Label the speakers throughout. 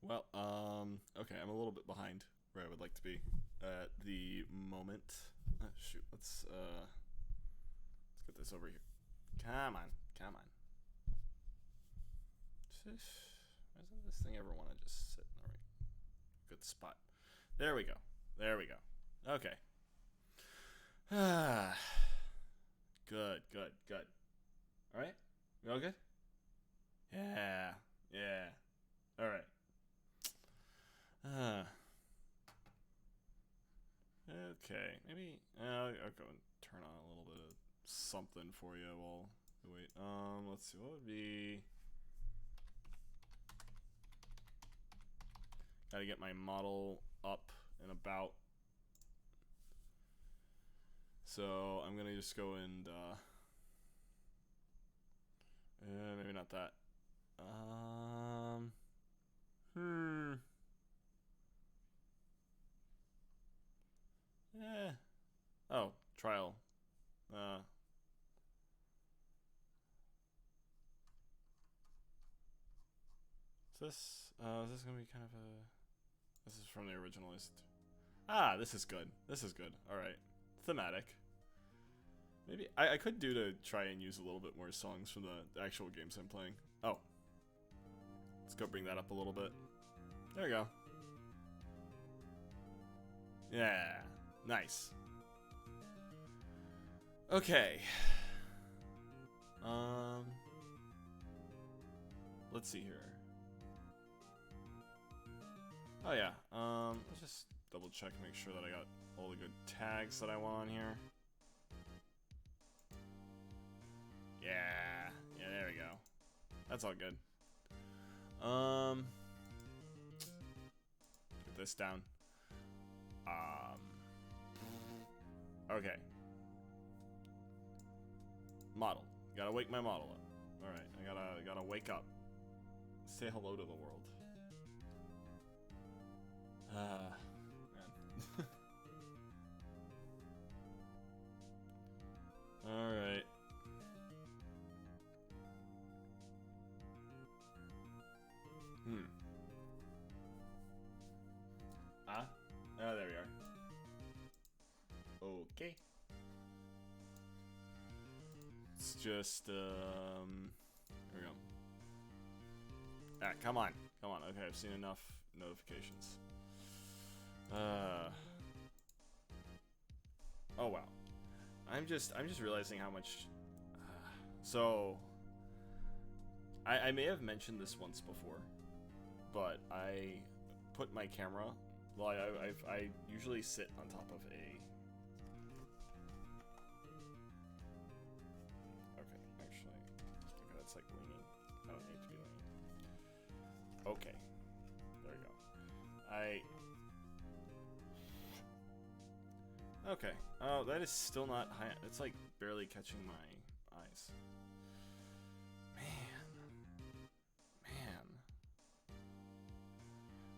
Speaker 1: Well, okay, I'm a little bit behind where I would like to be at the moment. Shoot, let's get this over here. Come on, come on. Doesn't this thing ever want to just sit in the right good spot? There we go. There we go. Okay. Ah, good, good, good. All right, we all good? Yeah, yeah. All right. Uh, okay, maybe I'll go and turn on a little bit of something for you while we wait. Let's see, what would be? Gotta get my model up and about. So I'm gonna just go and maybe not that. Hmm. Yeah. Oh, trial. Uh, is this gonna be kind of a? This is from the original list. Ah, this is good. This is good. All right, thematic. Maybe I could do to try and use a little bit more songs from the actual games I'm playing. Oh, let's go bring that up a little bit. There we go. Yeah, nice. Okay. Um, let's see here. Oh yeah. Let's just double check, make sure that I got all the good tags that I want on here. Yeah, yeah, there we go. That's all good. Get this down. Okay. Model. Gotta wake my model up. All right, I gotta wake up. Say hello to the world. Man. All right. Ah. Oh, there we are. Okay. It's just here we go. Ah, come on. Come on. Okay, I've seen enough notifications. Oh wow. I'm just realizing how much so I may have mentioned this once before, but I put my camera, well, I usually sit on top of a, okay, actually, okay, that's like leaning. I don't need to be leaning. Okay, there we go. Okay, oh, that is still not high, it's like barely catching my eyes. Man.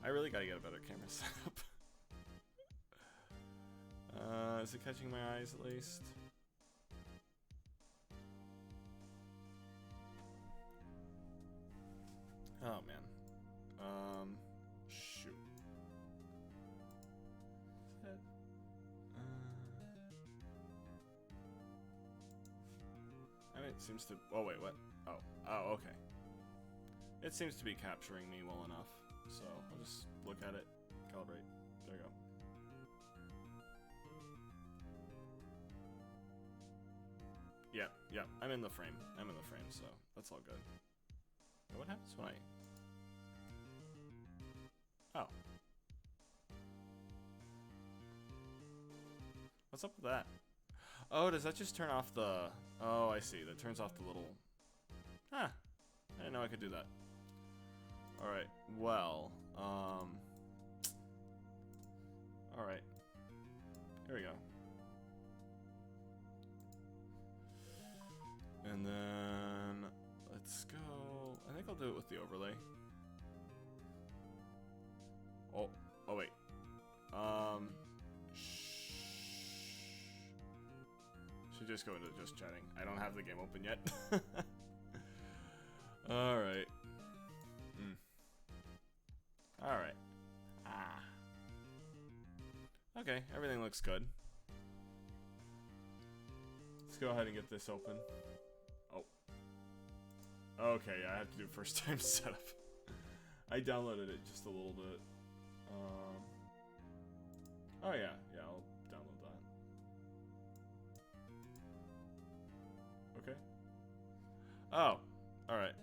Speaker 1: I really gotta get a better camera setup. Is it catching my eyes at least? Oh man. Shoot. I mean, it seems to. Oh wait, what? Oh, okay. It seems to be capturing me well enough, so I'll just look at it, calibrate. There we go. Yeah, I'm in the frame. So that's all good. What happens when I? Oh. What's up with that? Oh, does that just turn off the... Oh, I see. That turns off the little... Huh. I didn't know I could do that. Alright, well, alright. Here we go. And then... Let's go... I think I'll do it with the overlay. Oh, wait. Should just go into just chatting. I don't have the game open yet. Alright. Okay, everything looks good. Let's go ahead and get this open. Oh. Okay, I have to do first time setup. I downloaded it just a little bit. Oh yeah, I'll download that. Okay. Oh, alright.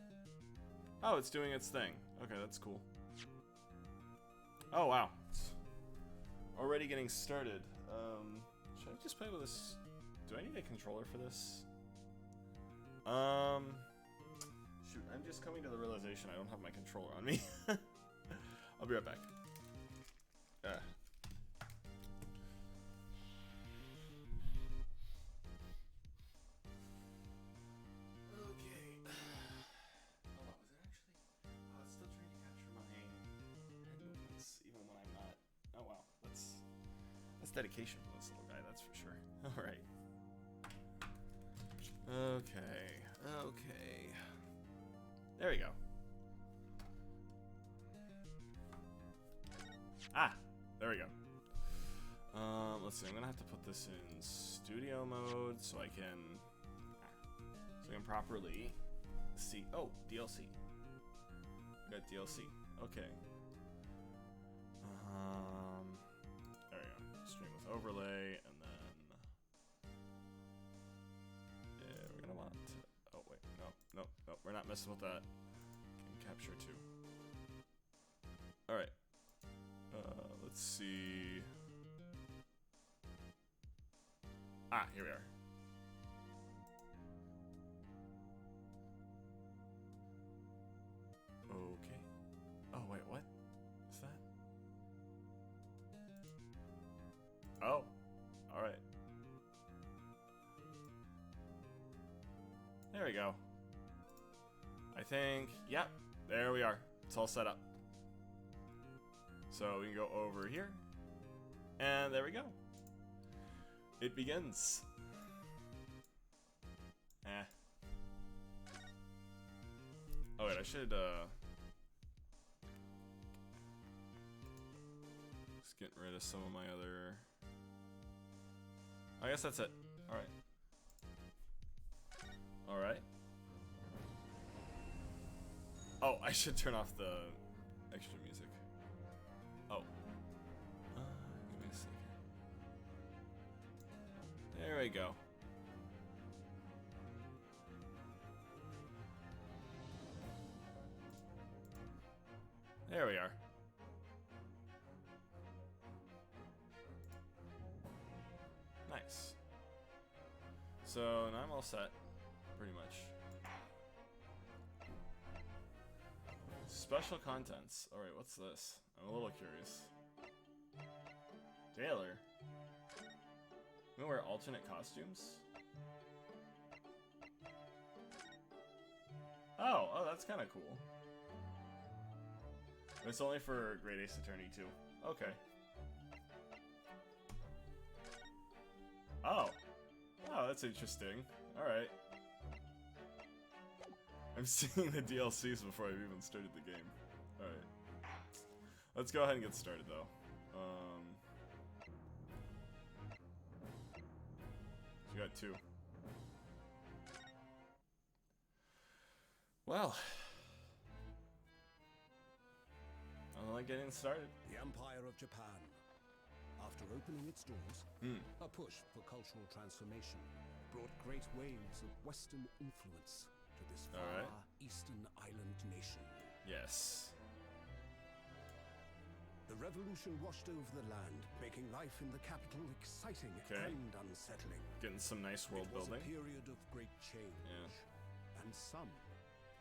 Speaker 1: Oh, it's doing its thing. Okay, that's cool. Oh wow. It's already getting started. Should I just play with this? Do I need a controller for this? Shoot, I'm just coming to the realization I don't have my controller on me. I'll be right back. Okay. Oh, was it actually? Oh, it's still trying to capture my head movements, even when I'm not. Oh wow, that's dedication for this little guy, that's for sure. All right. Okay. There we go. Ah, there we go. Let's see. I'm gonna have to put this in studio mode so I can properly see. Oh, DLC. We got DLC. Okay. There we go. Stream with overlay, and then yeah, we're gonna want to. Oh wait, no, we're not messing with that. Game capture too. All right. Let's see. Ah, here we are. Okay. Oh, wait, what? Is that? Oh. Alright. There we go. I think, yep, there we are. It's all set up. So we can go over here. And there we go. It begins. Oh wait, I should just get rid of some of my other. I guess that's it. Alright. Alright. Oh, I should turn off the extra music. Oh. Give me a second. There we go. There we are. Nice. So now I'm all set, pretty much. Special contents. Alright, what's this? I'm a little curious. Taylor. We wear alternate costumes? Oh, that's kind of cool. It's only for Great Ace Attorney too. Okay. Oh, that's interesting. Alright. I'm seeing the DLCs before I've even started the game. Alright. Let's go ahead and get started though. You got 2. Well. I'm only getting started.
Speaker 2: The Empire of Japan. After opening its doors, a push for cultural transformation brought great waves of Western influence to this far eastern island nation.
Speaker 1: Yes.
Speaker 2: The revolution washed over the land, making life in the capital exciting and unsettling.
Speaker 1: Getting some nice world building.
Speaker 2: It was a period of great change, and some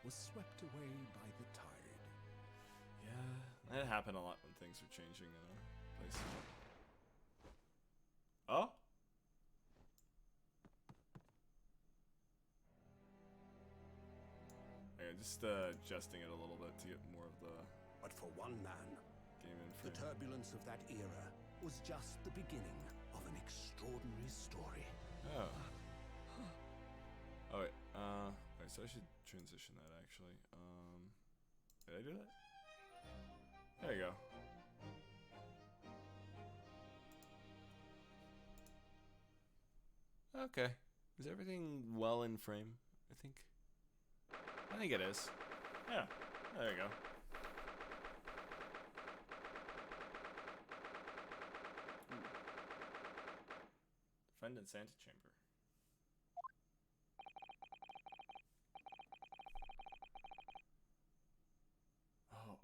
Speaker 2: was swept away by the tide.
Speaker 1: Yeah, that happened a lot when things are changing in a place. Oh? Okay, just adjusting it a little bit to get more of the.
Speaker 2: But for one man,
Speaker 1: game in
Speaker 2: the turbulence of that era was just the beginning of an extraordinary story.
Speaker 1: Oh. Oh wait. Wait, so I should transition that actually. Did I do that? There you go. Okay. Is everything well in frame? I think it is. Yeah. There you go. Defendant's antechamber.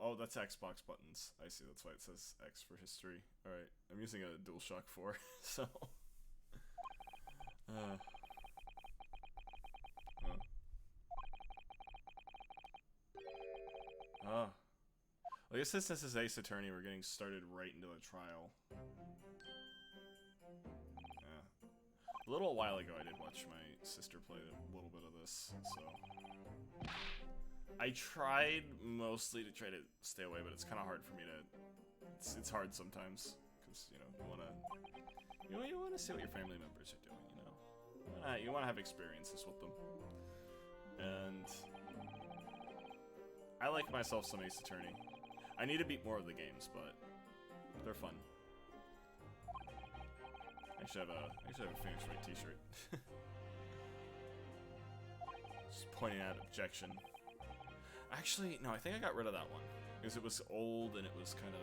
Speaker 1: Oh, that's Xbox buttons. I see, that's why it says X for history. Alright, I'm using a DualShock 4, so... Oh. I guess since this is Ace Attorney, we're getting started right into the trial. Yeah. A little while ago, I did watch my sister play a little bit of this, so... I tried mostly to try to stay away, but it's kind of hard for me to... It's hard sometimes, because, you know, you want to see what your family members are doing, you know? You want to have experiences with them. And... I like myself some Ace Attorney. I need to beat more of the games, but they're fun. I should have a Phoenix Wright t-shirt. Just pointing out objection. Actually, no, I think I got rid of that one. Because it was old and it was kind of...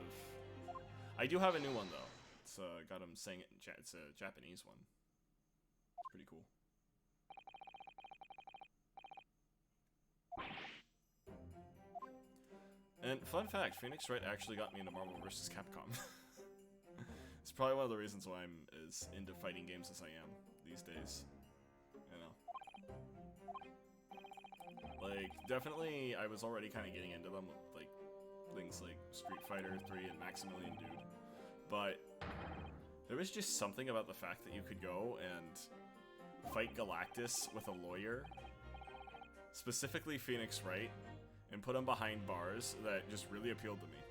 Speaker 1: I do have a new one, though. It's got him saying it in it's a Japanese one. It's pretty cool. And fun fact, Phoenix Wright actually got me into Marvel vs. Capcom. It's probably one of the reasons why I'm as into fighting games as I am these days. You know. Like, definitely, I was already kind of getting into them, like, things like Street Fighter 3 and Maximilian Dude. But there was just something about the fact that you could go and fight Galactus with a lawyer, specifically Phoenix Wright, and put him behind bars that just really appealed to me.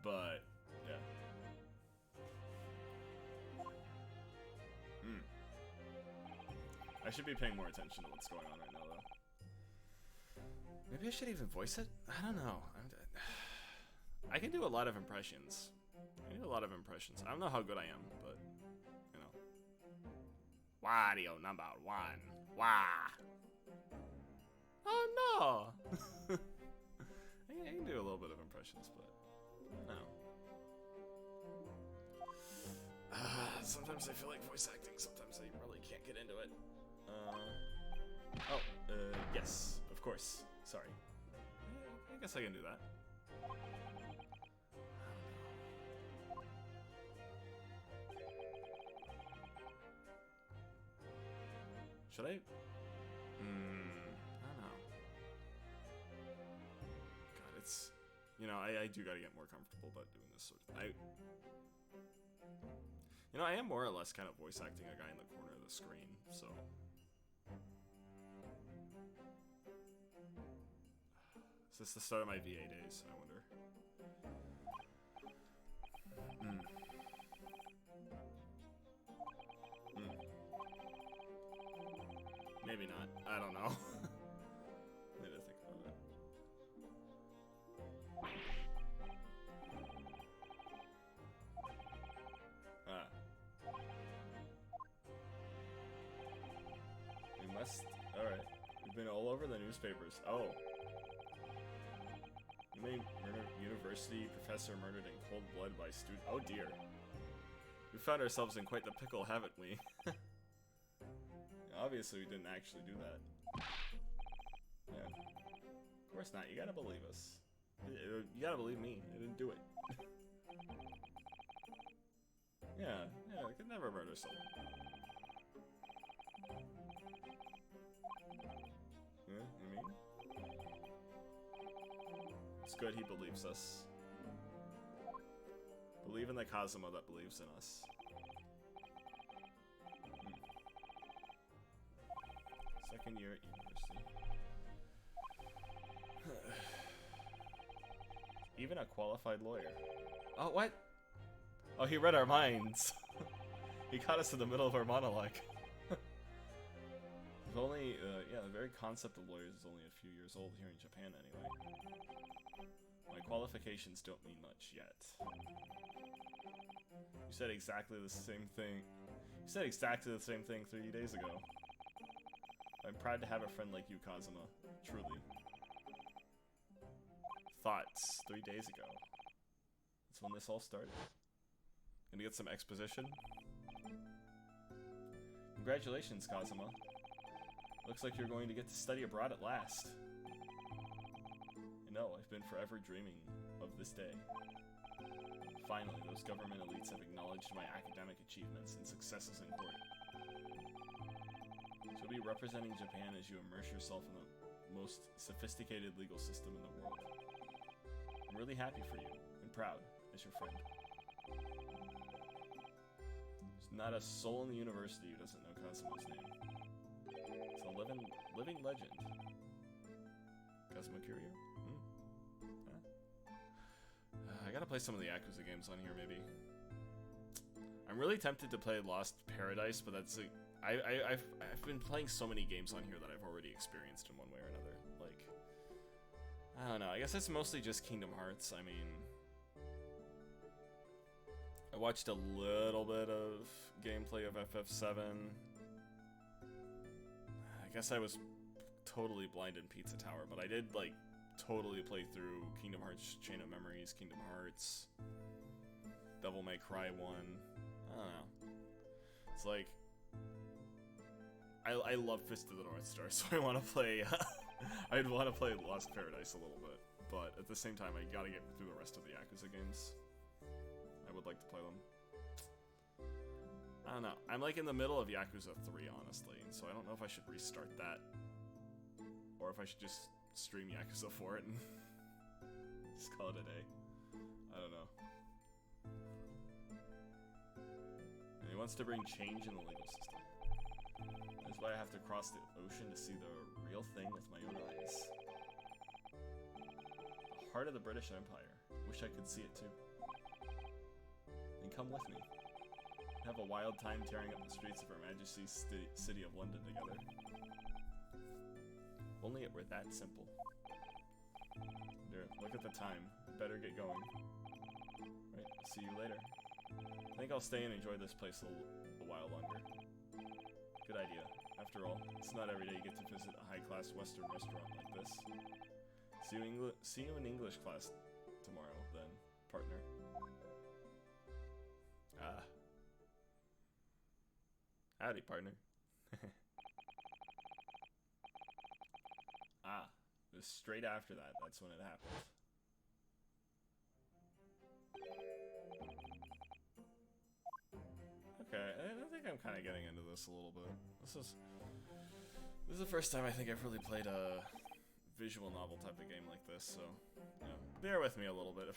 Speaker 1: But, yeah. I should be paying more attention to what's going on right now, though. Maybe I should even voice it? I don't know. I can do a lot of impressions. I don't know how good I am, but, you know. Wario number 1. Wah! Oh no! I can do a little bit of impressions, but no. Sometimes I feel like voice acting, sometimes I really can't get into it. Yes, of course. Sorry. I guess I can do that. Should I? I don't know. God, it's... You know, I do gotta get more comfortable about doing this sort of... You know, I am more or less kind of voice acting a guy in the corner of the screen, so... Is this the start of my VA days, I wonder? Maybe not. I don't know. Need to think about it. We must... Alright. We've been all over the newspapers. Oh. University professor murdered in cold blood by student... Oh dear. We found ourselves in quite the pickle, haven't we? Obviously, we didn't actually do that. Yeah. Of course not. You gotta believe us. You gotta believe me. I didn't do it. Yeah, I could never murder someone. Yeah, you mean? It's good he believes us. Believe in the Cosmo that believes in us. Second year at university. Even a qualified lawyer. Oh, what? Oh, he read our minds. He caught us in the middle of our monologue. There's only, yeah, the very concept of lawyers is only a few years old here in Japan anyway. My qualifications don't mean much yet. You said exactly the same thing. You said exactly the same thing 3 days ago. I'm proud to have a friend like you, Kazuma. Truly. Thoughts 3 days ago. That's when this all started. Gonna get some exposition. Congratulations, Kazuma. Looks like you're going to get to study abroad at last. You know, I've been forever dreaming of this day. Finally, those government elites have acknowledged my academic achievements and successes in court. You'll be representing Japan as you immerse yourself in the most sophisticated legal system in the world. I'm really happy for you and proud as your friend. There's not a soul in the university who doesn't know Kazuma's name. It's a living legend. Kazuma Kiryu? I gotta play some of the Yakuza games on here, maybe. I'm really tempted to play Lost Paradise, but that's like, I've been playing so many games on here that I've already experienced in one way or another. Like, I don't know. I guess it's mostly just Kingdom Hearts. I mean, I watched a little bit of gameplay of FF7. I guess I was totally blind in Pizza Tower, but I did like totally play through Kingdom Hearts Chain of Memories, Kingdom Hearts, Devil May Cry 1. I don't know. It's like, I love Fist of the North Star, so I want to play, I'd want to play Lost Paradise a little bit, but at the same time, I gotta get through the rest of the Yakuza games. I would like to play them. I don't know. I'm like in the middle of Yakuza 3, honestly, so I don't know if I should restart that, or if I should just stream Yakuza 4 and just call it a day. I don't know. And he wants to bring change in the legal system. That's why I have to cross the ocean to see the real thing with my own eyes. The heart of the British Empire. Wish I could see it too. Then come with me. Have a wild time tearing up the streets of Her Majesty's city of London together. Only it were that simple. There, look at the time. Better get going. Right, see you later. I think I'll stay and enjoy this place a while longer. Good idea. After all, it's not every day you get to visit a high-class Western restaurant like this. See you in English class tomorrow, then, partner. Ah. Howdy, partner. Ah, it was straight after that. That's when it happened. Okay, I think I'm kind of getting into this a little bit. This is the first time I think I've really played a visual novel type of game like this, so you know, bear with me a little bit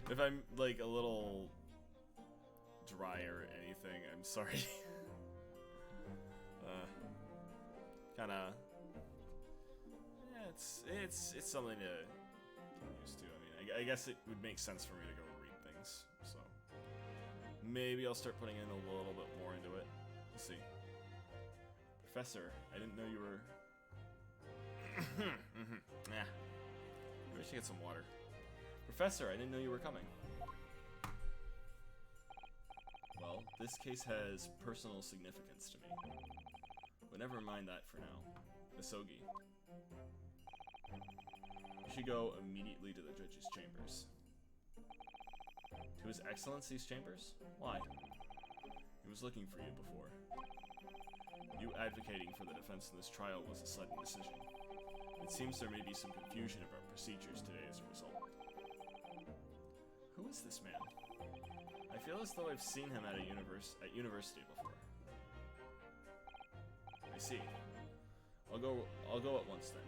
Speaker 1: if I'm like a little dry or anything. I'm sorry. Kind of. It's something to get used to. I mean, I guess it would make sense for me to go read things, so maybe I'll start putting in a little bit more into it. Let's see. Professor, I didn't know you were... Yeah. Maybe I should get some water. Professor, I didn't know you were coming. Well, this case has personal significance to me. But never mind that for now. Asogi. You should go immediately to the judge's chambers. To His Excellency's chambers? Why? He was looking for you before. You advocating for the defense in this trial was a sudden decision. It seems there may be some confusion about procedures today as a result. Who is this man? I feel as though I've seen him at university before. I see. I'll go at once then.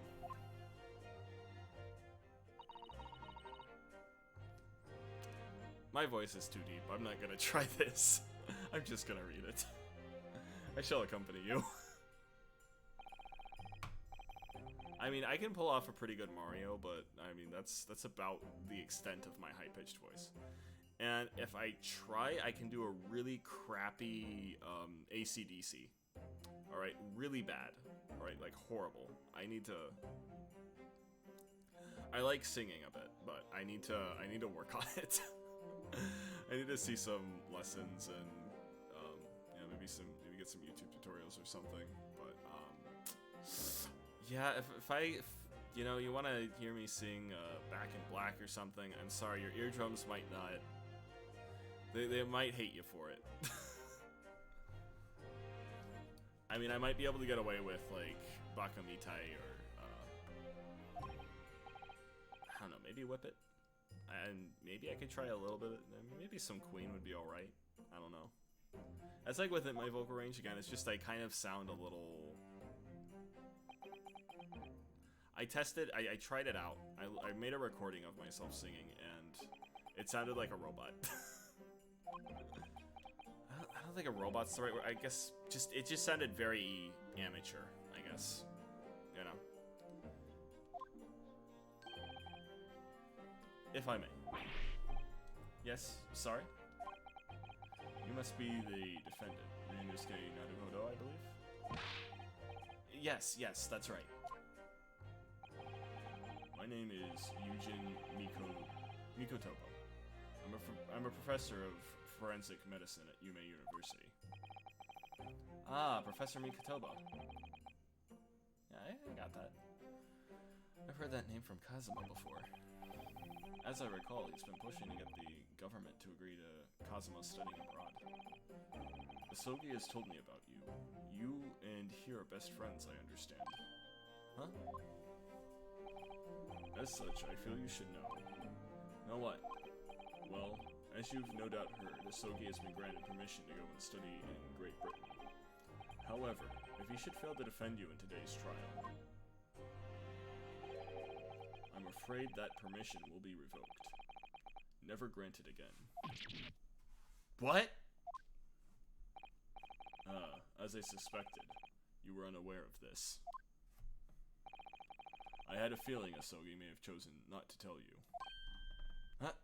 Speaker 1: My voice is too deep. I'm not gonna try this. I'm just gonna read it. I shall accompany you. I mean, I can pull off a pretty good Mario, but I mean, that's about the extent of my high-pitched voice. And if I try, I can do a really crappy AC/DC. Alright, really bad. Alright, like horrible. I like singing a bit, but I need to work on it. I need to see some lessons and maybe get some YouTube tutorials or something. But yeah, if you want to hear me sing Back in Black or something, I'm sorry, your eardrums might not. They might hate you for it. I mean, I might be able to get away with like Bakamitai or I don't know, maybe Whip It, and maybe I could try a little bit. Maybe some Queen would be all right. I don't know. That's like within my vocal range again. It's just I kind of sound a little. I tested. I tried it out. I made a recording of myself singing, and it sounded like a robot. I don't think a robot's the right word. I guess it just sounded very amateur, I guess. You know. If I may. Yes, sorry? You must be the defendant, Ryunosuke Naruhodo, I believe? Yes, that's right. My name is Yujin Mikotobo. I'm a professor of forensic medicine at Yume University. Ah, Professor Mikotobo. Yeah, I got that. I've heard that name from Kazuma before. As I recall, he's been pushing to get the government to agree to Kazuma studying abroad. Asogi has told me about you. You and he are best friends, I understand. Huh? As such, I feel you should know. Know what? Well, as you've no doubt heard, Asogi has been granted permission to go and study in Great Britain. However, if he should fail to defend you in today's trial, I'm afraid that permission will be revoked. Never granted again. What? As I suspected, you were unaware of this. I had a feeling Asogi may have chosen not to tell you. Huh?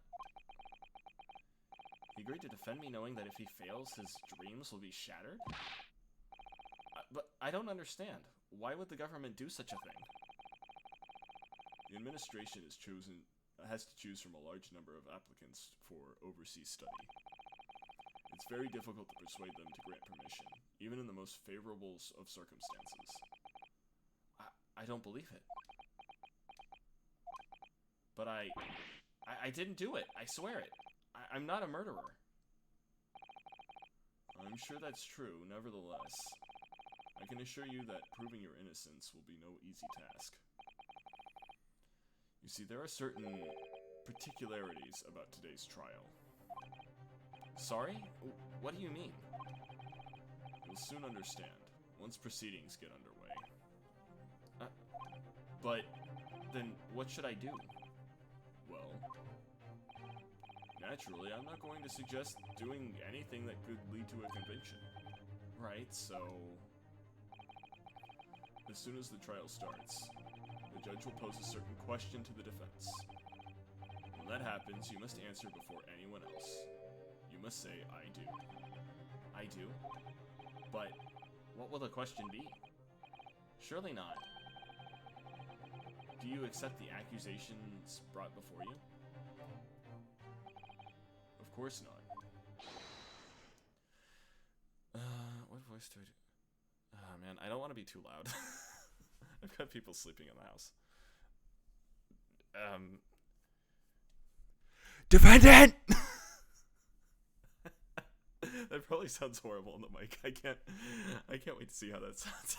Speaker 1: He agreed to defend me knowing that if he fails, his dreams will be shattered? But I don't understand. Why would the government do such a thing? The administration has to choose from a large number of applicants for overseas study. It's very difficult to persuade them to grant permission, even in the most favorable of circumstances. I don't believe it. But I didn't do it. I swear it. I'm not a murderer. I'm sure that's true. Nevertheless, I can assure you that proving your innocence will be no easy task. You see, there are certain particularities about today's trial. Sorry? What do you mean? You'll soon understand, once proceedings get underway. But, then, what should I do? Well, naturally, I'm not going to suggest doing anything that could lead to a conviction. Right, so... As soon as the trial starts, the judge will pose a certain question to the defense. When that happens, you must answer before anyone else. You must say, I do. I do? But, what will the question be? Surely not. Do you accept the accusations brought before you? Of course not. What voice do I do? Oh man, I don't want to be too loud. I've got people sleeping in the house. Defendant! That probably sounds horrible on the mic. I can't wait to see how that sounds.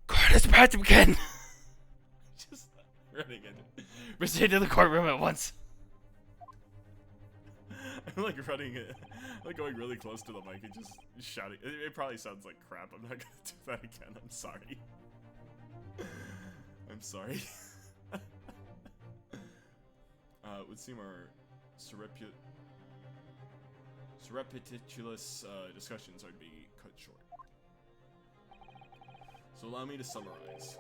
Speaker 1: Court is about to begin! Just running in. Proceed to the courtroom at once. I'm like running it, like going really close to the mic and just shouting. It probably sounds like crap. I'm not gonna do that again. I'm sorry. I'm sorry. It would seem our surreptitious discussions are to be cut short. So allow me to summarize.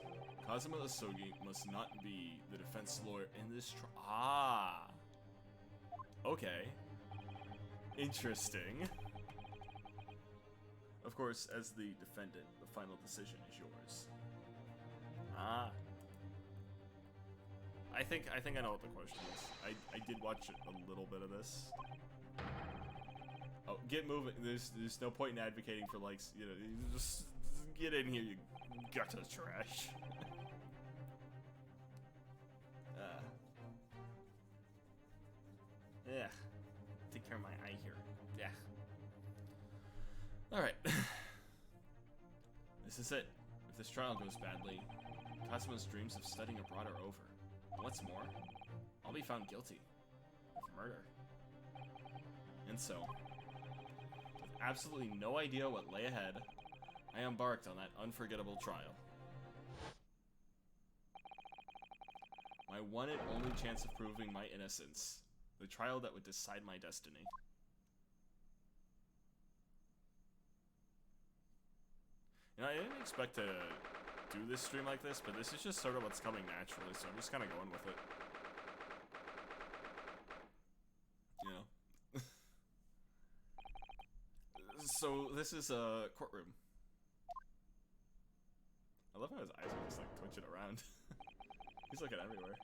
Speaker 1: Kazuma Asogi must not be the defense lawyer in this trial. Ah. Okay. Interesting. Of course, as the defendant, the final decision is yours. Ah. I think I know what the question is. I did watch a little bit of this. Oh, get moving. There's no point in advocating for likes. You know, you just get in here, you gutter trash. Yeah. Take care of my eye here. Yeah. Alright. This is it. If this trial goes badly, Cosmo's dreams of studying abroad are over. What's more, I'll be found guilty of murder. And so, with absolutely no idea what lay ahead, I embarked on that unforgettable trial. My one and only chance of proving my innocence. The trial that would decide my destiny. You know, I didn't expect to do this stream like this, but this is just sort of what's coming naturally, so I'm just kind of going with it. You know? So, this is a courtroom. I love how his eyes are just like twitching around. He's looking everywhere.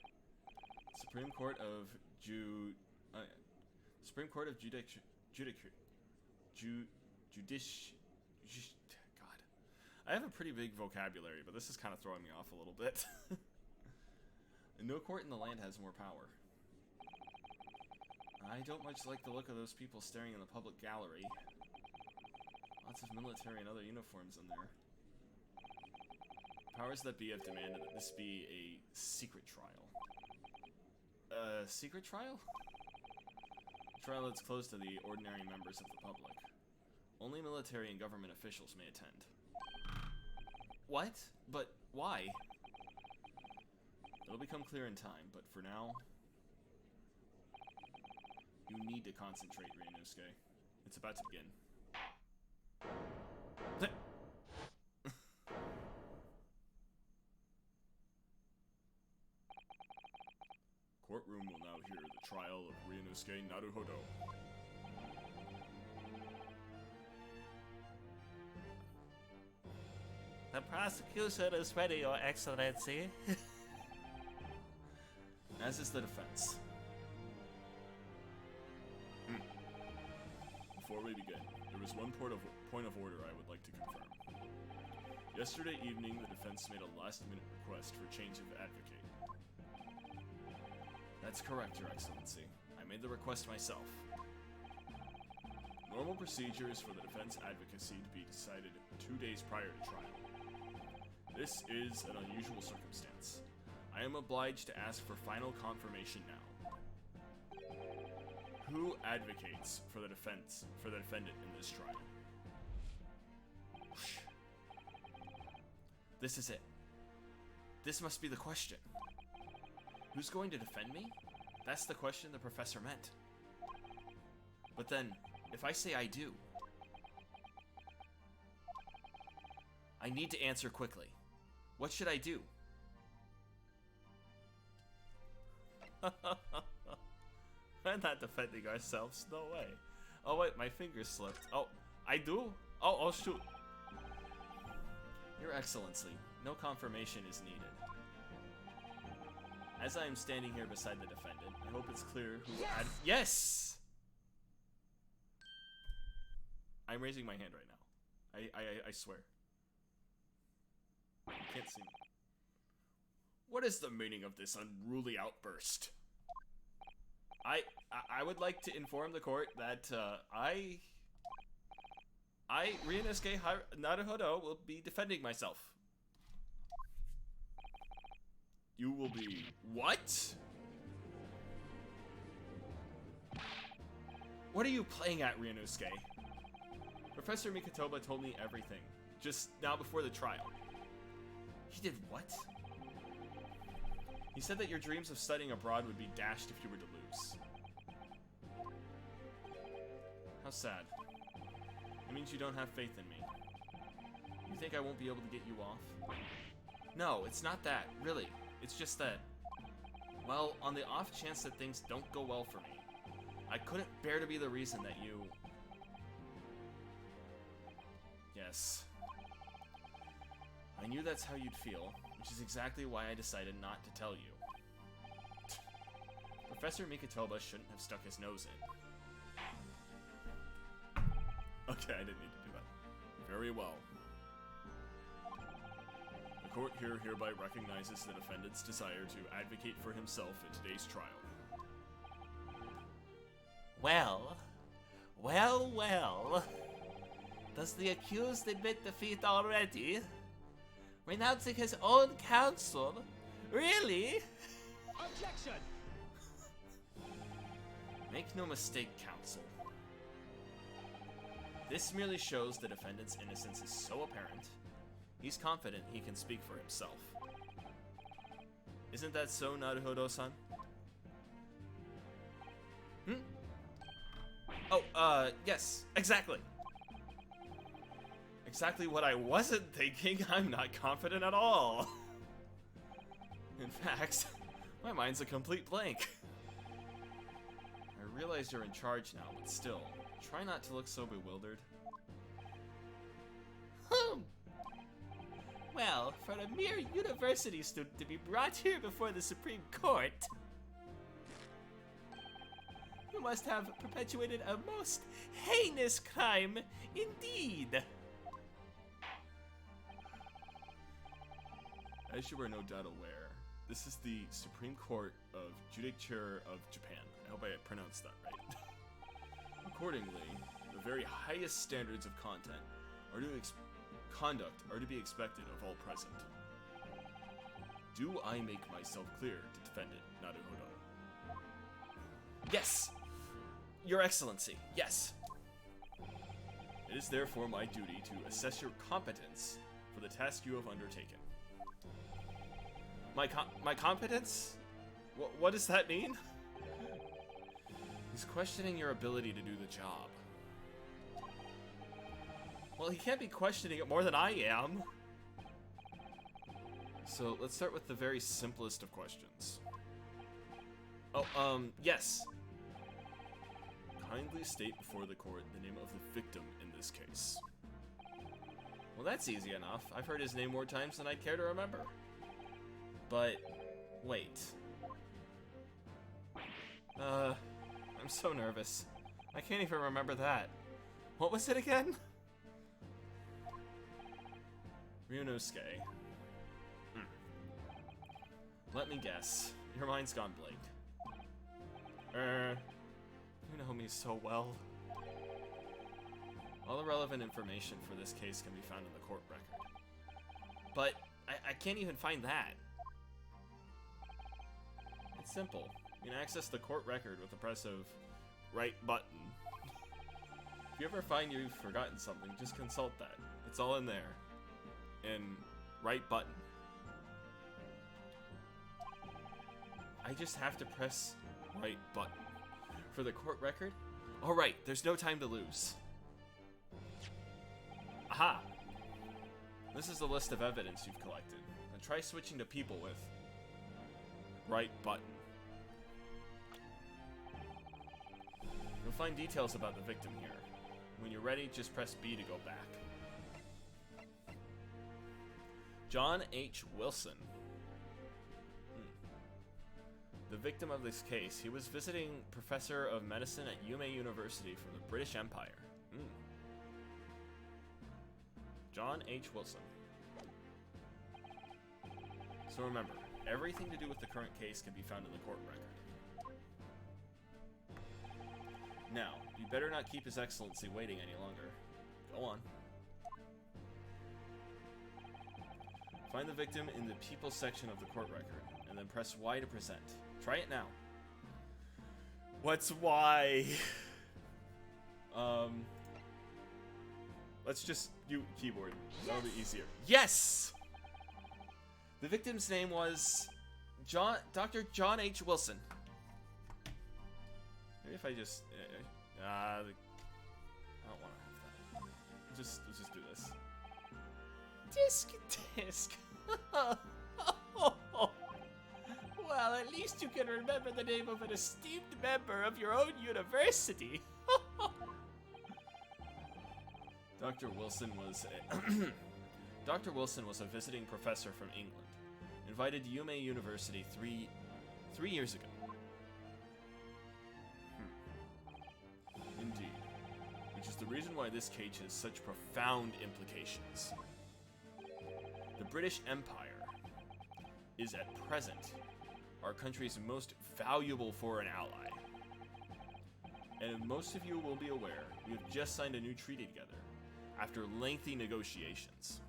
Speaker 1: Supreme Court of God. I have a pretty big vocabulary, but this is kind of throwing me off a little bit. No court in the land has more power. I don't much like the look of those people staring in the public gallery. Lots of military and other uniforms in there. Powers that be have demanded that this be a secret trial. Secret trial? A trial that's closed to the ordinary members of the public. Only military and government officials may attend. What? But why? It'll become clear in time, but for now, you need to concentrate, Ryunosuke. It's about to begin. Courtroom will now hear the trial of Ryunosuke Naruhodo.
Speaker 3: The prosecution is ready, Your Excellency.
Speaker 1: As is the defense. Before we begin, there is one point of order I would like to confirm. Yesterday evening, the defense made a last-minute request for change of advocate. That's correct, Your Excellency. I made the request myself. Normal procedure is for the defense advocacy to be decided 2 days prior to trial. This is an unusual circumstance. I am obliged to ask for final confirmation now. Who advocates for the defendant in this trial? This is it. This must be the question. Who's going to defend me? That's the question the professor meant. But then, if I say I do, I need to answer quickly. What should I do? We're not defending ourselves, no way. Oh wait, my finger slipped. Oh, I do? Oh shoot. Your Excellency, no confirmation is needed. As I am standing here beside the defendant, I hope it's clear who Yes! I'm raising my hand right now. I swear. You can't see me. What is the meaning of this unruly outburst? I would like to inform the court that I, Ryunosuke Naruhodo, will be defending myself. You will be what? What are you playing at, Ryunosuke? Professor Mikotoba told me everything, just now before the trial. He did what? He said that your dreams of studying abroad would be dashed if you were to lose. How sad. It means you don't have faith in me. You think I won't be able to get you off? No, it's not that, really. It's just that, well, on the off chance that things don't go well for me, I couldn't bear to be the reason that you... Yes.
Speaker 4: I knew that's how you'd feel, which is exactly why I decided not to tell you. Professor Mikatoba shouldn't have stuck his nose in.
Speaker 1: Okay, I didn't need to do that. Very well. The court here hereby recognizes the defendant's desire to advocate for himself in today's trial.
Speaker 3: Well, well. Does the accused admit defeat already? Renouncing his own counsel? Really?
Speaker 2: Objection!
Speaker 4: Make no mistake, counsel. This merely shows the defendant's innocence is so apparent, he's confident he can speak for himself. Isn't that so, Naruhodo-san? Oh, yes, exactly. Exactly what I wasn't thinking. I'm not confident at all. In fact, my mind's a complete blank. I realize you're in charge now, but still, try not to look so bewildered.
Speaker 3: Well, for a mere university student to be brought here before the Supreme Court, you must have perpetuated a most heinous crime indeed.
Speaker 1: As you are no doubt aware, this is the Supreme Court of Judicature of Japan. I hope I pronounced that right. Accordingly, the very highest standards of conduct are to be expected of all present. Do I make myself clear to defendant Naruhodo?
Speaker 4: Yes! Your Excellency, yes.
Speaker 1: It is therefore my duty to assess your competence for the task you have undertaken.
Speaker 4: My competence? What does that mean? He's questioning your ability to do the job.
Speaker 3: Well, he can't be questioning it more than I am.
Speaker 4: So let's start with the very simplest of questions. Oh, yes.
Speaker 1: Kindly state before the court the name of the victim in this case.
Speaker 4: Well, that's easy enough. I've heard his name more times than I'd care to remember. But, wait. I'm so nervous. I can't even remember that. What was it again?
Speaker 1: Ryunosuke.
Speaker 4: Let me guess. Your mind's gone blank. You know me so well. All the relevant information for this case can be found in the court record. But I can't even find that. It's simple. You can access the court record with the press of right button. If you ever find you've forgotten something, just consult that. It's all in there. In right button. I just have to press right button. For the court record? Alright, there's no time to lose. Aha! This is the list of evidence you've collected. Now try switching to people with right button. You'll find details about the victim here. When you're ready, just press B to go back. John H. Wilson. The victim of this case, he was visiting professor of medicine at Yume University from the British Empire. John H. Wilson. So remember, everything to do with the current case can be found in the court record. Now, you better not keep His Excellency waiting any longer. Go on. Find the victim in the people section of the court record, and then press Y to present. Try it now.
Speaker 1: What's Y? Let's just do keyboard. That'll be easier.
Speaker 4: Yes! The victim's name was Dr. John H. Wilson.
Speaker 1: Maybe if I just... I don't want to have that. Let's just do this.
Speaker 3: Disc. Well, at least you can remember the name of an esteemed member of your own university.
Speaker 1: Dr. Wilson was
Speaker 4: Dr. Wilson was a visiting professor from England, invited to Yume University three years ago. Indeed. Which is the reason why this case has such profound implications. The British Empire is at present our country's most valuable foreign ally. And most of you will be aware, we have just signed a new treaty together after lengthy negotiations.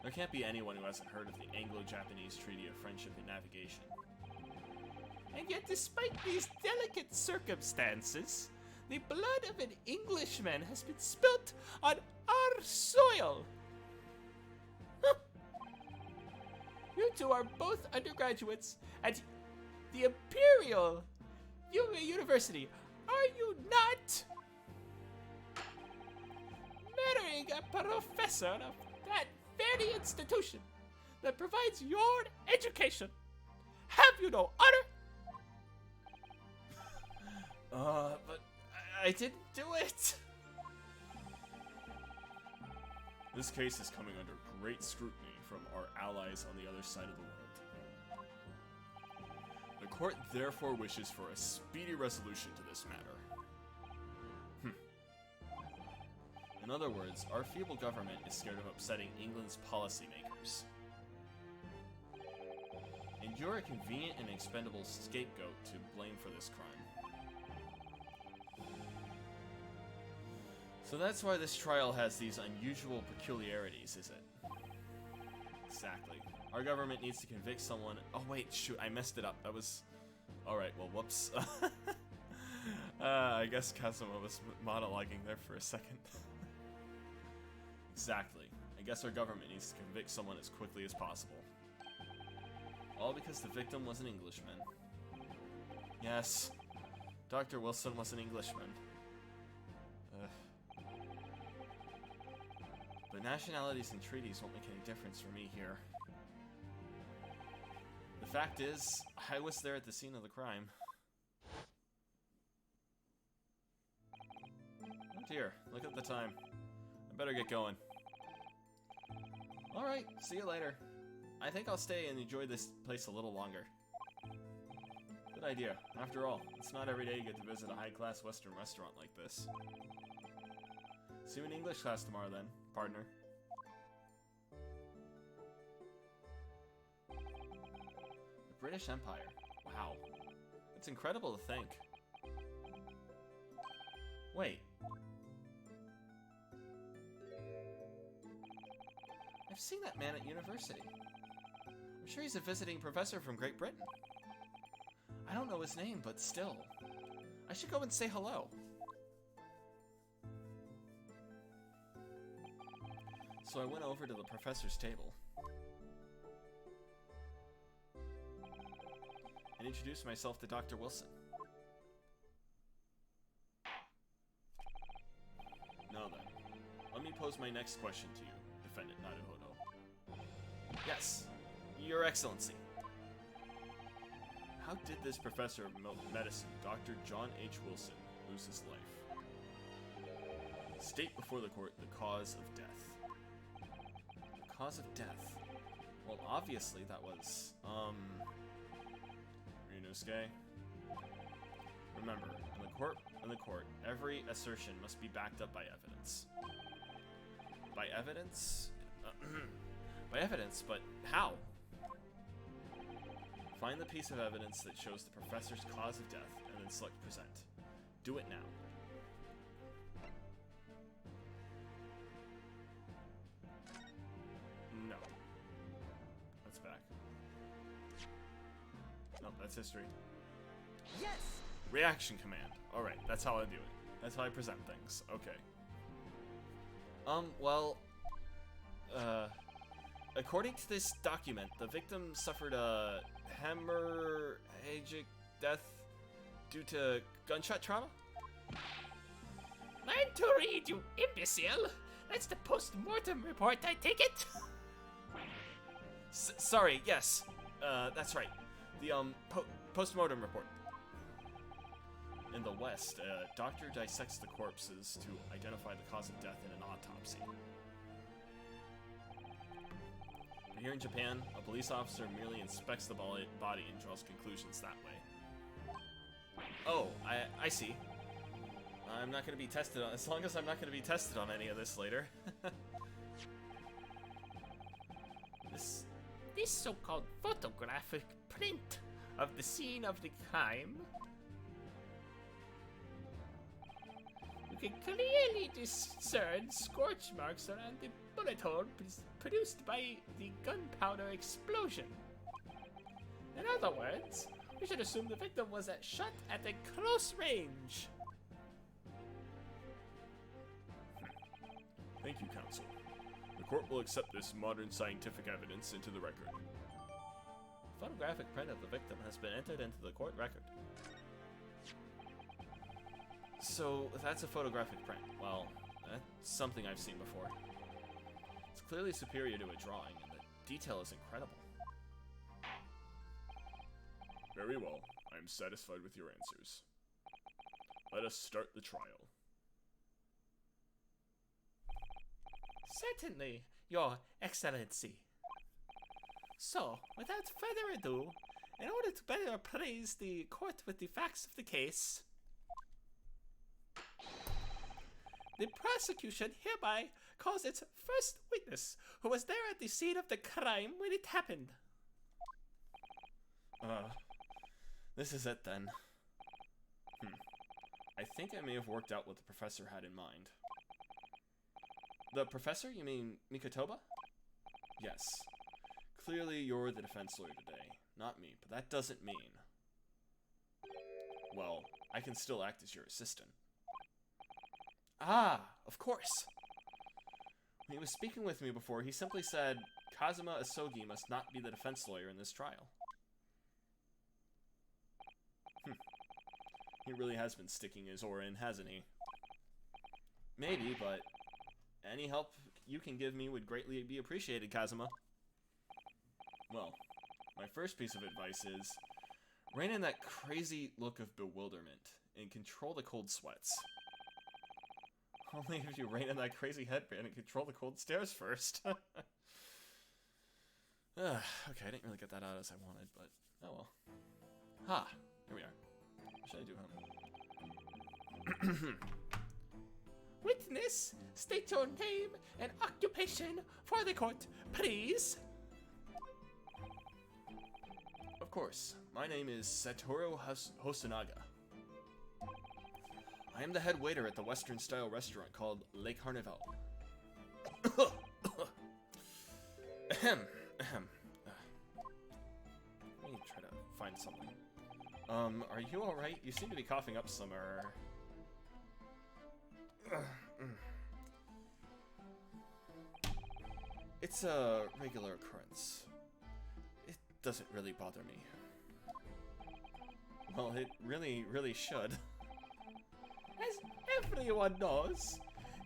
Speaker 4: There can't be anyone who hasn't heard of the Anglo-Japanese Treaty of Friendship and Navigation.
Speaker 3: And yet, despite these delicate circumstances, the blood of an Englishman has been spilt on our soil. You two are both undergraduates at the Imperial University, are you not? Marrying a professor of that very institution that provides your education. Have you no honor?
Speaker 4: But I didn't do it! This case is coming under great scrutiny from our allies on the other side of the world. The court therefore wishes for a speedy resolution to this matter. In other words, our feeble government is scared of upsetting England's policymakers. And you're a convenient and expendable scapegoat to blame for this crime. So that's why this trial has these unusual peculiarities, is it? Exactly. Our government needs to convict someone. Oh wait, shoot, I messed it up. That was... Alright, well, whoops. I guess Kazuma was monologuing there for a second. Exactly. I guess our government needs to convict someone as quickly as possible. All because the victim was an Englishman. Yes, Dr. Wilson was an Englishman. But nationalities and treaties won't make any difference for me here. The fact is, I was there at the scene of the crime. Oh dear, look at the time. I better get going. Alright, see you later. I think I'll stay and enjoy this place a little longer. Good idea. After all, it's not every day you get to visit a high-class Western restaurant like this. See you in English class tomorrow then, partner. The British Empire. Wow. It's incredible to think. Wait. I've seen that man at university. I'm sure he's a visiting professor from Great Britain. I don't know his name, but still. I should go and say hello. So I went over to the professor's table and introduced myself to Dr. Wilson. Now then, let me pose my next question to you, Defendant Naruhodo. Yes, Your Excellency. How did this professor of medicine, Dr. John H. Wilson, lose his life? State before the court the cause of death. The cause of death? Well, obviously that was, Ryunosuke. Remember, in the court, every assertion must be backed up by evidence. By evidence? By evidence, but how? Find the piece of evidence that shows the professor's cause of death, and then select present. Do it now. No. That's back. No, that's history.
Speaker 3: Yes!
Speaker 4: Reaction command. Alright, that's how I do it. That's how I present things. Okay. According to this document, the victim suffered a hemorrhagic death due to gunshot trauma?
Speaker 3: Learn to read, you imbecile! That's the post-mortem report, I take it?
Speaker 4: Sorry, yes. That's right. The, post-mortem report. In the West, a doctor dissects the corpses to identify the cause of death in an autopsy. Here in Japan, a police officer merely inspects the body and draws conclusions that way. Oh, I see. I'm not going to be tested on, as long as I'm not going to be tested on any of this later.
Speaker 3: This so-called photographic print of the scene of the crime. You can clearly discern scorch marks around the bullet hole produced by the gunpowder explosion. In other words, we should assume the victim was shot at a close range.
Speaker 1: Thank you, counsel. The court will accept this modern scientific evidence into the record.
Speaker 4: Photographic print of the victim has been entered into the court record. So, that's a photographic print. Well, that's something I've seen before. It's clearly superior to a drawing, and the detail is incredible.
Speaker 1: Very well. I am satisfied with your answers. Let us start the trial.
Speaker 3: Certainly, Your Excellency. So, without further ado, in order to better appraise the court with the facts of the case, the prosecution hereby calls its first witness, who was there at the scene of the crime when it happened.
Speaker 4: This is it then. I think I may have worked out what the professor had in mind. The professor? You mean Mikotoba? Yes. Clearly you're the defense lawyer today, not me, but that doesn't mean... Well, I can still act as your assistant. Ah, of course! When he was speaking with me before, he simply said, Kazuma Asogi must not be the defense lawyer in this trial. He really has been sticking his oar in, hasn't he? Maybe, but any help you can give me would greatly be appreciated, Kazuma. Well, my first piece of advice is, rein in that crazy look of bewilderment and control the cold sweats. Only if you rein in that crazy headband and control the cold stares first. Okay, I didn't really get that out as I wanted, but oh well. Ha! Here we are. What should I do him?
Speaker 3: Witness, state your name and occupation for the court, please.
Speaker 4: Of course. My name is Satoru Hosonaga. I am the head waiter at the Western-style restaurant called Le Carnival. Ahem. Let me try to find something. Are you alright? You seem to be coughing up some, It's a regular occurrence. It doesn't really bother me. Well, it really should.
Speaker 3: As everyone knows,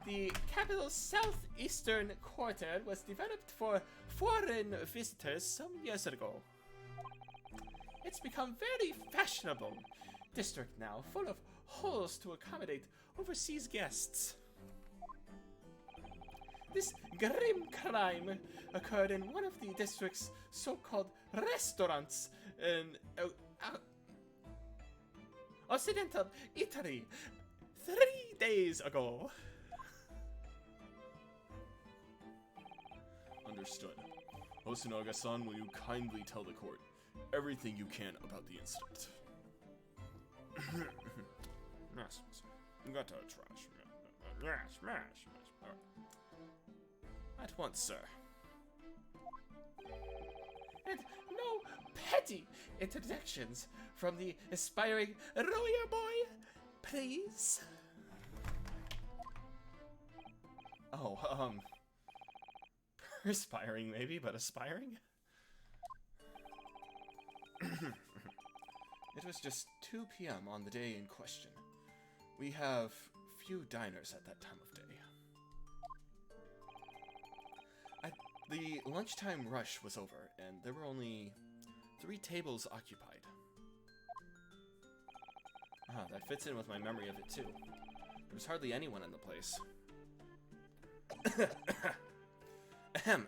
Speaker 3: the capital's southeastern quarter was developed for foreign visitors some years ago. It's become very fashionable district now, full of halls to accommodate overseas guests. This grim crime occurred in one of the district's so-called restaurants in Occidental Italy 3 days ago.
Speaker 1: Understood. Hosonaga-san, will you kindly tell the court everything you can about the incident?
Speaker 4: Yes, got to trash. Yes, smash. At once, sir.
Speaker 3: And no petty interjections from the aspiring lawyer boy, please.
Speaker 4: Oh, perspiring maybe, but aspiring? It was just 2 p.m. on the day in question. We have few diners at that time of day. The lunchtime rush was over, and there were only 3 tables occupied. Ah, that fits in with my memory of it too. There was hardly anyone in the place. Ahem.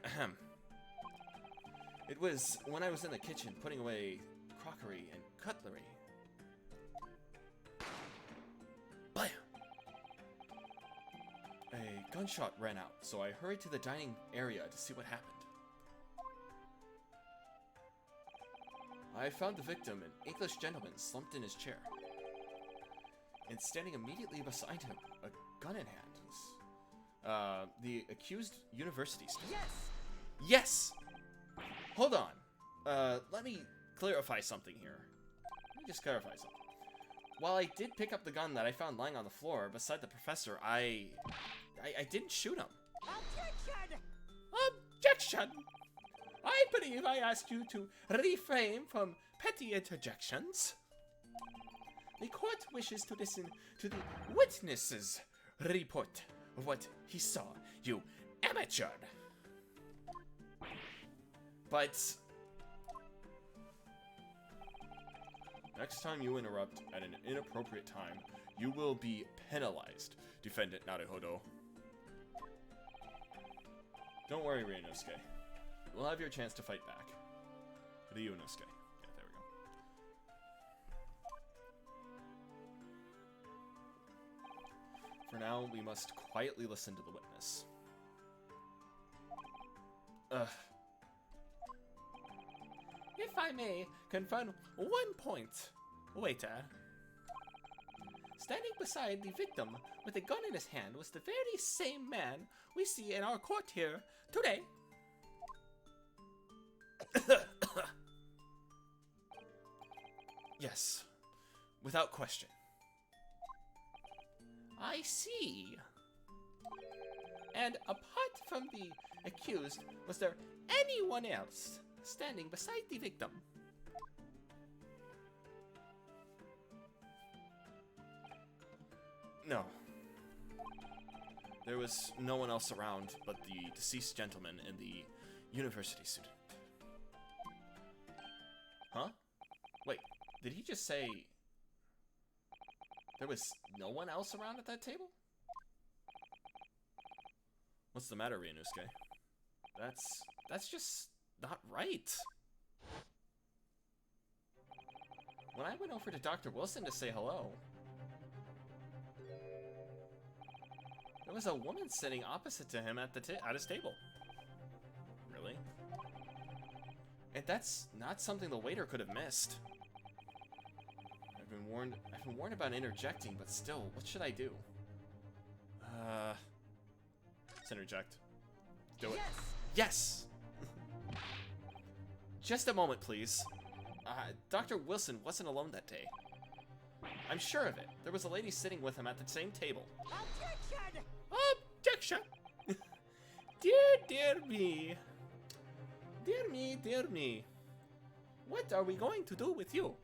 Speaker 4: It was when I was in the kitchen putting away crockery and cutlery. Blam! A gunshot rang out, so I hurried to the dining area to see what happened. I found the victim, an English gentleman, slumped in his chair. And standing immediately beside him, a gun in hand, was the accused university student.
Speaker 3: Yes!
Speaker 4: Yes! Hold on. Let me clarify something here. Let me just clarify something. While I did pick up the gun that I found lying on the floor beside the professor, I didn't shoot him.
Speaker 3: Objection! Objection! I believe I asked you to refrain from petty interjections. The court wishes to listen to the witness's report of what he saw, you amateur.
Speaker 4: But next time you interrupt at an inappropriate time, you will be penalized, Defendant Naruhodo. Don't worry, Ryunosuke. We'll have your chance to fight back. Ryunosuke. Yeah, there we go. For now, we must quietly listen to the witness.
Speaker 3: If I may confirm one point, waiter. Standing beside the victim with a gun in his hand was the very same man we see in our court here today.
Speaker 4: Yes, without question.
Speaker 3: I see. And apart from the accused, was there anyone else standing beside the victim?
Speaker 4: No. There was no one else around but the deceased gentleman and the university student. Huh? Wait, did he just say there was no one else around at that table? What's the matter, Ryunosuke? That's just not right. When I went over to Dr. Wilson to say hello, there was a woman sitting opposite to him at his table. Really? And that's not something the waiter could have missed. I've been warned about interjecting, but still, what should I do? Let's interject. Do it. Yes! Just a moment, please. Dr. Wilson wasn't alone that day. I'm sure of it. There was a lady sitting with him at the same table.
Speaker 3: Objection! Objection! Dear me. Dear me. What are we going to do with you?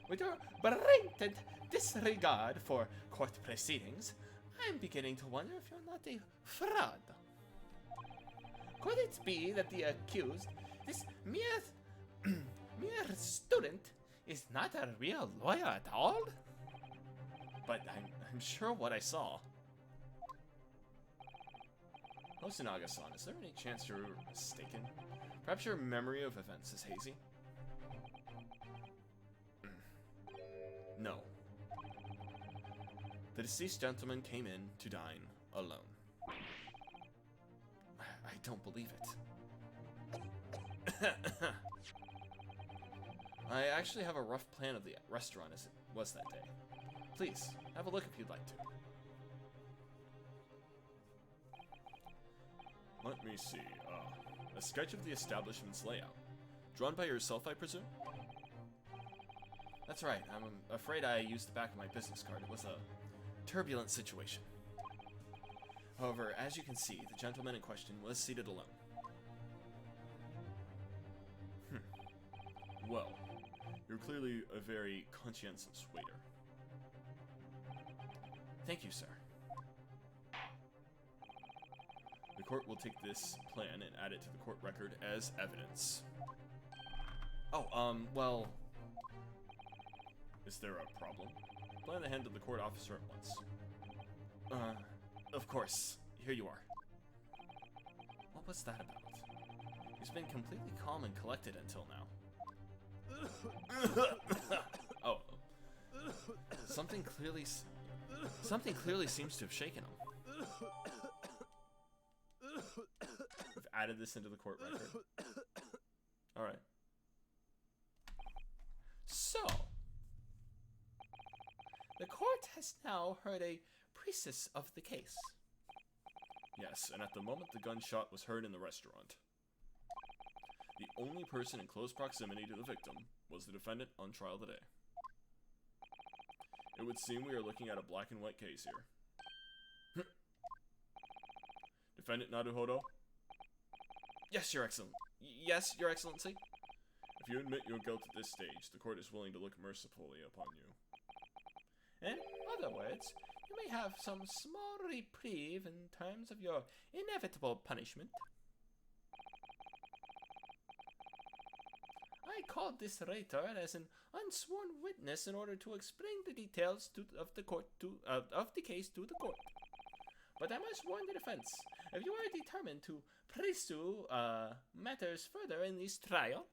Speaker 3: With your blatant disregard for court proceedings, I'm beginning to wonder if you're not a fraud. Could it be that the accused, this mere student, is not a real lawyer at all?
Speaker 4: But I'm sure what I saw. Hosonaga-san, is there any chance you're mistaken? Perhaps your memory of events is hazy? No. The deceased gentleman came in to dine alone. I don't believe it. I actually have a rough plan of the restaurant as it was that day. Please, have a look if you'd like to. Let me see. A sketch of the establishment's layout. Drawn by yourself, I presume? That's right. I'm afraid I used the back of my business card. It was a turbulent situation. However, as you can see, the gentleman in question was seated alone. Well, you're clearly a very conscientious waiter. Thank you, sir. The court will take this plan and add it to the court record as evidence. Oh, well... Is there a problem? Plan the hand of the court officer at once. Of course. Here you are. What was that about? You He's been completely calm and collected until now. Oh. Something clearly seems to have shaken him. We've added this into the court record. Alright.
Speaker 3: So, the court has now heard a precis of the case.
Speaker 4: Yes, and at the moment the gunshot was heard in the restaurant. The only person in close proximity to the victim was the defendant on trial today. It would seem we are looking at a black and white case here. Defendant Naruhodo?
Speaker 3: Yes, Your Your Excellency.
Speaker 4: If you admit your guilt at this stage, the court is willing to look mercifully upon you.
Speaker 3: In other words, you may have some small reprieve in terms of your inevitable punishment. I called this writer as an unsworn witness in order to explain the details of the case to the court. But I must warn the defense, if you are determined to pursue matters further in this trial,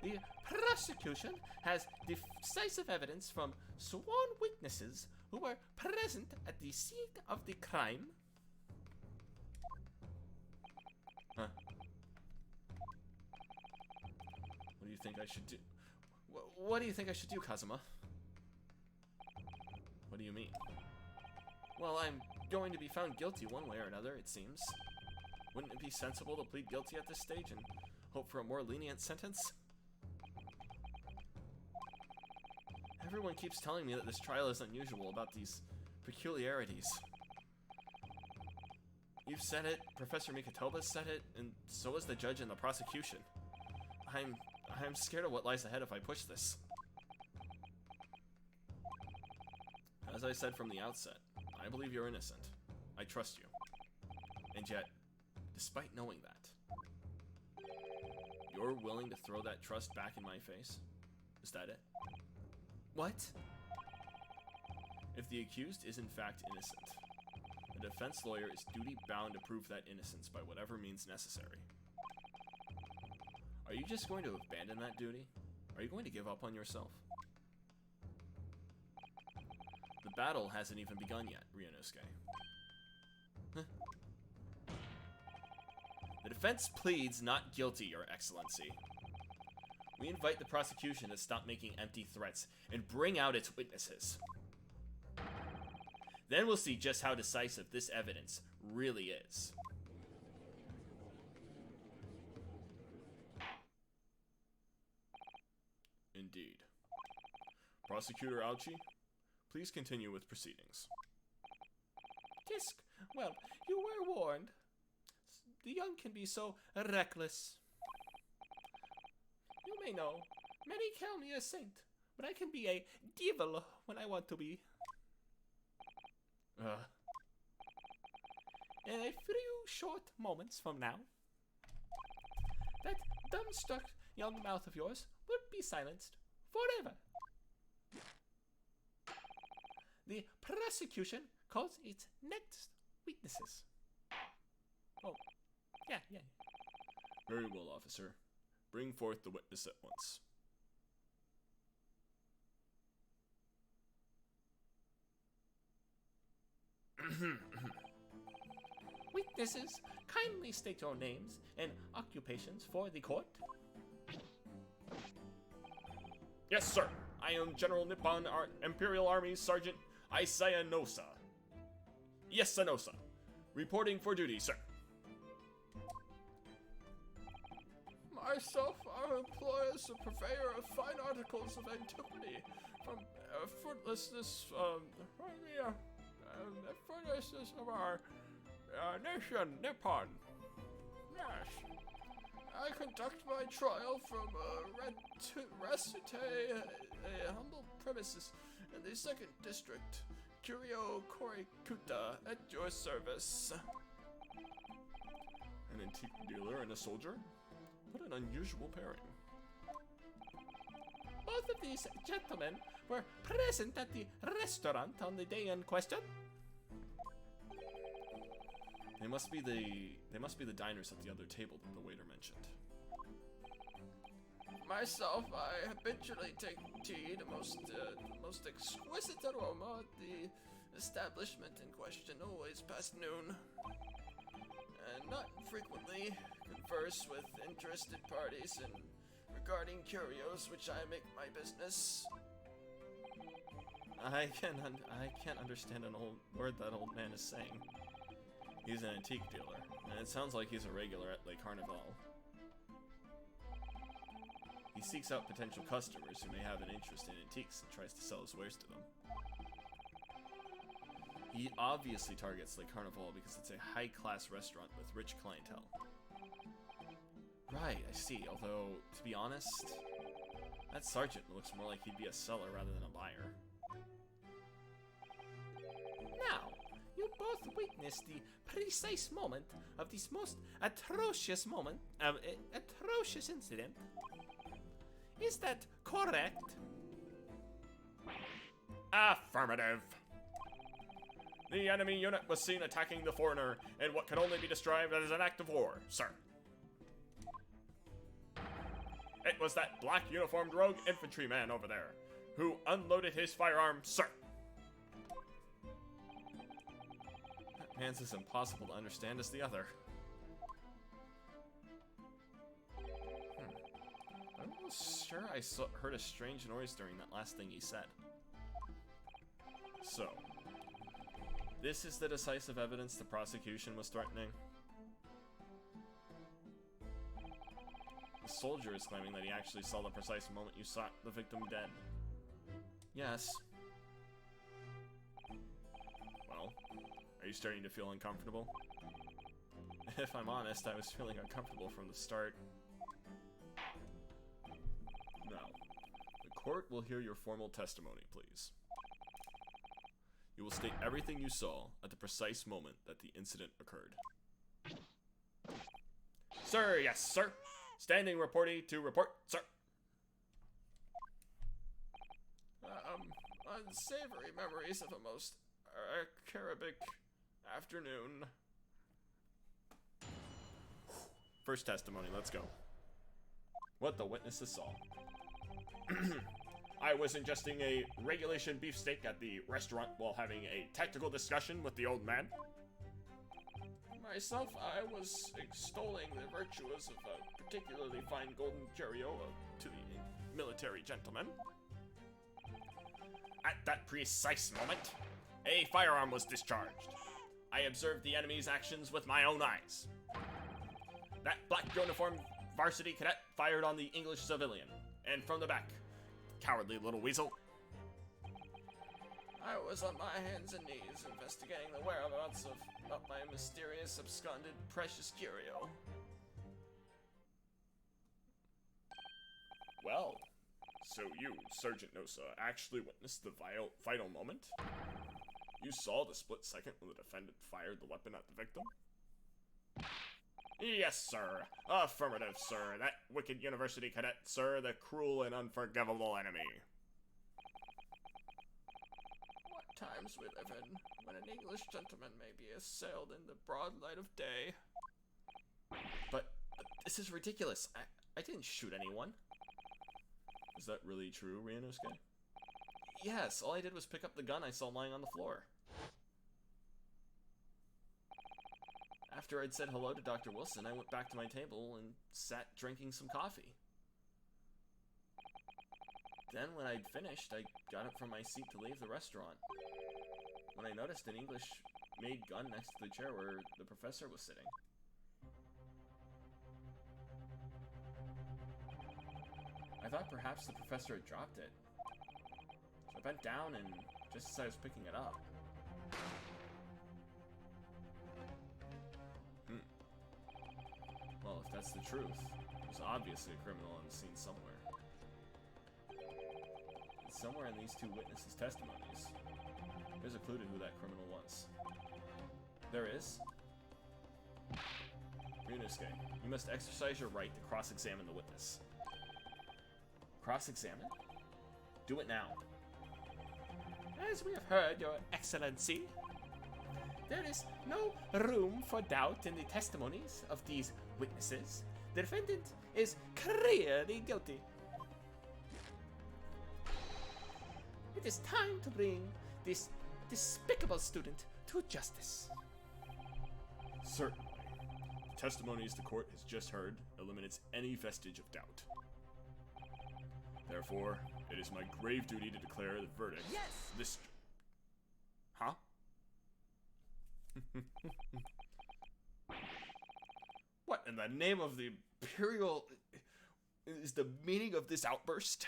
Speaker 3: the prosecution has decisive evidence from sworn witnesses who were present at the scene of the crime.
Speaker 4: Huh. What do you think I should do?
Speaker 3: What do you think I should do, Kazuma?
Speaker 4: What do you mean?
Speaker 3: Well, I'm going to be found guilty one way or another, it seems.
Speaker 4: Wouldn't it be sensible to plead guilty at this stage and hope for a more lenient sentence?
Speaker 3: Everyone keeps telling me that this trial is unusual about these peculiarities.
Speaker 4: You've said it, Professor Mikotoba said it, and so has the judge and the prosecution. I'm scared of what lies ahead if I push this. As I said from the outset, I believe you're innocent. I trust you. And yet, despite knowing that, you're willing to throw that trust back in my face? Is that it?
Speaker 3: What?
Speaker 4: If the accused is in fact innocent, the defense lawyer is duty-bound to prove that innocence by whatever means necessary. Are you just going to abandon that duty? Are you going to give up on yourself? The battle hasn't even begun yet, Ryunosuke. Huh. The defense pleads not guilty, Your Excellency. We invite the prosecution to stop making empty threats and bring out its witnesses. Then we'll see just how decisive this evidence really is. Indeed. Prosecutor Auchi, please continue with proceedings.
Speaker 3: Kisk, well, you were warned. The young can be so reckless. You may know, many call me a saint, but I can be a devil when I want to be. In a few short moments from now, that dumbstruck young mouth of yours will be silenced forever. The prosecution calls its next witnesses. Oh, yeah.
Speaker 4: Very well, officer. Bring forth the witness at once.
Speaker 3: Witnesses, kindly state your names and occupations for the court.
Speaker 4: Yes, sir. I am General Nippon Imperial Army Sergeant Isaya Nosa. Yes, Sanosa. Reporting for duty, sir.
Speaker 3: Myself, I am employed as a purveyor of fine articles of antiquity from fruitlessness, fruitlessness of our nation, Nippon. Yes. I conduct my trial from Resute, a humble premises in the 2nd District, Curio Korikuta, at your service.
Speaker 4: An antique dealer and a soldier? What an unusual pairing.
Speaker 3: Both of these gentlemen were present at the restaurant on the day in question.
Speaker 4: They must be the diners at the other table that the waiter mentioned.
Speaker 3: Myself, I habitually take tea, the most exquisite aroma at the establishment in question, always past noon. And not infrequently converse with interested parties and regarding curios, which I make my business.
Speaker 4: I can't understand an old word that old man is saying. He's an antique dealer, and it sounds like he's a regular at Le Carnival. He seeks out potential customers who may have an interest in antiques and tries to sell his wares to them. He obviously targets Le Carnival because it's a high-class restaurant with rich clientele. Right, I see, although, to be honest, that sergeant looks more like he'd be a seller rather than a buyer.
Speaker 3: Now, you both witnessed the precise moment of this most atrocious incident. Is that correct?
Speaker 1: Affirmative. The enemy unit was seen attacking the foreigner in what can only be described as an act of war, sir. It was that black uniformed rogue infantryman over there who unloaded his firearm, sir.
Speaker 4: That man's as impossible to understand as the other. I'm almost sure I heard a strange noise during that last thing he said. So, this is the decisive evidence the prosecution was threatening? The soldier is claiming that he actually saw the precise moment you shot the victim dead. Yes. Well, are you starting to feel uncomfortable? If I'm honest, I was feeling uncomfortable from the start. Now, the court will hear your formal testimony, please. You will state everything you saw at the precise moment that the incident occurred.
Speaker 1: Sir, yes, sir. Standing reportee to report, sir.
Speaker 3: Unsavory memories of a most Carabic afternoon.
Speaker 1: First testimony, let's go. What the witnesses saw. I was ingesting a regulation beefsteak at the restaurant while having a tactical discussion with the old man.
Speaker 3: Myself, I was extolling the virtues of a particularly fine golden curio to the military gentleman.
Speaker 1: At that precise moment, a firearm was discharged. I observed the enemy's actions with my own eyes. That black uniformed varsity cadet fired on the English civilian, and from the back. Cowardly little weasel.
Speaker 3: I was on my hands and knees investigating the whereabouts of my mysterious, absconded, precious curio.
Speaker 1: Well, so you, Sergeant Nosa, actually witnessed the vital moment? You saw the split second when the defendant fired the weapon at the victim? Yes, sir. Affirmative, sir. That wicked university cadet, sir, the cruel and unforgivable enemy.
Speaker 3: What times we live in, when an English gentleman may be assailed in the broad light of day.
Speaker 4: But this is ridiculous. I didn't shoot anyone.
Speaker 1: Is that really true, Ryanosuke?
Speaker 4: Yes, all I did was pick up the gun I saw lying on the floor. After I'd said hello to Dr. Wilson, I went back to my table and sat drinking some coffee. Then when I'd finished, I got up from my seat to leave the restaurant, when I noticed an English-made gun next to the chair where the professor was sitting. I thought perhaps the professor had dropped it. So I bent down and just as I was picking it up. Well, if that's the truth, there's obviously a criminal on the scene somewhere. And somewhere in these two witnesses' testimonies, there's a clue to who that criminal was. There is? Ryunosuke, you must exercise your right to cross-examine the witness. Cross-examine? Do it now.
Speaker 3: As we have heard, Your Excellency, There is no room for doubt in the testimonies of these witnesses. The defendant is clearly guilty. It is time to bring this despicable student to justice.
Speaker 1: Certainly. The testimonies the court has just heard eliminates any vestige of doubt. Therefore, it is my grave duty to declare the verdict.
Speaker 2: Yes!
Speaker 1: This... Huh? What in the name of the Imperial is the meaning of this outburst?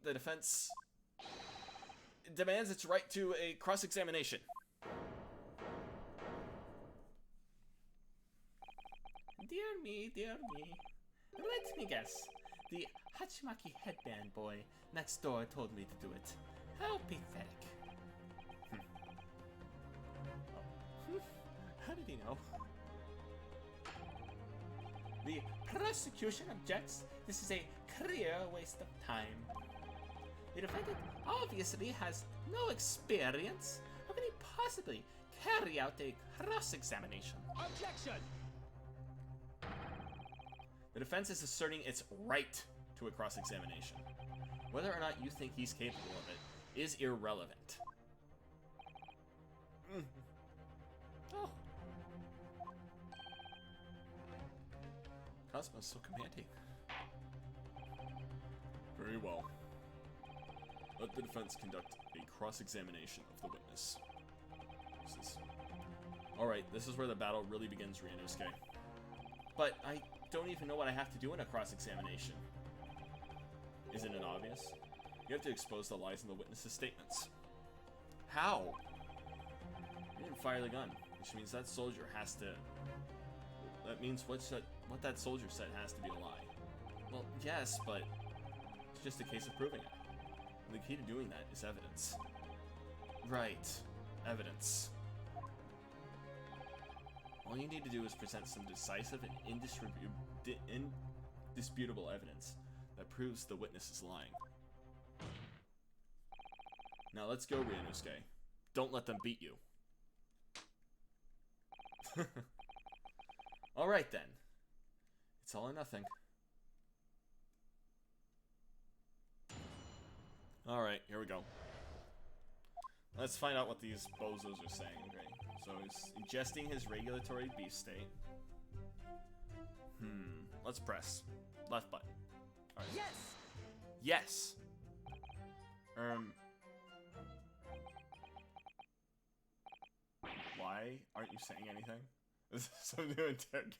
Speaker 4: The defense demands its right to a cross-examination.
Speaker 3: Dear me, dear me. Let me guess. The Hachimaki headband boy next door told me to do it. How pathetic. How did he know? The prosecution objects. This is a clear waste of time. The defendant obviously has no experience. How can he possibly carry out a cross-examination?
Speaker 2: Objection!
Speaker 4: The defense is asserting its right to a cross-examination. Whether or not you think he's capable of it is irrelevant.
Speaker 3: Oh,
Speaker 4: Cosmo's so commanding.
Speaker 1: Very well. Let the defense conduct a cross-examination of the witness.
Speaker 4: Alright, this is where the battle really begins, Ryunosuke. But I don't even know what I have to do in a cross-examination. Isn't it obvious? You have to expose the lies in the witness's statements. How? You didn't fire the gun, which means that soldier has to... That means what that soldier said has to be a lie. Well, yes, but it's just a case of proving it. And the key to doing that is evidence. Right. Evidence. All you need to do is present some decisive and indisputable evidence that proves the witness is lying. Now let's go, Ryunosuke. Don't let them beat you. Alright then. It's all or nothing. Alright, here we go. Let's find out what these bozos are saying. Okay, so he's ingesting his regulatory beef state. Let's press. Left button. Alright.
Speaker 2: Yes!
Speaker 4: Yes!
Speaker 1: Why aren't you saying anything? This is some new interrogation.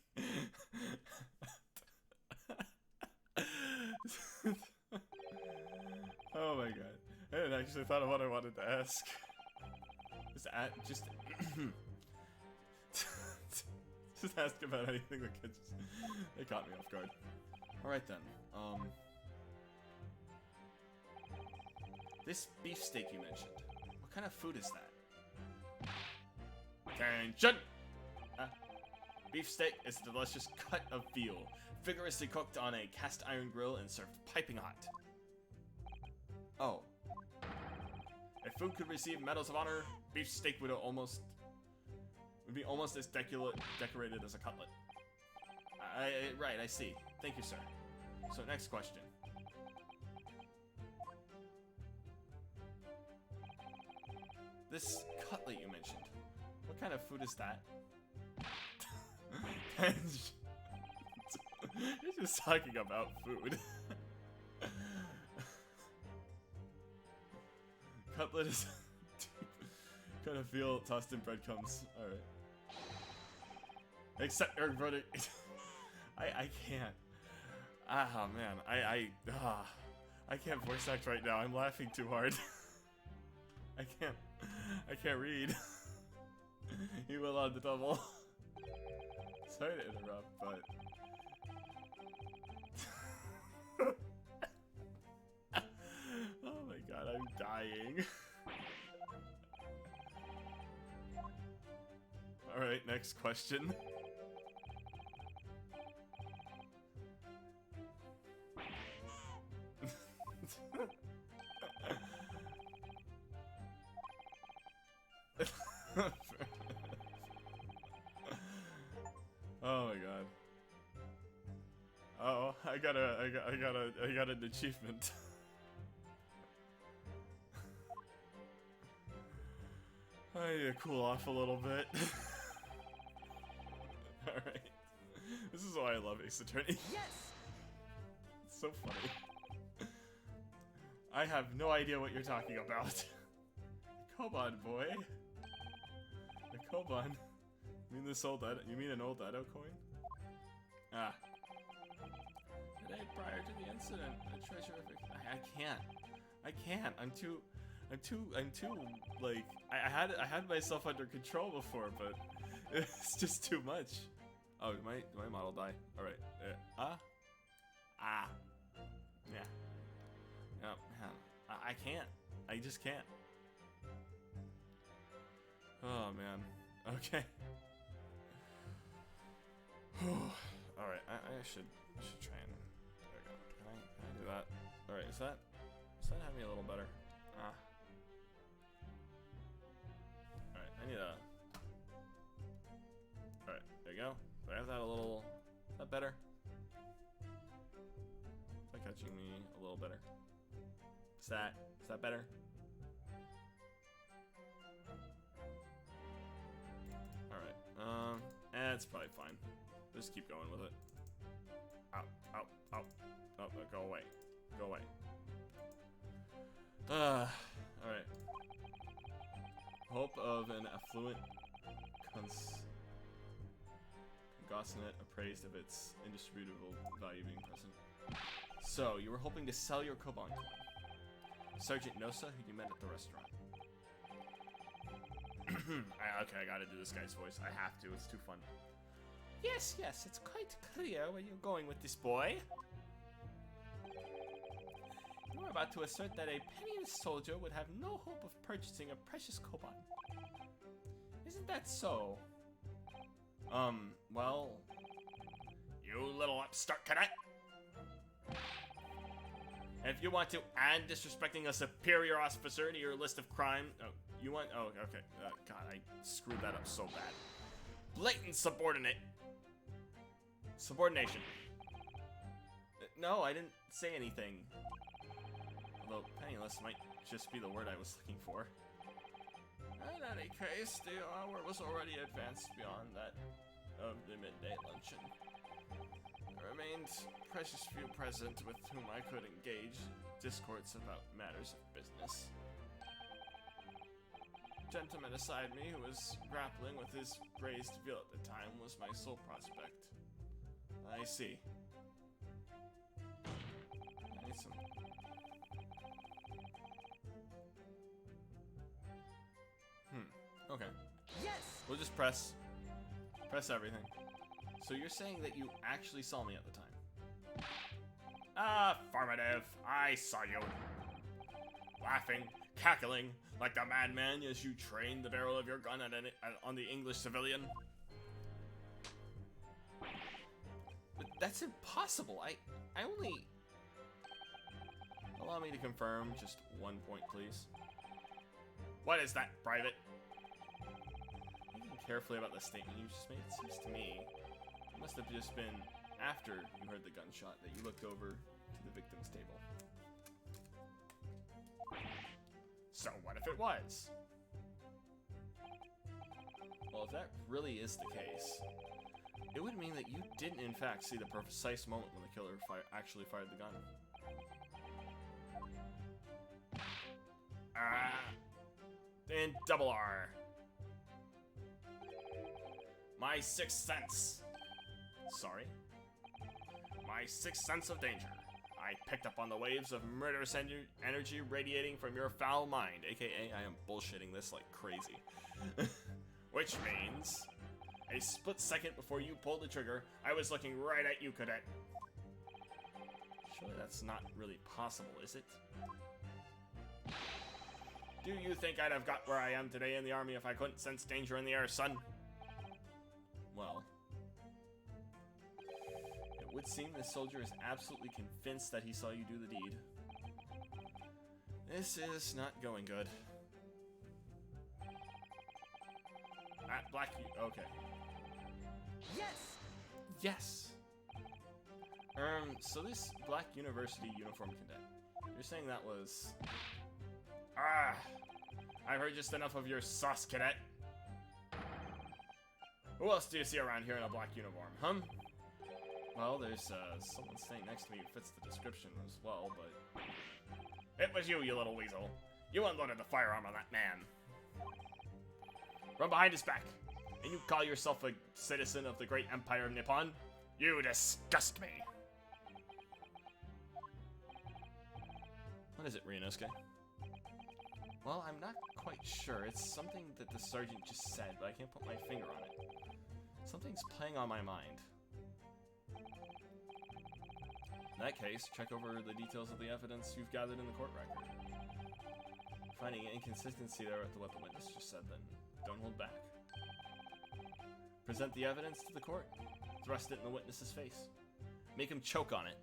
Speaker 1: Oh my god. I hadn't actually thought of what I wanted to ask. Just ask about anything that could just... They caught me off guard.
Speaker 4: Alright then. This beefsteak you mentioned. What kind of food is that?
Speaker 1: Attention!
Speaker 4: Beefsteak is a delicious cut of veal, vigorously cooked on a cast iron grill and served piping hot. Oh. If food could receive medals of honor, beefsteak would be almost as decorated as a cutlet. Right, I see. Thank you, sir. So next question. This cutlet you mentioned, what kind of food is that?
Speaker 1: You're just talking about food. Cutlet is kind of feel tossed in breadcrumbs. Alright. Accept your verdict. I can't. Ah man, I can't voice act right now. I'm laughing too hard. I can't read. You will on the double. Sorry to interrupt, but oh my god, I'm dying. Alright, next question. I got an achievement. I need to cool off a little bit. Alright. This is why I love Ace Attorney.
Speaker 3: Yes!
Speaker 1: It's so funny. I have no idea what you're talking about. Koban boy. The Koban. You mean this old Edo? You mean an old Edo coin? Ah.
Speaker 4: The day prior to the incident, a treasure-ific... I can't. I'm too like I had myself under control before, but it's just too much. Oh, did my model die? All right. Yeah. No, man. I can't. I just can't. Oh man. Okay. All right. I should try and. There we go. Can I do that? All right. Does that have me a little better? Alright, I need a... Alright, there you go. Do I have that a little... Is that better? Is that catching me a little better? Is that better? Alright, it's probably fine. Just keep going with it. Out. Oh, go away. Go away. Alright. Hope of an affluent Gossanet appraised of its indistributable value being present. So, you were hoping to sell your Koban coin. Sergeant Nosa, who you met at the restaurant. Okay, I gotta do this guy's voice. I have to, it's too fun.
Speaker 3: Yes, it's quite clear where you're going with this boy. You are about to assert that a penniless soldier would have no hope of purchasing a precious Koban. Isn't that so?
Speaker 4: Well...
Speaker 1: You little upstart cadet!
Speaker 4: If you want to add disrespecting a superior officer to your list of crime... Oh, you want... Oh, okay. God, I screwed that up so bad. Blatant subordination. No, I didn't say anything. Although penniless might just be the word I was looking for. In any case, the hour was already advanced beyond that of the midday luncheon. There remained precious few present with whom I could engage discourse about matters of business. The gentleman beside me, who was grappling with his raised veal at the time, was my sole prospect. I see. I need some... Okay.
Speaker 3: Yes!
Speaker 4: We'll just press everything. So you're saying that you actually saw me at the time?
Speaker 1: Affirmative. I saw you. Laughing, cackling, like the madman as you trained the barrel of your gun on the English civilian.
Speaker 4: But that's impossible. I only... Allow me to confirm just 1 point, please.
Speaker 1: What is that, Private?
Speaker 4: Thinking carefully about the statement you just made, it seems to me it must have just been after you heard the gunshot that you looked over to the victim's table.
Speaker 1: So what if it was?
Speaker 4: Well, if that really is the case, it would mean that you didn't in fact see the precise moment when the killer actually fired the gun.
Speaker 1: And double R. My sixth sense.
Speaker 4: Sorry?
Speaker 1: My sixth sense of danger. I picked up on the waves of murderous energy radiating from your foul mind, aka
Speaker 4: I am bullshitting this like crazy.
Speaker 1: Which means, a split second before you pulled the trigger, I was looking right at you, cadet.
Speaker 4: Surely that's not really possible, is it?
Speaker 1: Do you think I'd have got where I am today in the army if I couldn't sense danger in the air, son?
Speaker 4: Well, it would seem this soldier is absolutely convinced that he saw you do the deed. This is not going good.
Speaker 1: At Black... Okay.
Speaker 3: Yes!
Speaker 4: Yes! So this black university uniform cadet, you're saying that was... Ah! I've heard just enough of your sauce, cadet. Who else do you see around here in a black uniform, huh? Well, there's, someone staying next to me who fits the description as well, but... It was you little weasel. You unloaded the firearm on that man. From behind his back. And you call yourself a citizen of the great empire of Nippon? You disgust me. What is it, Ryunosuke? Well, I'm not quite sure. It's something that the sergeant just said, but I can't put my finger on it. Something's playing on my mind. In that case, check over the details of the evidence you've gathered in the court record. Finding an inconsistency there with what the witness just said, then don't hold back. Present the evidence to the court. Thrust it in the witness's face. Make him choke on it.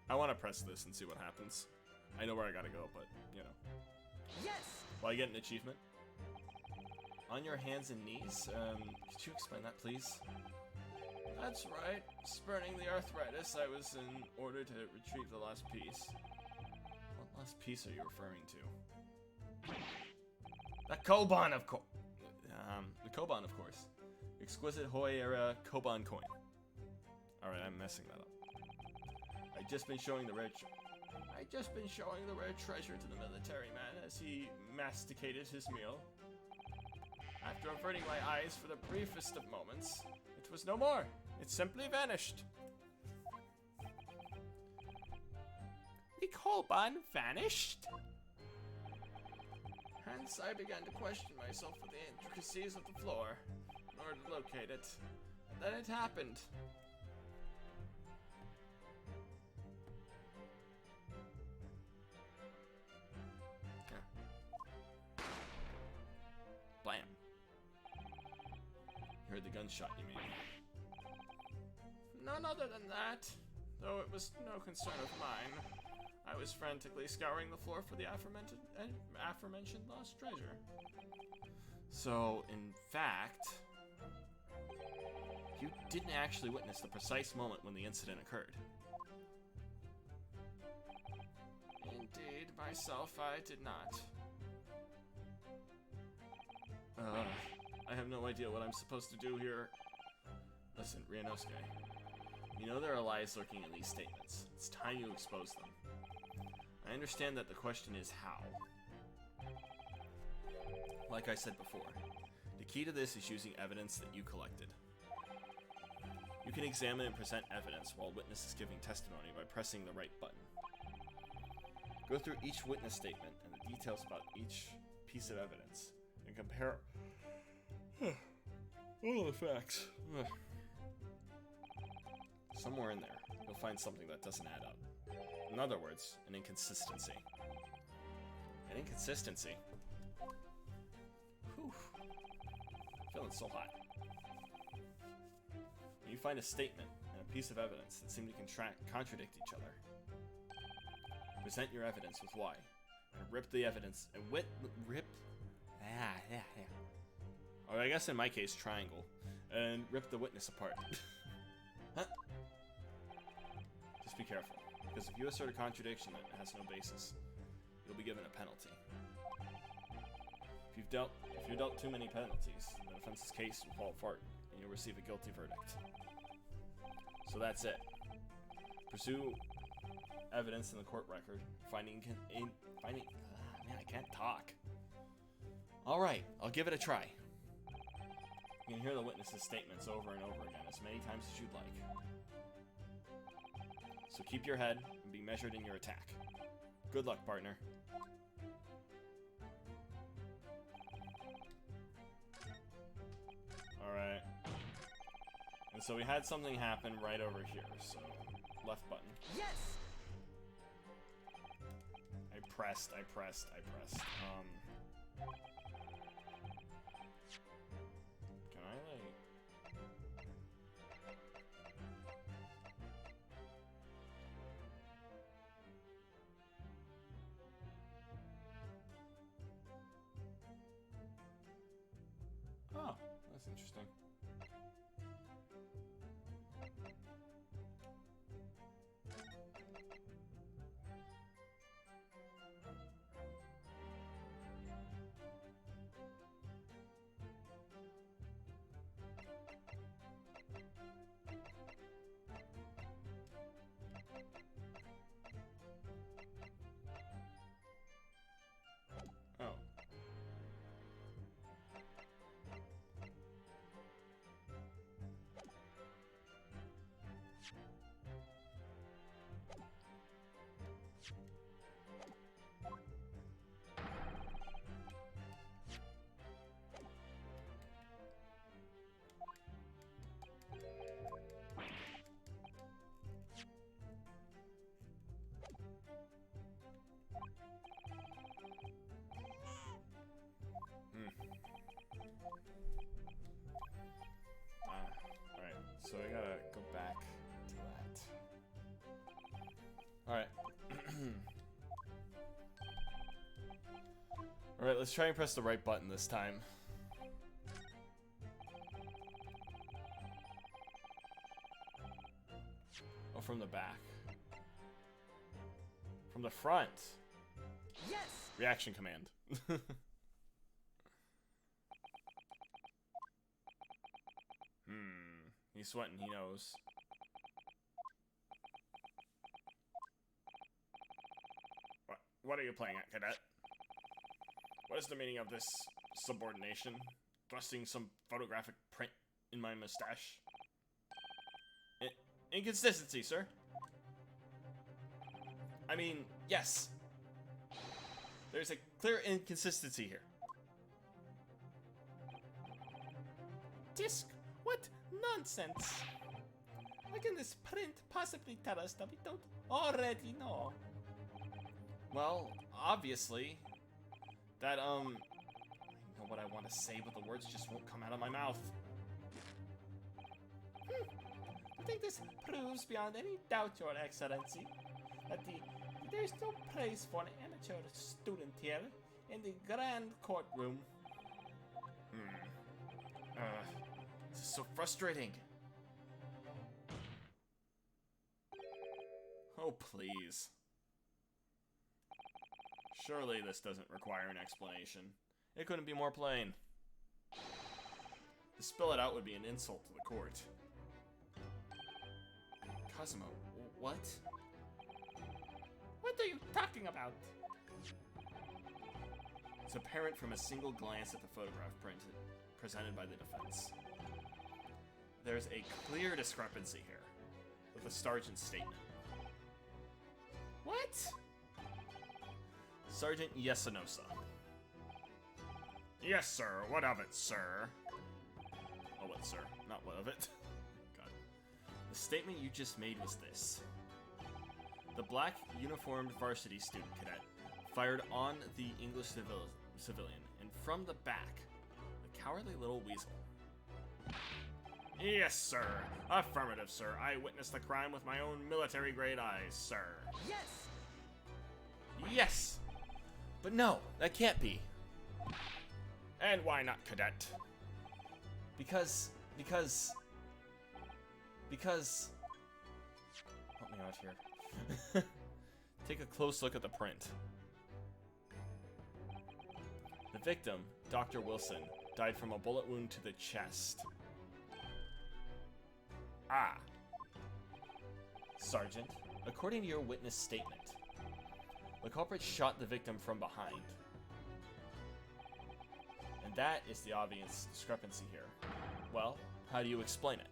Speaker 4: I want to press this and see what happens. I know where I gotta go, but, you know.
Speaker 3: Yes!
Speaker 4: Will I get an achievement? On your hands and knees? Could you explain that, please? That's right. Spurning the arthritis, I was in order to retrieve the last piece. What last piece are you referring to? The Koban, of course. The Koban, of course. Exquisite Hoi-era Koban coin. Alright, I'm messing that up. I'd just been showing the rare treasure to the military man as he masticated his meal. After averting my eyes for the briefest of moments, it was no more. It simply vanished.
Speaker 3: The Koban vanished?
Speaker 4: Hence, I began to question myself with the intricacies of the floor in order to locate it. And then it happened. Blam. You heard the gunshot, you mean? None other than that. Though it was no concern of mine. I was frantically scouring the floor for the aforementioned lost treasure. So, in fact, you didn't actually witness the precise moment when the incident occurred. Indeed, myself, I did not. I have no idea what I'm supposed to do here. Listen, Ryunosuke. You know there are lies lurking in these statements. It's time you expose them. I understand that the question is how. Like I said before, the key to this is using evidence that you collected. You can examine and present evidence while witness is giving testimony by pressing the right button. Go through each witness statement and the details about each piece of evidence, and compare all the facts. Somewhere in there, you'll find something that doesn't add up. In other words, an inconsistency. An inconsistency? Whew. Feeling so hot. When you find a statement and a piece of evidence that seem to contradict each other, present your evidence with why, and rip the evidence, and or I guess in my case, triangle, and rip the witness apart. Huh? Just be careful, because if you assert a contradiction that has no basis, you'll be given a penalty. If you're dealt too many penalties, the defense's case will fall apart, and you'll receive a guilty verdict. So that's it. Pursue evidence in the court record, man, I can't talk. Alright, I'll give it a try. You can hear the witness's statements over and over again as many times as you'd like. So keep your head and be measured in your attack. Good luck, partner. Alright. And so we had something happen right over here, so left button.
Speaker 3: Yes!
Speaker 4: I pressed. Can I, like...
Speaker 1: Interesting. Oh. Alright, so I gotta go back to that. Alright. Alright, let's try and press the right button this time. Oh, from the back. From the front.
Speaker 3: Yes!
Speaker 1: Reaction command. He's sweating, he knows. What are you playing at, cadet? What is the meaning of this subordination? Thrusting some photographic print in my mustache? Inconsistency, sir. I mean, yes. There's a clear inconsistency here.
Speaker 3: Disc, what nonsense! How can this print possibly tell us that we don't already know?
Speaker 4: Well, obviously, that, I know what I want to say, but the words just won't come out of my mouth.
Speaker 3: I think this proves beyond any doubt, Your Excellency, that there's no place for an amateur student here in the grand courtroom.
Speaker 4: This is so frustrating.
Speaker 1: Oh, please. Surely this doesn't require an explanation. It couldn't be more plain. To spill it out would be an insult to the court.
Speaker 4: Cosmo, what?
Speaker 3: What are you talking about?
Speaker 1: It's apparent from a single glance at the photograph presented by the defense. There's a clear discrepancy here with the sergeant's statement.
Speaker 3: What?
Speaker 1: Sergeant Yesanosa. Yes, sir. What of it, sir? Oh, what, sir? Not what of it. God. The statement you just made was this. The black uniformed varsity student cadet fired on the English civilian, and from the back, the cowardly little weasel. Yes, sir. Affirmative, sir. I witnessed the crime with my own military-grade eyes, sir.
Speaker 3: Yes!
Speaker 1: Yes! But no, that can't be. And why not, cadet? Because... Help me out here. Take a close look at the print. The victim, Dr. Wilson, died from a bullet wound to the chest. Ah. Sergeant, according to your witness statement, the culprit shot the victim from behind. And that is the obvious discrepancy here. Well, how do you explain it?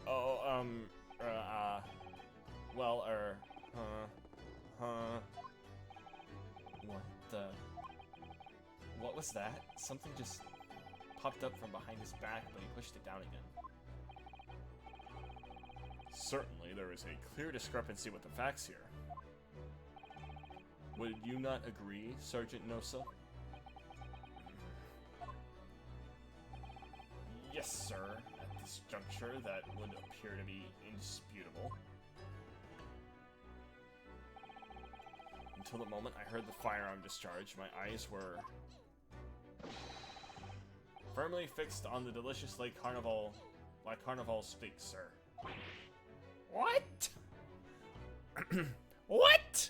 Speaker 1: Oh, What was that? Something just popped up from behind his back, but he pushed it down again. Certainly, there is a clear discrepancy with the facts here. Would you not agree, Sergeant Nosa? Yes, sir. At this juncture, that would appear to be indisputable. Until the moment I heard the firearm discharge, my eyes were Firmly fixed on the delicious like carnival speaks, sir.
Speaker 3: What? What?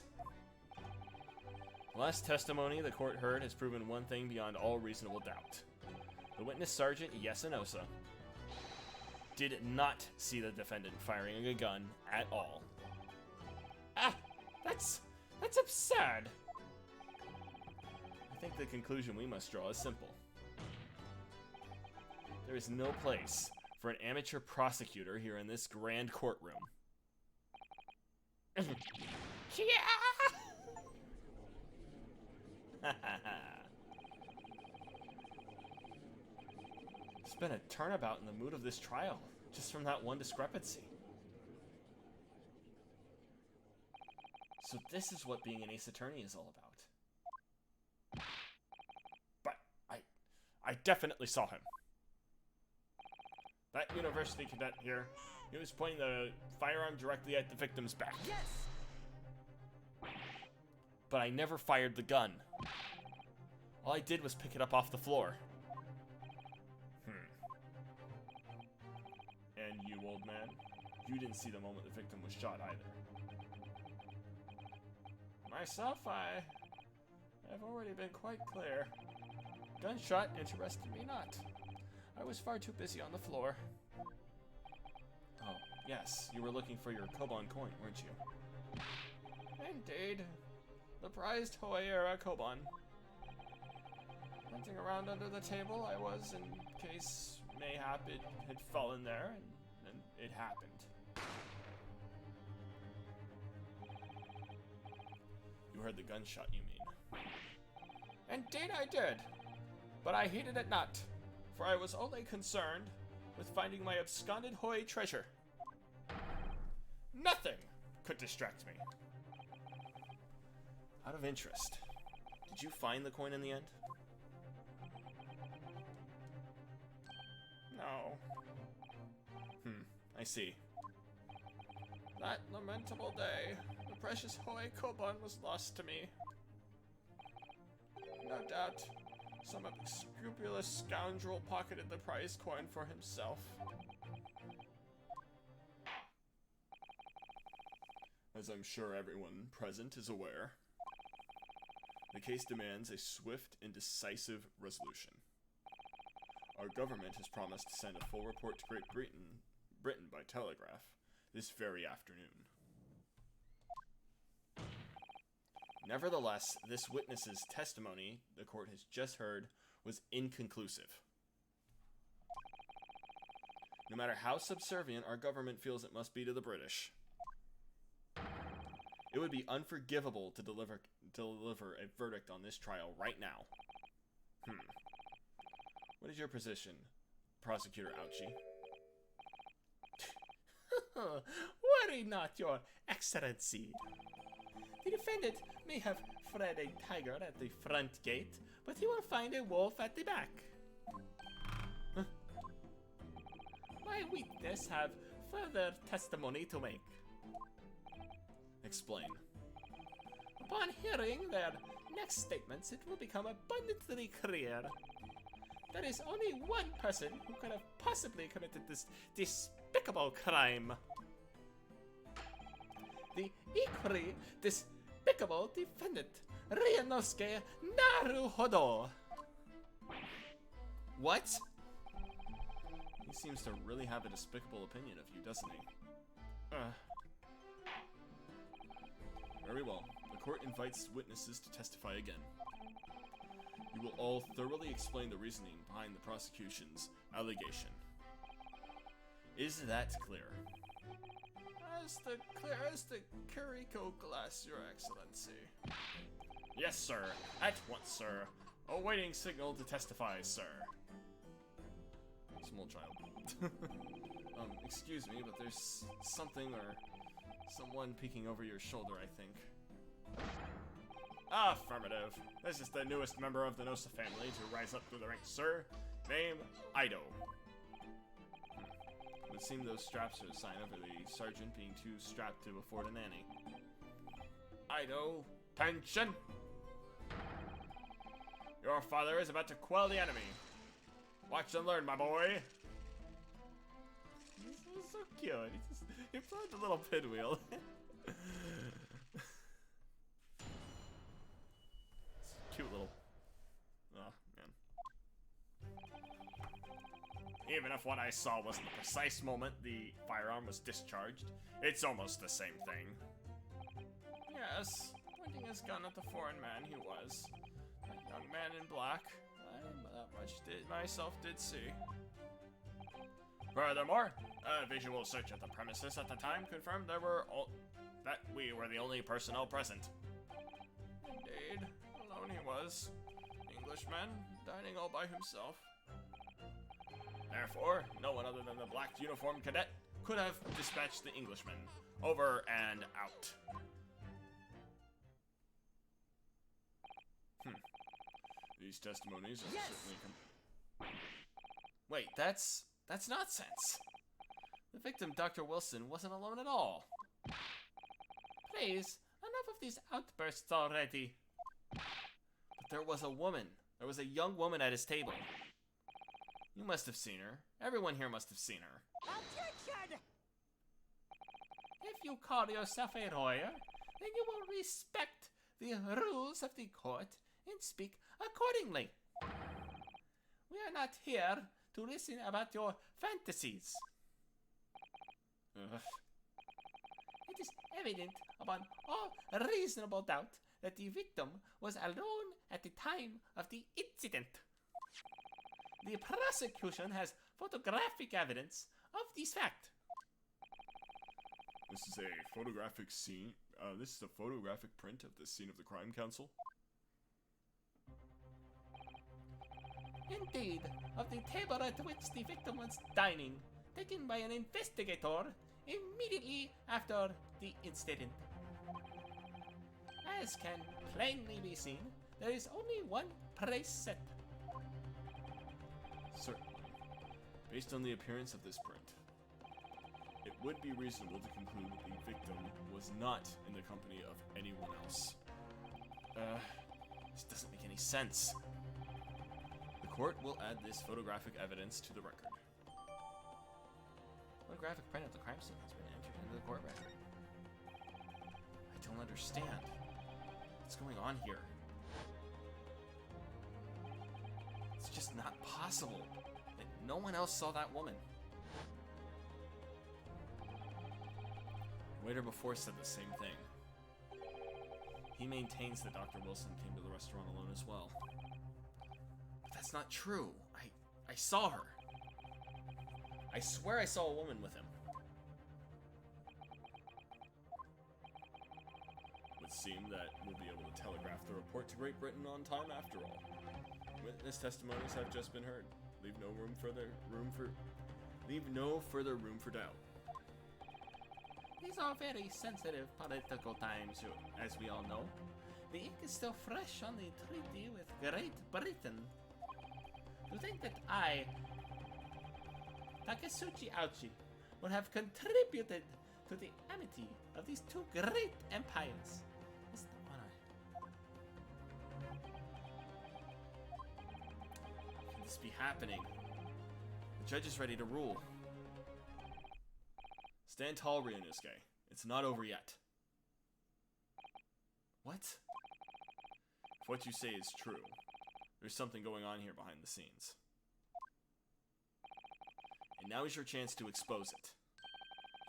Speaker 1: The last testimony the court heard has proven one thing beyond all reasonable doubt. The witness, Sergeant Yasunosa, did not see the defendant firing a gun at all.
Speaker 3: Ah, that's absurd.
Speaker 1: I think the conclusion we must draw is simple. There is no place for an amateur prosecutor here in this grand courtroom. It's been a turnabout in the mood of this trial, just from that one discrepancy. So this is what being an ace attorney is all about. But I definitely saw him. That university cadet here, he was pointing the firearm directly at the victim's back.
Speaker 3: Yes.
Speaker 1: But I never fired the gun. All I did was pick it up off the floor. And you, old man, you didn't see the moment the victim was shot either. Myself, I've already been quite clear. Gunshot interested me not. I was far too busy on the floor. Oh, yes, you were looking for your Koban coin, weren't you?
Speaker 3: Indeed. The prized Hoei era Koban. Hunting around under the table, I was, in case mayhap it had fallen there, and it happened.
Speaker 1: You heard the gunshot, you mean?
Speaker 3: Indeed I did, but I heeded it not, for I was only concerned with finding my absconded Hoei treasure. Nothing could distract me.
Speaker 1: Out of interest, did you find the coin in the end?
Speaker 3: No.
Speaker 1: I see.
Speaker 3: That lamentable day, the precious Hoei Koban was lost to me. No doubt, some unscrupulous scoundrel pocketed the prize coin for himself.
Speaker 1: As I'm sure everyone present is aware, the case demands a swift and decisive resolution. Our government has promised to send a full report to Great Britain by telegraph this very afternoon. Nevertheless, this witness's testimony the court has just heard was inconclusive. No matter how subservient our government feels it must be to the British, it would be unforgivable to deliver a verdict on this trial right now. What is your position, Prosecutor Ouchie?
Speaker 3: Worry not, Your Excellency. The defendant may have fled a tiger at the front gate, but he will find a wolf at the back. My witness have further testimony to make.
Speaker 1: Explain.
Speaker 3: Upon hearing their next statements, it will become abundantly clear. There is only one person who could have possibly committed this despicable crime. The equally despicable defendant, Ryunosuke Naruhodo.
Speaker 1: What? He seems to really have a despicable opinion of you, doesn't he? Very well. The court invites witnesses to testify again. You will all thoroughly explain the reasoning behind the prosecution's allegation. Is that clear?
Speaker 3: As clear as the Kuriko glass, Your Excellency.
Speaker 1: Yes, sir. At once, sir. Awaiting signal to testify, sir. Small child. Excuse me, but there's something or someone peeking over your shoulder, I think. Affirmative. This is the newest member of the Nosa family to rise up through the ranks, sir. Name, Ido. It would seem those straps are a sign of the sergeant being too strapped to afford a nanny. Ido, tension! Your father is about to quell the enemy.
Speaker 4: Watch and learn, my boy.
Speaker 3: This was so cute. He played the little pinwheel.
Speaker 1: Cute little. Oh, man. Even if what I saw wasn't the precise moment the firearm was discharged, it's almost the same thing.
Speaker 4: Yes, pointing his gun at the foreign man he was. That young man in black. Myself did see.
Speaker 1: Furthermore, a visual search of the premises at the time confirmed that we were the only personnel present.
Speaker 4: Indeed, alone he was. Englishman, dining all by himself.
Speaker 1: Therefore, no one other than the black uniformed cadet could have dispatched the Englishman. Over and out. These testimonies are certainly
Speaker 4: Wait, that's nonsense. The victim, Dr. Wilson, wasn't alone at all.
Speaker 3: Please, enough of these outbursts already.
Speaker 4: But there was a woman. There was a young woman at his table. You must have seen her. Everyone here must have seen her.
Speaker 3: Objection! If you call yourself a lawyer, then you will respect the rules of the court and speak accordingly. We are not here to listen about your fantasies. It is evident upon all reasonable doubt that the victim was alone at the time of the incident. The prosecution has photographic evidence of this fact.
Speaker 1: This is a photographic scene. This is a photographic print of the scene of the crime council.
Speaker 3: Indeed, of the table at which the victim was dining, taken by an investigator immediately after the incident. As can plainly be seen, there is only one price set.
Speaker 1: Certainly. Based on the appearance of this print, it would be reasonable to conclude that the victim was not in the company of anyone else.
Speaker 4: This doesn't make any sense.
Speaker 1: The court will add this photographic evidence to the record.
Speaker 4: Photographic print of the crime scene has been entered into the court record. I don't understand. What's going on here? It's just not possible that no one else saw that woman.
Speaker 1: The waiter before said the same thing. He maintains that Dr. Wilson came to the restaurant alone as well.
Speaker 4: But that's not true. I saw her. I swear I saw a woman with him.
Speaker 1: It would seem that we'll be able to telegraph the report to Great Britain on time after all. Witness testimonies have just been heard. Leave no further room for doubt.
Speaker 3: These are very sensitive political times, as we all know. The ink is still fresh on the treaty with Great Britain. To think that I, Takasuchi Auchi, would have contributed to the amity of these two great empires is the honor.
Speaker 4: How can this be happening? The judge is ready to rule.
Speaker 1: Stand tall, Ryunosuke. It's not over yet.
Speaker 4: What?
Speaker 1: If what you say is true, there's something going on here behind the scenes. And now is your chance to expose it.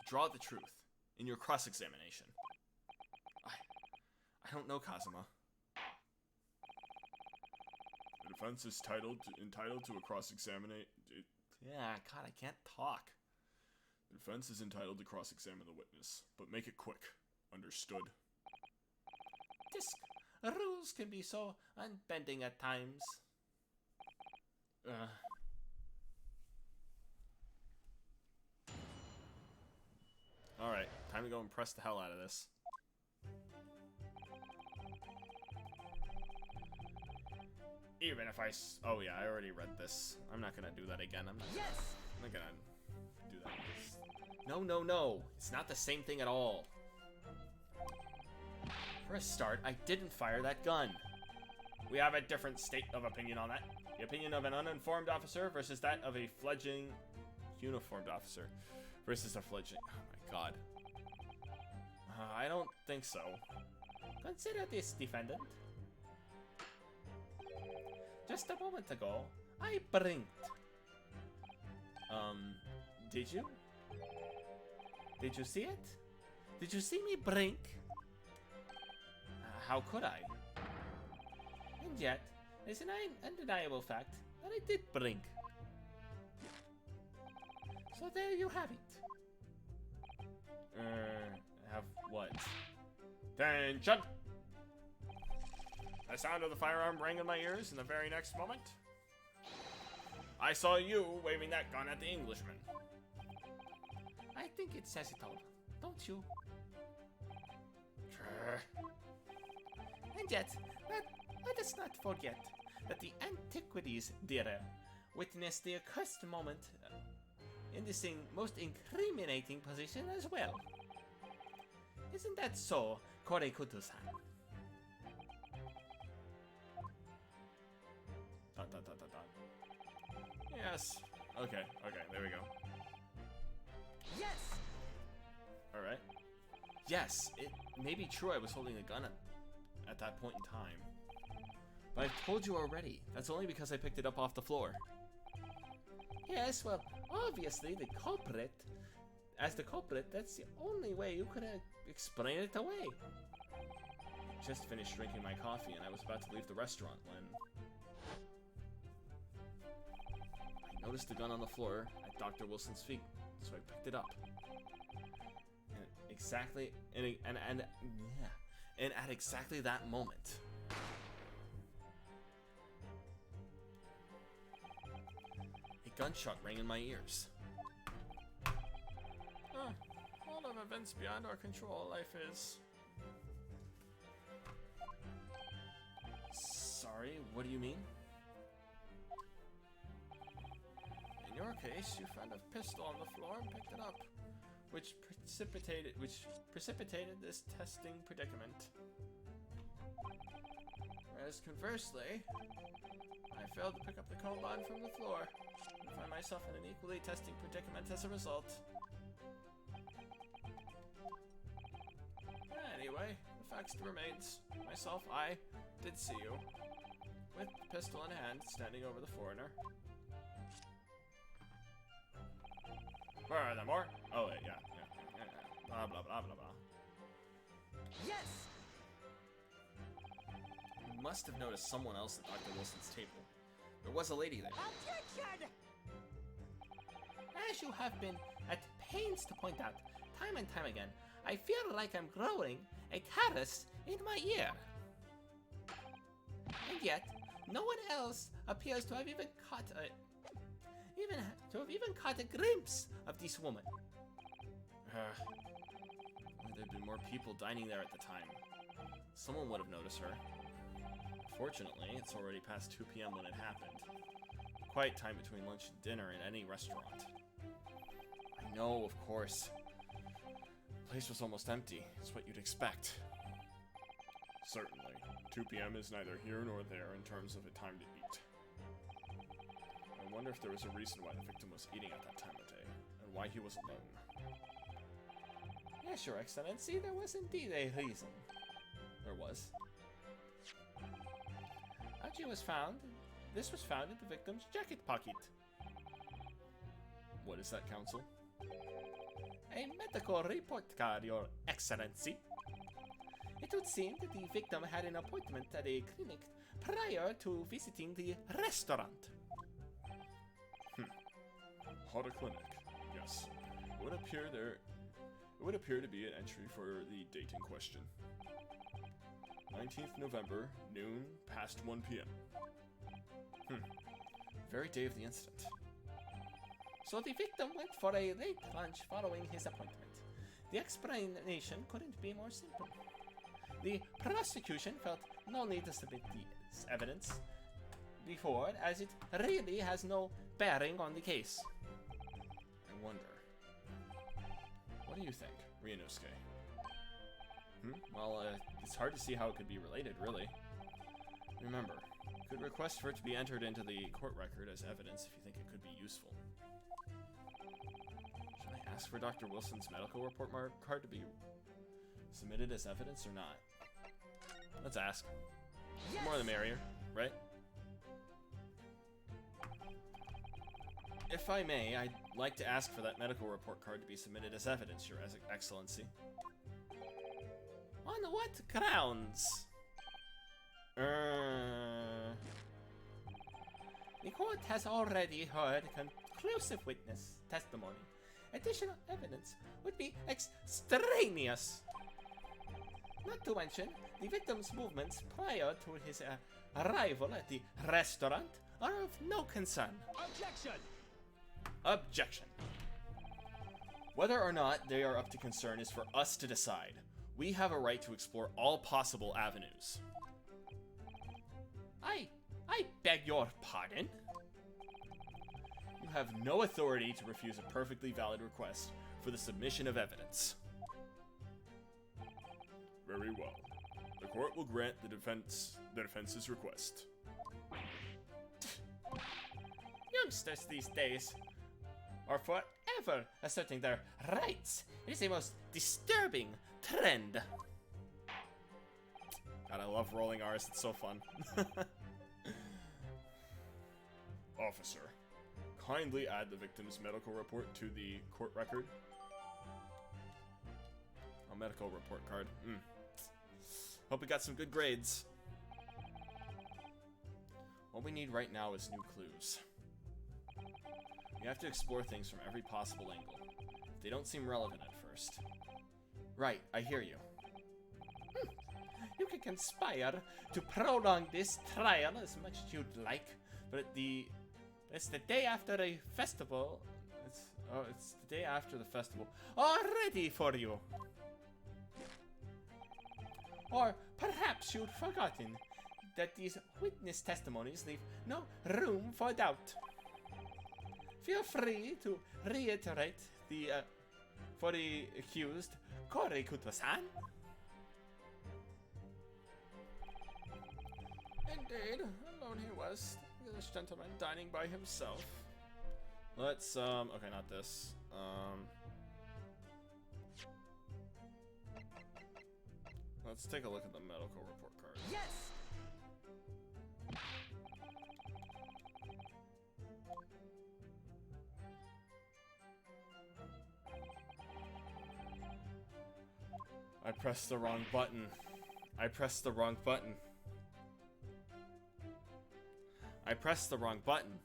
Speaker 1: Draw out the truth in your cross-examination.
Speaker 4: I don't know, Kazuma.
Speaker 1: The defense is entitled to a cross-examination.
Speaker 4: Yeah, God, I can't talk.
Speaker 1: The defense is entitled to cross-examine the witness, but make it quick. Understood?
Speaker 3: Disc, rules can be so unbending at times.
Speaker 1: Alright, time to go and press the hell out of this. Even if oh yeah, I already read this. I'm not gonna do that again. I'm not gonna do that.
Speaker 4: No. It's not the same thing at all. For a start, I didn't fire that gun.
Speaker 1: We have a different state of opinion on that.
Speaker 4: The opinion of an uninformed officer versus that of a fledgling uniformed officer versus a fledgling... Oh my god. I don't think so.
Speaker 3: Consider this, defendant. Just a moment ago, I blinked.
Speaker 4: Did you?
Speaker 3: Did you see it? Did you see me blink?
Speaker 4: How could I?
Speaker 3: And yet, it's an undeniable fact that I did blink. So there you have it.
Speaker 4: Have what? Attention! The sound of the firearm rang in my ears in the very next moment. I saw you waving that gun at the Englishman.
Speaker 3: I think it says it all, don't you? And yet, let us not forget that the antiquities era witnessed the accursed moment in this most incriminating position as well. Isn't that so, Korekuto-san?
Speaker 4: Yes. Okay, there we go.
Speaker 3: Yes!
Speaker 4: Alright. Yes, it may be true I was holding a gun at that point in time. But I've told you already. That's only because I picked it up off the floor.
Speaker 3: Yes, well, obviously the culprit, that's the only way you could explain it away.
Speaker 4: I just finished drinking my coffee and I was about to leave the restaurant when I noticed the gun on the floor at Dr. Wilson's feet, so I picked it up. And at exactly that moment, a gunshot rang in my ears. All of events beyond our control, life is. Sorry, what do you mean? In your case, you found a pistol on the floor and picked it up, which precipitated this testing predicament. Whereas conversely, I failed to pick up the carbine from the floor and find myself in an equally testing predicament as a result. Anyway, the fact still remains. Myself, I did see you, with the pistol in hand, standing over the foreigner. Furthermore, oh wait, yeah. Blah blah blah blah blah.
Speaker 3: Yes!
Speaker 4: You must have noticed someone else at Dr. Wilson's table. There was a lady there.
Speaker 3: Objection! As you have been at pains to point out, time and time again, I feel like I'm growing a carouse in my ear. And yet, no one else appears to have even caught a glimpse of this woman.
Speaker 4: There'd been more people dining there at the time. Someone would have noticed her. Fortunately, it's already past 2 p.m. when it happened. Quiet time between lunch and dinner in any restaurant. I know, of course. The place was almost empty. It's what you'd expect. Certainly. 2 p.m. is neither here nor there in terms of a time to eat. I wonder if there was a reason why the victim was eating at that time of day, and why he was alone.
Speaker 3: Yes, Your Excellency, there was indeed a reason.
Speaker 4: There was.
Speaker 3: This was found in the victim's jacket pocket.
Speaker 4: What is that, Counsel?
Speaker 3: A medical report card, Your Excellency. It would seem that the victim had an appointment at a clinic prior to visiting the restaurant.
Speaker 1: Hot a clinic, yes. It would appear to be an entry for the date in question. 19th November, noon, past 1 p.m.
Speaker 4: Very day of the incident.
Speaker 3: So the victim went for a late lunch following his appointment. The explanation couldn't be more simple. The prosecution felt no need to submit the evidence before, as it really has no bearing on the case.
Speaker 4: I wonder. What do you think, Ryunosuke? Well, it's hard to see how it could be related, really. Remember, You could request for it to be entered into the court record as evidence if you think it could be useful. Should I ask for Dr. Wilson's medical report card to be submitted as evidence or not? Let's ask. The more the merrier, right? If I may, I'd like to ask for that medical report card to be submitted as evidence, Your Excellency.
Speaker 3: On what grounds? The court has already heard conclusive witness testimony. Additional evidence would be extraneous. Not to mention, the victim's movements prior to his arrival at the restaurant are of no concern.
Speaker 2: Objection!
Speaker 4: Objection. Whether or not they are up to concern is for us to decide. We have a right to explore all possible avenues.
Speaker 3: I beg your pardon?
Speaker 4: You have no authority to refuse a perfectly valid request for the submission of evidence. Very well. The court will grant the defense's request.
Speaker 3: Youngsters these days are forever asserting their rights. It is a most disturbing trend.
Speaker 4: God, I love rolling R's. It's so fun. Officer, kindly add the victim's medical report to the court record. A medical report card. Hope we got some good grades. What we need right now is new clues. We have to explore things from every possible angle. They don't seem relevant at first. Right, I hear you.
Speaker 3: You can conspire to prolong this trial as much as you'd like, but it's the day after a festival. It's the day after the festival. Already for you. Or perhaps you'd forgotten that these witness testimonies leave no room for doubt. Feel free to reiterate for the accused, Corey Kutwasan. Indeed, alone he was, this gentleman dining by himself.
Speaker 4: Let's, okay, not this. Let's take a look at the medical report card.
Speaker 2: Yes!
Speaker 4: I pressed the wrong button. I pressed the wrong button. I pressed the wrong button.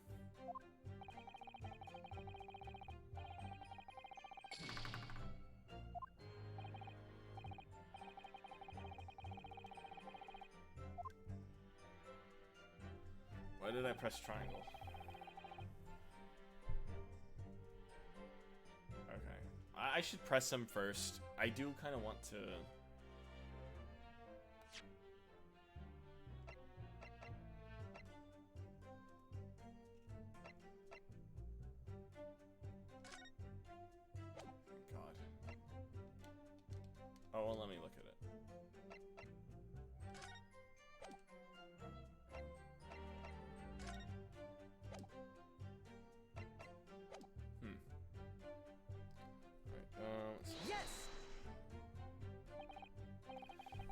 Speaker 4: Why did I press triangle? Okay. I should press them first. I do kind of want to... God. Oh, well, let me look at it.
Speaker 2: Yes!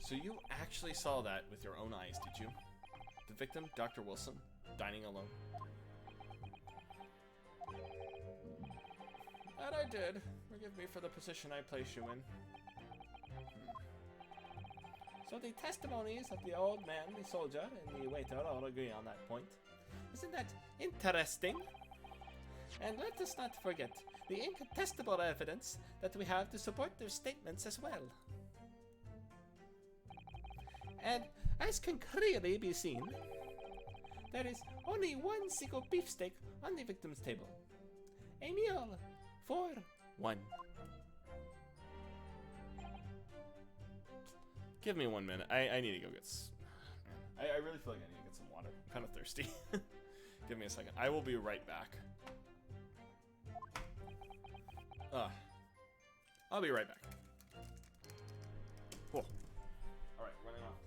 Speaker 4: So you actually saw that with your own eyes, did you? The victim, Dr. Wilson, dining alone?
Speaker 3: That I did. Forgive me for the position I placed you in. So the testimonies of the old man, the soldier, and the waiter all agree on that point. Isn't that interesting? And let us not forget the incontestable evidence that we have to support their statements as well. And as can clearly be seen, there is only one single beefsteak on the victim's table. A meal for one.
Speaker 4: Give me 1 minute. I need to go get... I really feel like I need to get some water. I'm kind of thirsty. Give me a second. I will be right back. I'll be right back. Cool. Alright, running off.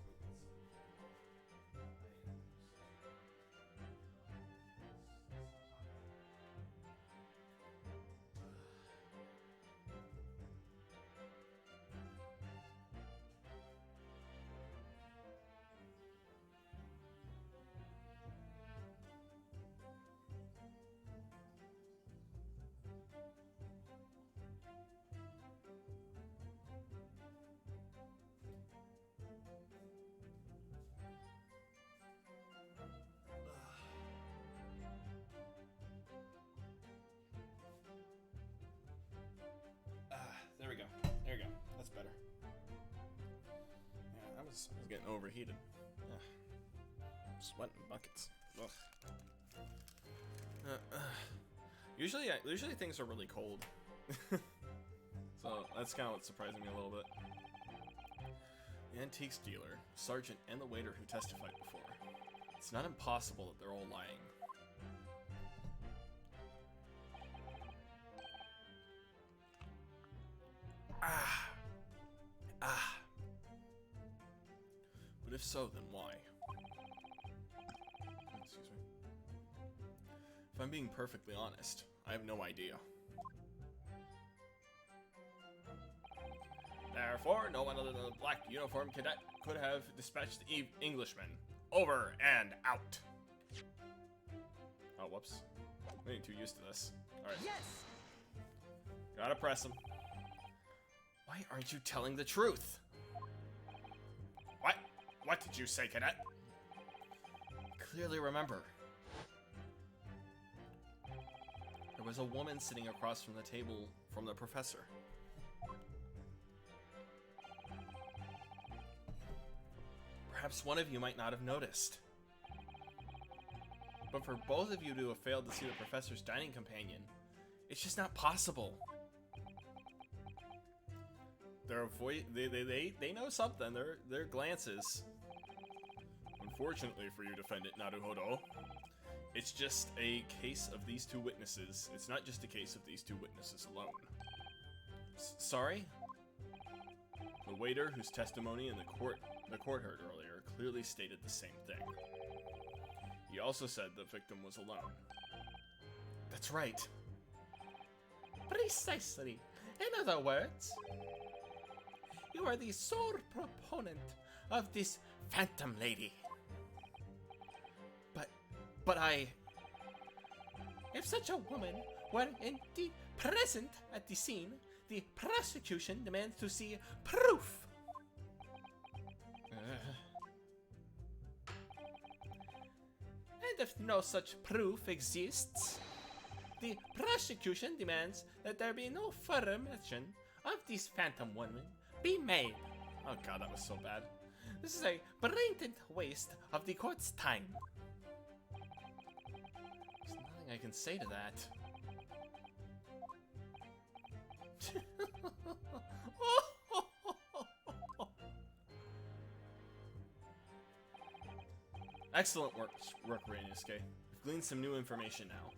Speaker 1: was getting overheated. Ugh. Sweating buckets. Ugh. Usually things are really cold. So that's kind of what's surprising me a little bit. The antiques dealer, sergeant, and the waiter who testified before. It's not impossible that they're all lying. But if so, then why? Excuse me. If I'm being perfectly honest, I have no idea. Therefore, no one other than the black uniform cadet could have dispatched the Englishman. Over and out. Oh, whoops. I'm getting too used to this. Alright.
Speaker 3: Yes!
Speaker 1: Gotta press him.
Speaker 4: Why aren't you telling the truth?
Speaker 1: What? What did you say, cadet?
Speaker 4: Clearly remember. There was a woman sitting across from the table from the professor. Perhaps one of you might not have noticed. But for both of you to have failed to see the professor's dining companion, it's just not possible.
Speaker 1: They know something. Their glances. Unfortunately for you, defendant Naruhodo, it's just a case of these two witnesses. It's not just a case of these two witnesses alone.
Speaker 4: Sorry?
Speaker 1: The waiter, whose testimony in the court heard earlier, clearly stated the same thing. He also said the victim was alone.
Speaker 4: That's right.
Speaker 3: Precisely. In other words, you are the sole proponent of this phantom lady.
Speaker 4: But I...
Speaker 3: If such a woman were indeed present at the scene, the prosecution demands to see proof. And if no such proof exists, the prosecution demands that there be no further mention of this phantom woman be made.
Speaker 1: Oh god, that was so bad.
Speaker 3: This is a blatant waste of the court's time.
Speaker 4: There's nothing I can say to that.
Speaker 1: Excellent work, Rainusuke. You've gleaned some new information now.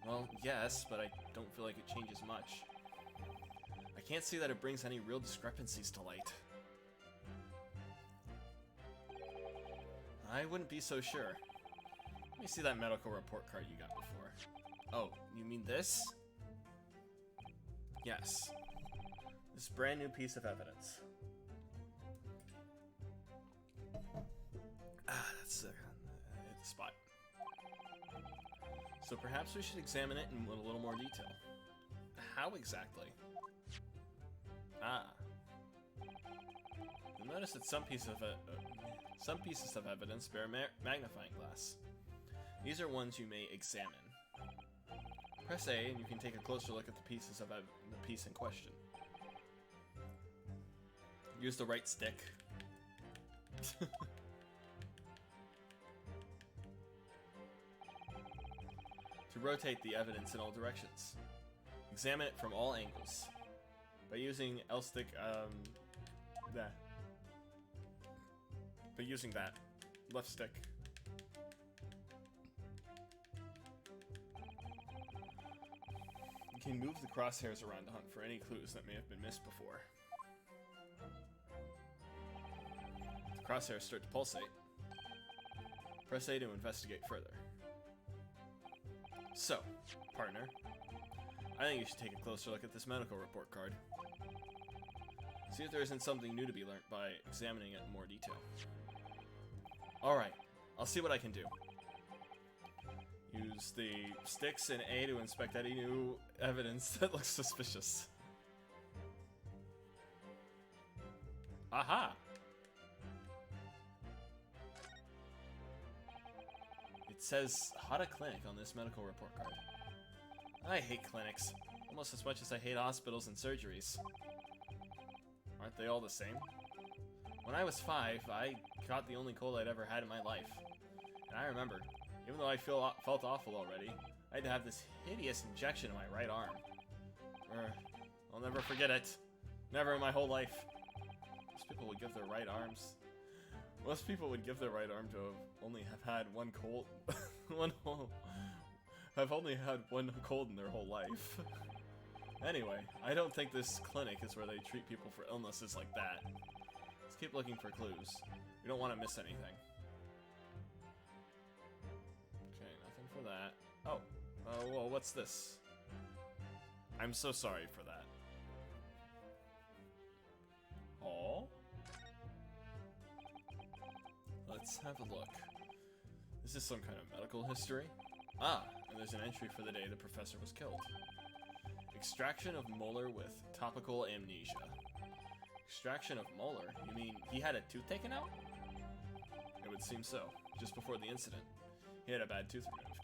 Speaker 4: Well, yes, but I don't feel like it changes much. I can't see that it brings any real discrepancies to light. I wouldn't be so sure.
Speaker 1: Let me see that medical report card you got before.
Speaker 4: Oh, you mean this?
Speaker 1: Yes. This brand new piece of evidence.
Speaker 4: That's the
Speaker 1: spot. So perhaps we should examine it in a little more detail. How exactly? You'll notice that some pieces of evidence bear magnifying glass. These are ones you may examine. Press A and you can take a closer look at the pieces of the piece in question. Use the right stick. To rotate the evidence in all directions. Examine it from all angles. By using L stick, that. By using that. Left stick. You can move the crosshairs around to hunt for any clues that may have been missed before. The crosshairs start to pulsate. Press A to investigate further. So, partner, I think you should take a closer look at this medical report card. See if there isn't something new to be learnt by examining it in more detail. Alright, I'll see what I can do. Use the sticks and A to inspect any new evidence that looks suspicious. Aha! It says Hata Clinic on this medical report card. I hate clinics, almost as much as I hate hospitals and surgeries. Aren't they all the same?
Speaker 4: When I was 5, I caught the only cold I'd ever had in my life. And I remember, even though I felt awful already, I had to have this hideous injection in my right arm. I'll never forget it. Never in my whole life. Most people would give their right arms. Most people would give their right arm to only have had one cold. Have only had one cold in their whole life. Anyway, I don't think this clinic is where they treat people for illnesses like that. Let's keep looking for clues. We don't want to miss anything. Okay, nothing for that. Oh, well, what's this? I'm so sorry for that. Oh? Let's have a look. Is this some kind of medical history? Ah, and there's an entry for the day the professor was killed. Extraction of molar with topical amnesia. Extraction of molar? You mean he had a tooth taken out? It would seem so. Just before the incident, he had a bad tooth removed.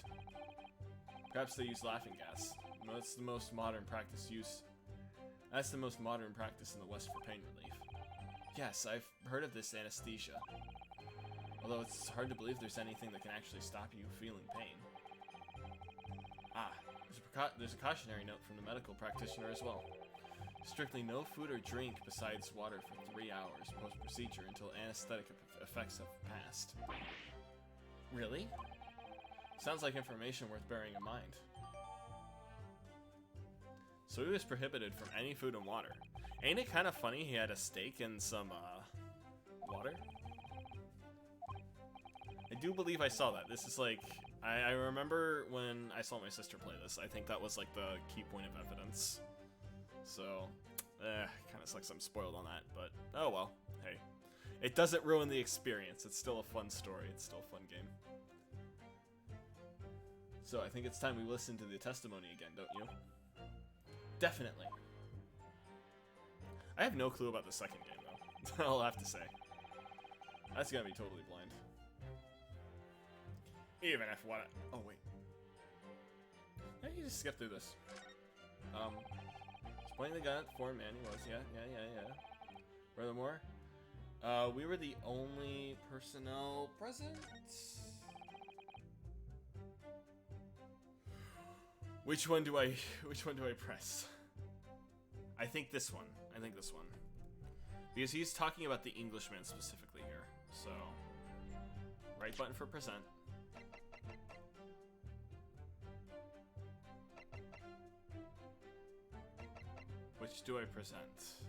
Speaker 4: Perhaps they used laughing gas. That's the most modern practice That's the most modern practice in the West for pain relief. Yes, I've heard of this anesthesia. Although it's hard to believe there's anything that can actually stop you feeling pain. Ah, there's a cautionary note from the medical practitioner as well. Strictly no food or drink besides water for 3 hours post-procedure until anesthetic effects have passed. Really? Sounds like information worth bearing in mind. So he was prohibited from any food and water. Ain't it kind of funny he had a steak and some, water? I do believe I saw that. This is like, I remember when I saw my sister play this. I think that was like the key point of evidence. So, kind of sucks I'm spoiled on that, but oh well. Hey, it doesn't ruin the experience. It's still a fun story. It's still a fun game. So I think it's time we listen to the testimony again, don't you? Definitely. I have no clue about the second game, though. I'll have to say. That's gonna be totally blind. Even if what? Oh wait. Yeah, you just skip through this. Pointing the gun at the foreign man he was. Yeah. Furthermore, we were the only personnel present. Which one do I press? I think this one. Because he's talking about the Englishman specifically here. So, right button for present. Which do I present?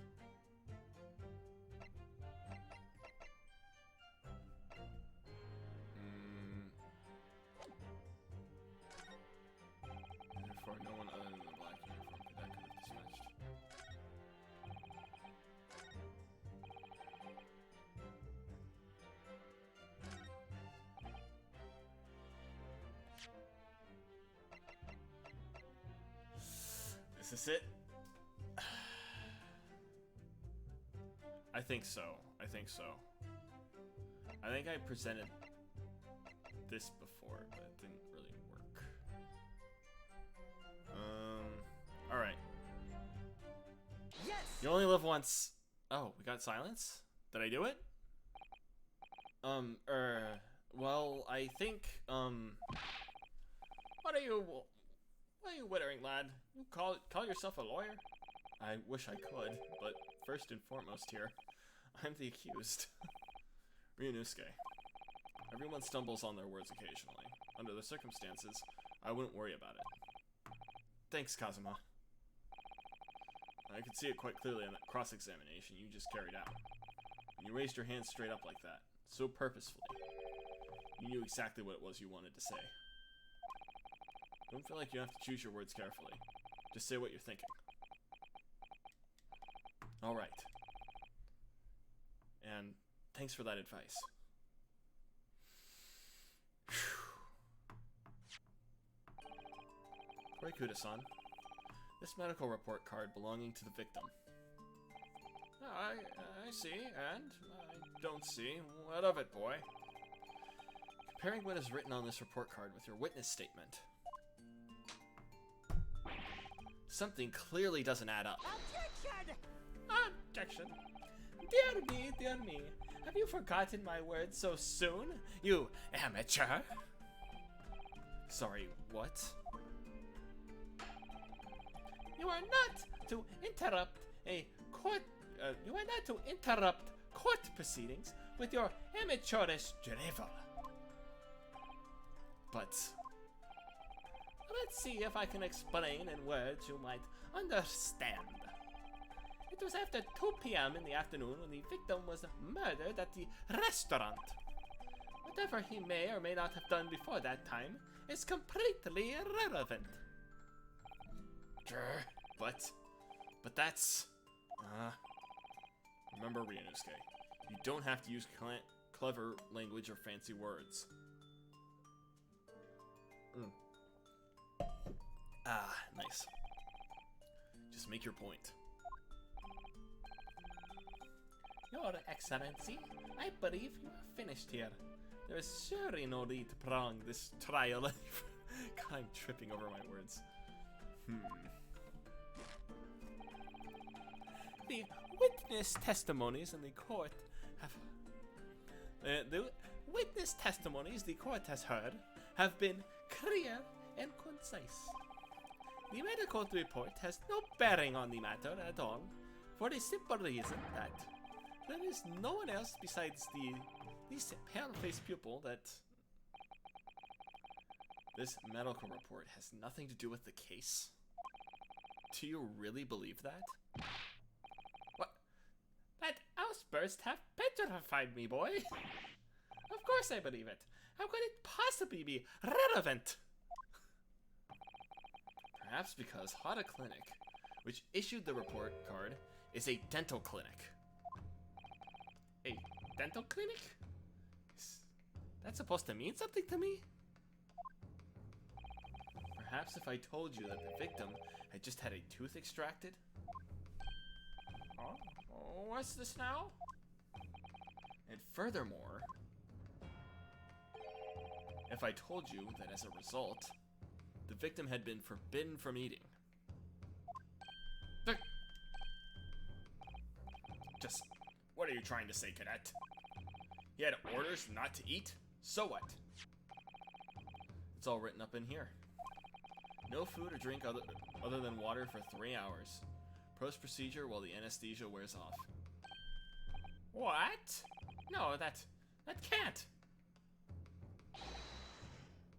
Speaker 4: Therefore, no one other than the black uniform cadet could have dispatched. Is this it? I think so. I think I presented this before, but it didn't really work. Alright.
Speaker 3: Yes!
Speaker 4: You only live once. Oh, we got silence? Did I do it? Well, I think, What are you wittering, lad? You call yourself a lawyer? I wish I could, but first and foremost here, I'm the accused. Ryunosuke. Everyone stumbles on their words occasionally. Under the circumstances, I wouldn't worry about it. Thanks, Kazuma. I could see it quite clearly in that cross-examination you just carried out. When you raised your hand straight up like that, so purposefully, you knew exactly what it was you wanted to say. Don't feel like you have to choose your words carefully. Just say what you're thinking. Alright. And thanks for that advice. Koikuda-san, this medical report card belonging to the victim. I see, and I don't see. What of it, boy? Comparing what is written on this report card with your witness statement. Something clearly doesn't add up.
Speaker 3: Objection! Objection. Dear me, dear me. Have you forgotten my words so soon, you amateur?
Speaker 4: Sorry, what?
Speaker 3: You are not to interrupt a court. You are not to interrupt court proceedings with your amateurish drivel.
Speaker 4: But
Speaker 3: Let's see if I can explain in words you might understand. It was after 2 p.m. in the afternoon when the victim was murdered at the restaurant. Whatever he may or may not have done before that time is completely irrelevant.
Speaker 4: sure, but that's remember, Ryunosuke, you don't have to use clever language or fancy words. Ah, nice. Just make your point.
Speaker 3: Your Excellency, I believe you are finished here. There is surely no need to prolong this trial.
Speaker 4: God, I'm tripping over my words.
Speaker 3: The witness testimonies in the court have... the witness testimonies the court has heard have been clear and concise. The medical report has no bearing on the matter at all, for the simple reason that there is no one else besides this pale-faced pupil that...
Speaker 4: This medical report has nothing to do with the case? Do you really believe that?
Speaker 3: What? That outburst have petrified me, boy. Of course I believe it. How could it possibly be relevant?
Speaker 4: Perhaps because Hada Clinic, which issued the report card, is a dental clinic.
Speaker 3: A dental clinic? Is that supposed to mean something to me?
Speaker 4: Perhaps if I told you that the victim had just had a tooth extracted?
Speaker 3: Oh, what's this now?
Speaker 4: And furthermore, if I told you that as a result, the victim had been forbidden from eating. Just, what are you trying to say, cadet? He had orders not to eat? So what? It's all written up in here. No food or drink other than water for 3 hours. Post-procedure while the anesthesia wears off.
Speaker 3: What? No, that can't.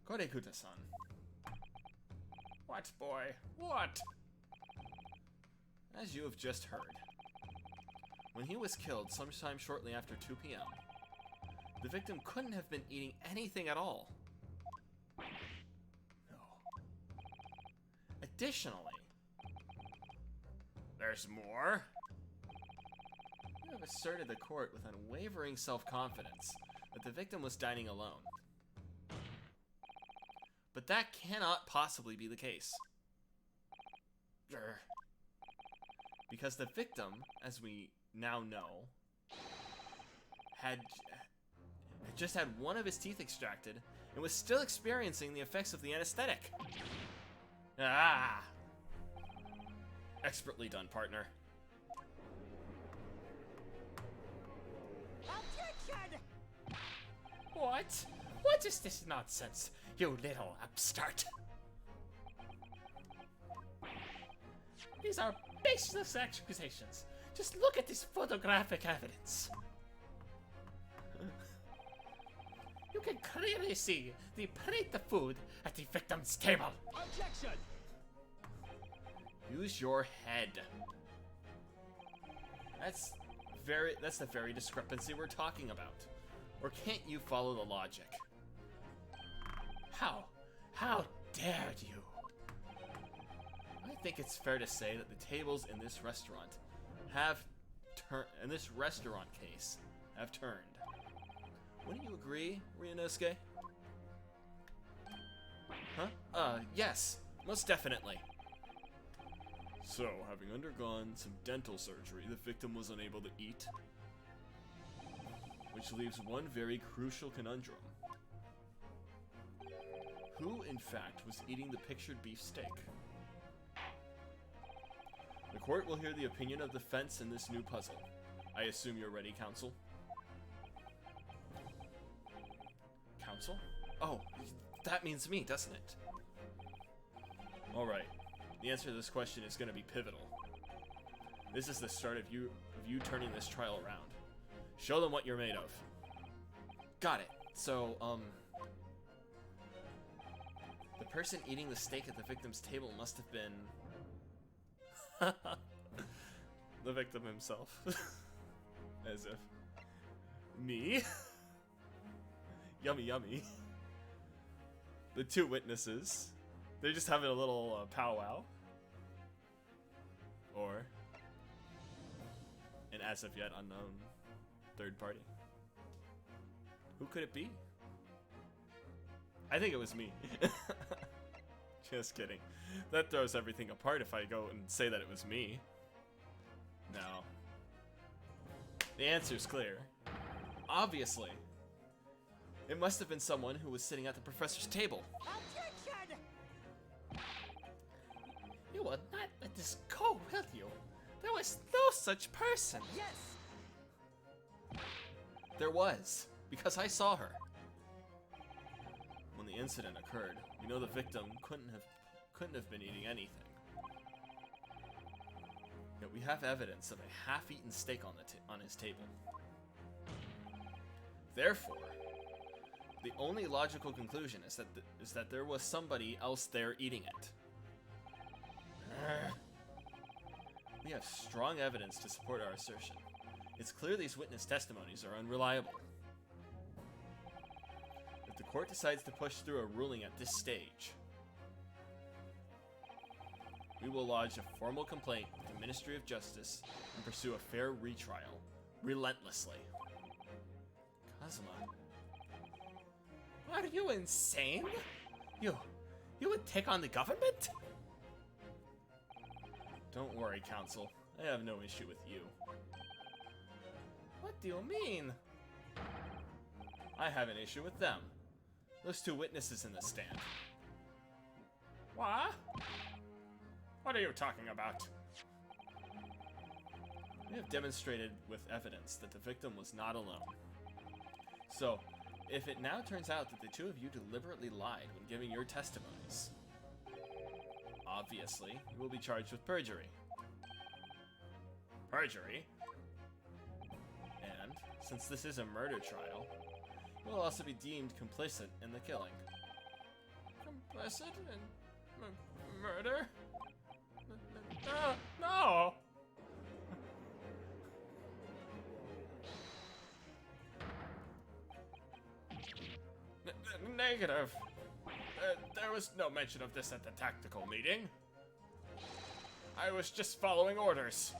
Speaker 4: Korekuta-san.
Speaker 3: What, boy? What?
Speaker 4: As you have just heard, when he was killed sometime shortly after 2 p.m., the victim couldn't have been eating anything at all. No. Additionally, there's more. You have asserted the court with unwavering self-confidence that the victim was dining alone. But that cannot possibly be the case. Because the victim, as we now know, had just had one of his teeth extracted and was still experiencing the effects of the anesthetic. Ah! Expertly done, partner.
Speaker 5: Objection!
Speaker 3: What? What is this nonsense, you little upstart? These are baseless accusations. Just look at this photographic evidence. You can clearly see the plate of food at the victim's table.
Speaker 5: Objection!
Speaker 4: Use your head. That's the very discrepancy we're talking about. Or can't you follow the logic?
Speaker 3: How dared you?
Speaker 4: I think it's fair to say that the tables in this restaurant have in this restaurant case have turned. Wouldn't you agree, Ryunosuke? Huh? Yes, most definitely. So, having undergone some dental surgery, the victim was unable to eat. Which leaves one very crucial conundrum. Who, in fact, was eating the pictured beef steak? The court will hear the opinion of the defense in this new puzzle. I assume you're ready, counsel? Counsel? Oh, that means me, doesn't it?
Speaker 1: Alright. The answer to this question is going to be pivotal. This is the start of you turning this trial around. Show them what you're made of.
Speaker 4: Got it. So, the person eating the steak at the victim's table must have been...
Speaker 1: The victim himself. As if. Me? Yummy, yummy. The two witnesses. They're just having a little powwow. Or an as of yet unknown third party. Who could it be? I think it was me. Just kidding. That throws everything apart if I go and say that it was me. No. The answer's clear.
Speaker 4: Obviously. It must have been someone who was sitting at the professor's table.
Speaker 3: Objection! You will not let this go, will you? There was no such person. Yes.
Speaker 4: There was, because I saw her.
Speaker 1: When the incident occurred, we know the victim couldn't have been eating anything. Yet we have evidence of a half-eaten steak on his table.
Speaker 4: Therefore, the only logical conclusion is that there was somebody else there eating it.
Speaker 1: We have strong evidence to support our assertion. It's clear these witness testimonies are unreliable. If the court decides to push through a ruling at this stage, we will lodge a formal complaint with the Ministry of Justice and pursue a fair retrial, relentlessly. Kazuma.
Speaker 3: Are you insane? You would take on the government?
Speaker 1: Don't worry, Counsel. I have no issue with you.
Speaker 3: What do you mean?
Speaker 1: I have an issue with them. Those two witnesses in the stand.
Speaker 3: What? What are you talking about?
Speaker 1: We have demonstrated with evidence that the victim was not alone. So, if it now turns out that the two of you deliberately lied when giving your testimonies, obviously, you will be charged with perjury. Perjury? And, since this is a murder trial, you will also be deemed complicit in the killing.
Speaker 3: Complicit in murder? No! Negative. There was no mention of this at the tactical meeting. I was just following orders.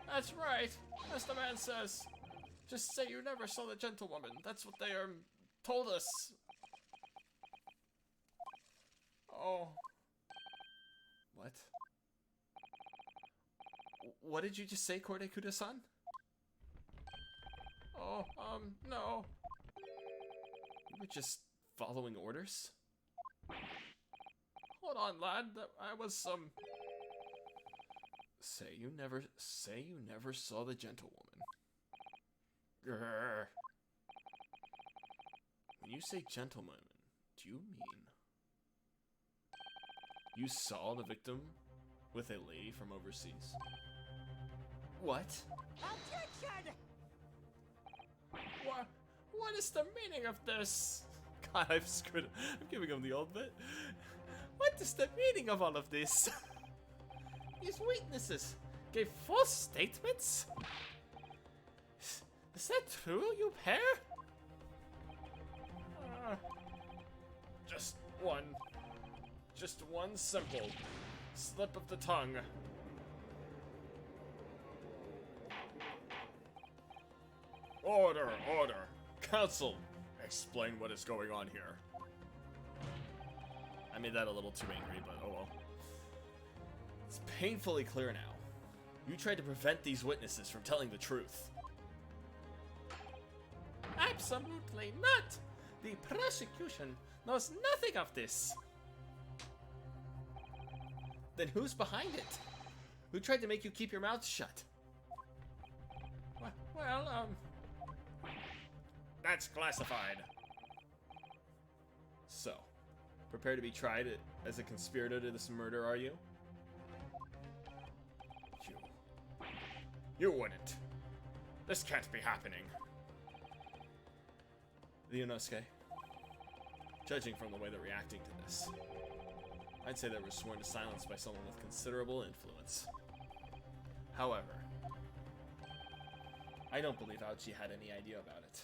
Speaker 3: That's right, as the man says. Just say you never saw the gentlewoman. That's what they told us. Oh.
Speaker 1: What? What did you just say, Kordekuda-san?
Speaker 3: Oh, no.
Speaker 1: You were just following orders?
Speaker 3: Hold on, lad. I was,
Speaker 1: Say you never saw the gentlewoman. Grrr. When you say gentlewoman, do you mean you saw the victim with a lady from overseas?
Speaker 4: What?
Speaker 3: Objection! What is the meaning of this?
Speaker 1: God, I'm giving him the old bit.
Speaker 3: What is the meaning of all of this? These witnesses gave false statements? Is that true, you pair? Just one simple slip of the tongue.
Speaker 1: Order, order. Counsel, explain what is going on here. I made that a little too angry, but oh well. It's painfully clear now. You tried to prevent these witnesses from telling the truth.
Speaker 3: Absolutely not! The prosecution knows nothing of this.
Speaker 4: Then who's behind it? Who tried to make you keep your mouth shut?
Speaker 3: Well,
Speaker 1: That's classified.
Speaker 4: So, prepare to be tried as a conspirator to this murder, are you?
Speaker 3: You wouldn't. This can't be happening.
Speaker 4: Ryunosuke, judging from the way they're reacting to this, I'd say they were sworn to silence by someone with considerable influence. However, I don't believe Aochi had any idea about it.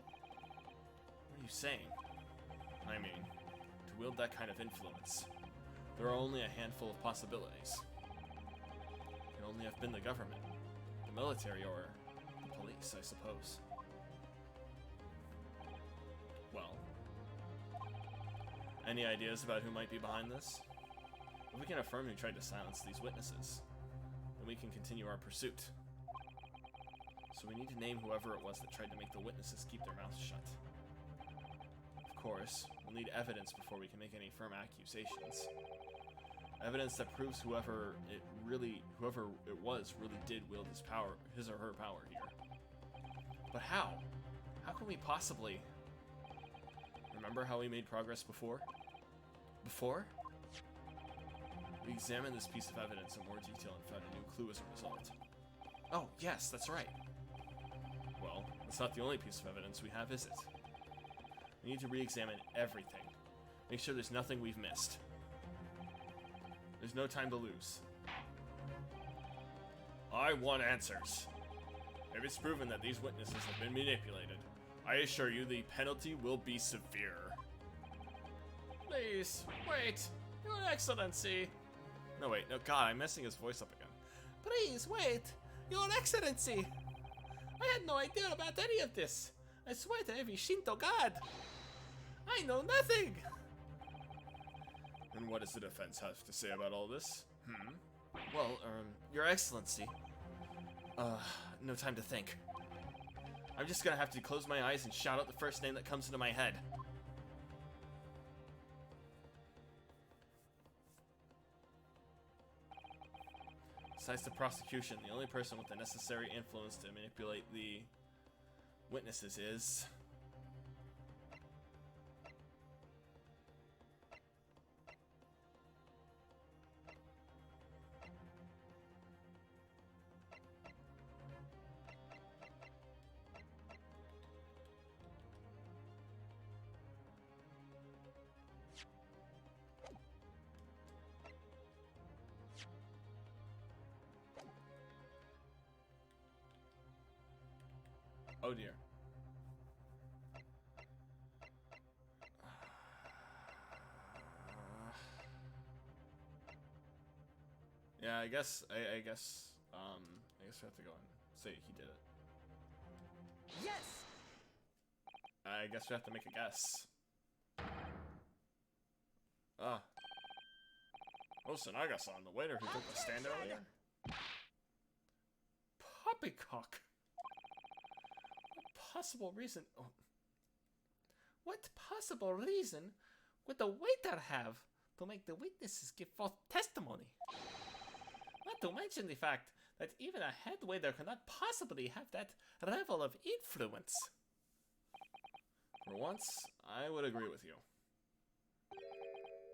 Speaker 4: What are you saying? I mean, to wield that kind of influence, there are only a handful of possibilities. It can only have been the government, the military, or the police, I suppose. Well, any ideas about who might be behind this? If we can affirm who tried to silence these witnesses, then we can continue our pursuit. So we need to name whoever it was that tried to make the witnesses keep their mouths shut. Of course, we'll need evidence before we can make any firm accusations. Evidence that proves whoever it was really did wield his or her power here. But how? How can we possibly... Remember how we made progress before? Before? We examined this piece of evidence in more detail and found a new clue as a result. Oh, yes, that's right. Well, that's not the only piece of evidence we have, is it? We need to re-examine everything. Make sure there's nothing we've missed. There's no time to lose. I want answers. If it's proven that these witnesses have been manipulated, I assure you the penalty will be severe.
Speaker 3: Please, wait. Your Excellency.
Speaker 4: No, wait. No, God, I'm messing his voice up again.
Speaker 3: Please, wait. Your Excellency. I had no idea about any of this. I swear to every Shinto god. I know nothing.
Speaker 4: And what does the defense have to say about all this? Well, Your Excellency. No time to think. I'm just gonna have to close my eyes and shout out the first name that comes into my head. Besides the prosecution, the only person with the necessary influence to manipulate the witnesses is... Oh dear. Yeah, I guess we have to go and say he did it.
Speaker 3: Yes.
Speaker 4: I guess we have to make a guess. Osanaga-san, the waiter who took the stand earlier.
Speaker 3: Poppycock. What possible reason would the waiter have to make the witnesses give false testimony? Not to mention the fact that even a head waiter cannot possibly have that level of influence.
Speaker 4: For once, I would agree with you.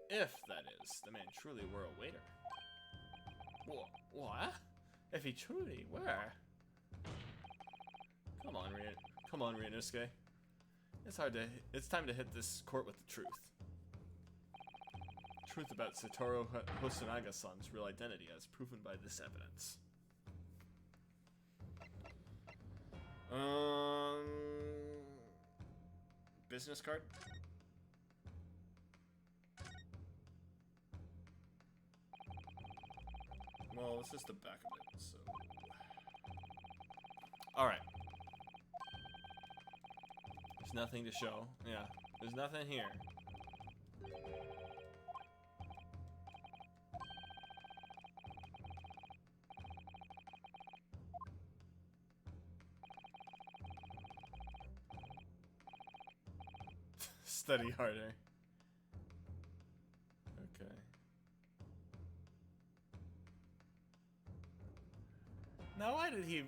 Speaker 4: If, that is, the man truly were a waiter.
Speaker 3: What? If he truly were?
Speaker 4: Come on, Ryunosuke. It's time to hit this court with the truth. Truth about Satoru Hosonaga-san's real identity as proven by this evidence. Business card? Well, this is the back of it, so... Alright. There's nothing to show. Yeah, there's nothing here. Study harder. Okay.
Speaker 3: Now why did he...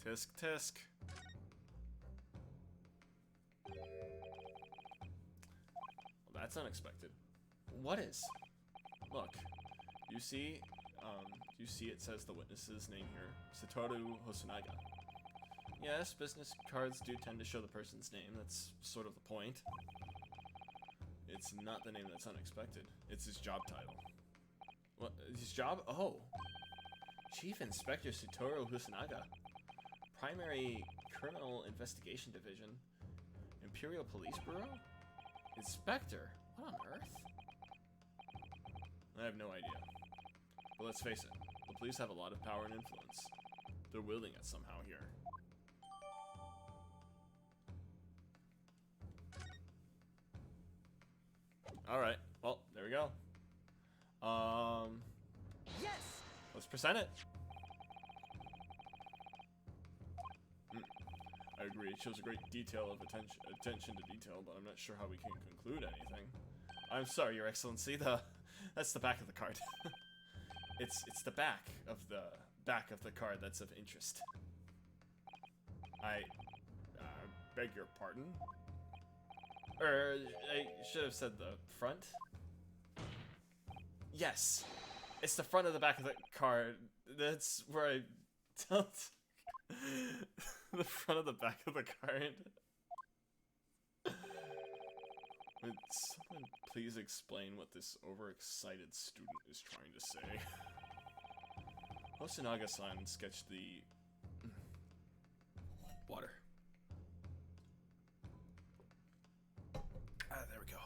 Speaker 1: Tisk tisk. Well, that's unexpected. What is? Look, you see it says the witness's name here, Satoru Hosonaga. Yes, business cards do tend to show the person's name. That's sort of the point. It's not the name that's unexpected. It's his job title. What? His job? Oh. Chief Inspector Satoru Hosonaga. Primary Criminal Investigation Division. Imperial Police Bureau? Inspector? What on earth? I have no idea. But let's face it, the police have a lot of power and influence. They're wielding it somehow here. Alright, well, there we go.
Speaker 3: Yes!
Speaker 1: Let's present it. I agree, it shows a great detail of attention to detail, but I'm not sure how we can conclude anything. I'm sorry, Your Excellency, that's the back of the card. It's the back of the card that's of interest. I beg your pardon? Or, I should have said the front? Yes! It's the front of the back of the card. That's where I don't... the front of the back of the card. Would someone please explain what this overexcited student is trying to say? Hosonaga-san sketched the... water. There we go.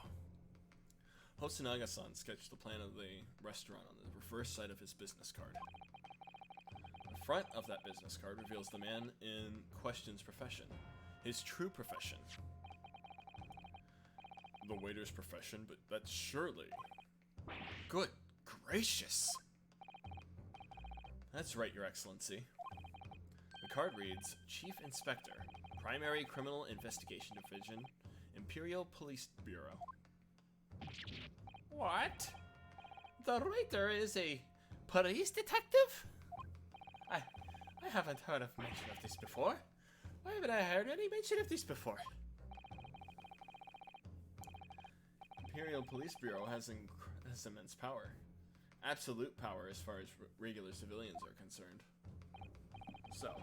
Speaker 1: Hosonaga-san sketched the plan of the restaurant on the reverse side of his business card. The front of that business card reveals the man in question's profession, his true profession. The waiter's profession, but that's surely... Good gracious! That's right, Your Excellency. The card reads, Chief Inspector, Primary Criminal Investigation Division, Imperial Police Bureau.
Speaker 3: What? The writer is a police detective? I haven't heard of mention of this before. Why haven't I heard any mention of this before?
Speaker 1: Imperial Police Bureau has immense power. Absolute power as far as regular civilians are concerned. So,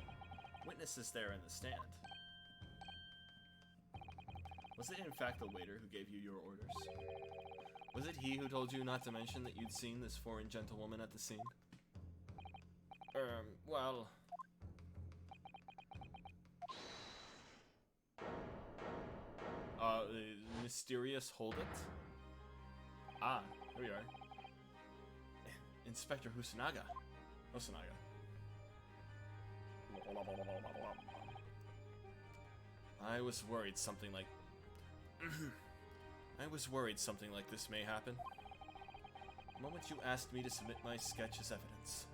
Speaker 1: witnesses there in the stand. Was it in fact the waiter who gave you your orders? Was it he who told you not to mention that you'd seen this foreign gentlewoman at the scene?
Speaker 3: Well...
Speaker 1: The mysterious hold it? Ah, here we are. Inspector Hosonaga. I was worried something like... I was worried something like this may happen. The moment you asked me to submit my sketch as evidence,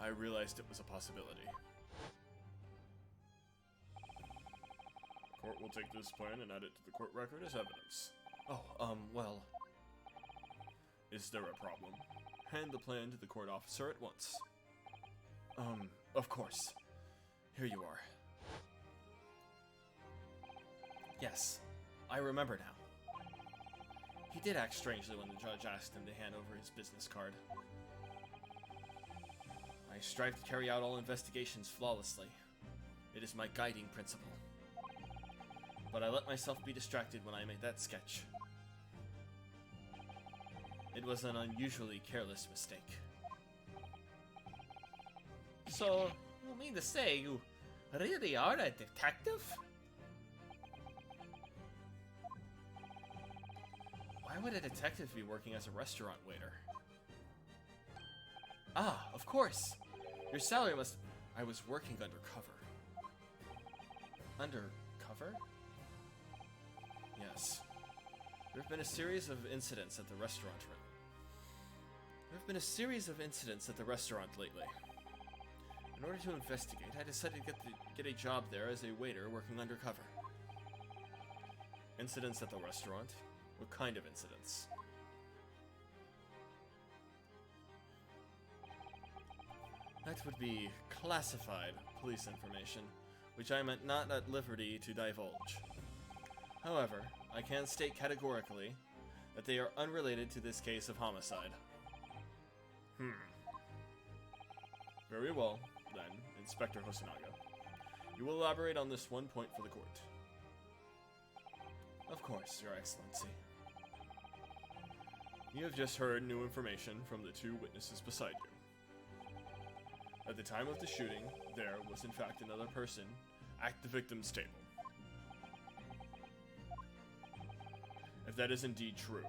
Speaker 1: I realized it was a possibility. The court will take this plan and add it to the court record as evidence. Oh, well... Is there a problem? Hand the plan to the court officer at once. Of course. Here you are. Yes, I remember now. He did act strangely when the judge asked him to hand over his business card. I strive to carry out all investigations flawlessly. It is my guiding principle. But I let myself be distracted when I made that sketch. It was an unusually careless mistake.
Speaker 3: So, you mean to say you really are a detective?
Speaker 1: Why would a detective be working as a restaurant waiter? Ah, of course! Your salary must... I was working undercover. Undercover? Yes. There have been a series of incidents at the restaurant. Lately. In order to investigate, I decided to get a job there as a waiter working undercover. Incidents at the restaurant? What kind of incidents? That would be classified police information, which I am not at liberty to divulge. However, I can state categorically that they are unrelated to this case of homicide. Very well, then, Inspector Hosonaga. You will elaborate on this one point for the court. Of course, Your Excellency. You have just heard new information from the two witnesses beside you. At the time of the shooting, there was in fact another person at the victim's table. If that is indeed true,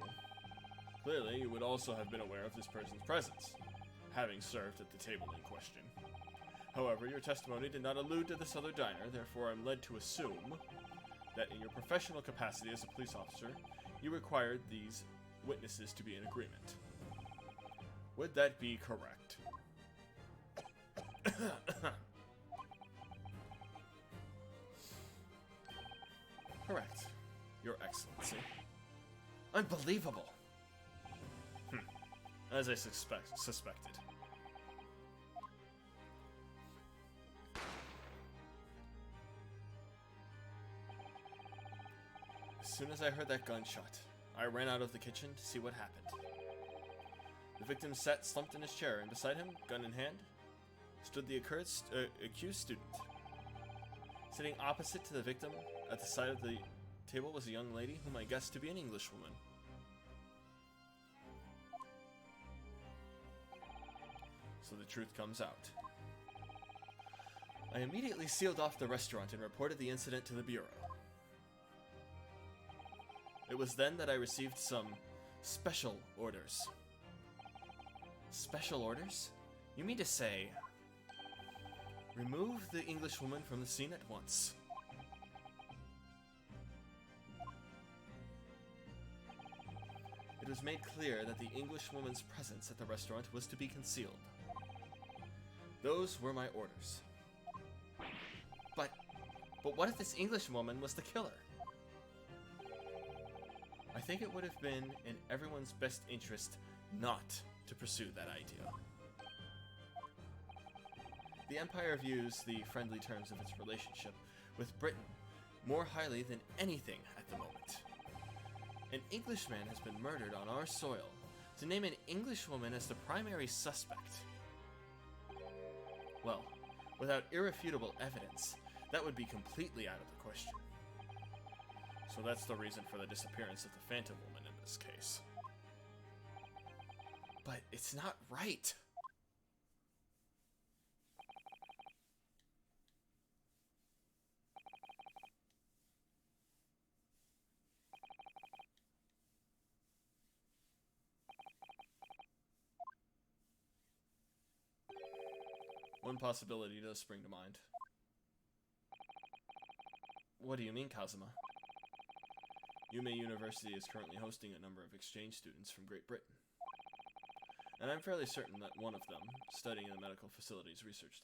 Speaker 1: clearly you would also have been aware of this person's presence, having served at the table in question. However, your testimony did not allude to this other diner, therefore I'm led to assume that in your professional capacity as a police officer, you required these witnesses to be in agreement. Would that be correct? Correct, Your Excellency.
Speaker 4: Unbelievable!
Speaker 1: As I suspected. As soon as I heard that gunshot, I ran out of the kitchen to see what happened. The victim sat slumped in his chair, and beside him, gun in hand, stood the accused student. Sitting opposite to the victim, at the side of the table, was a young lady whom I guessed to be an Englishwoman. So the truth comes out. I immediately sealed off the restaurant and reported the incident to the Bureau. It was then that I received some special orders. Special orders? You mean to say, remove the Englishwoman from the scene at once. It was made clear that the Englishwoman's presence at the restaurant was to be concealed. Those were my orders.
Speaker 4: But what if this Englishwoman was the killer?
Speaker 1: I think it would have been in everyone's best interest not to pursue that idea. The Empire views the friendly terms of its relationship with Britain more highly than anything at the moment. An Englishman has been murdered on our soil. To name an Englishwoman as the primary suspect, well, without irrefutable evidence, that would be completely out of the question. So that's the reason for the disappearance of the Phantom Woman in this case. But it's not right. One possibility does spring to mind. What do you mean, Kazuma? Yume University is currently hosting a number of exchange students from Great Britain. And I'm fairly certain that one of them, studying in the medical facilities research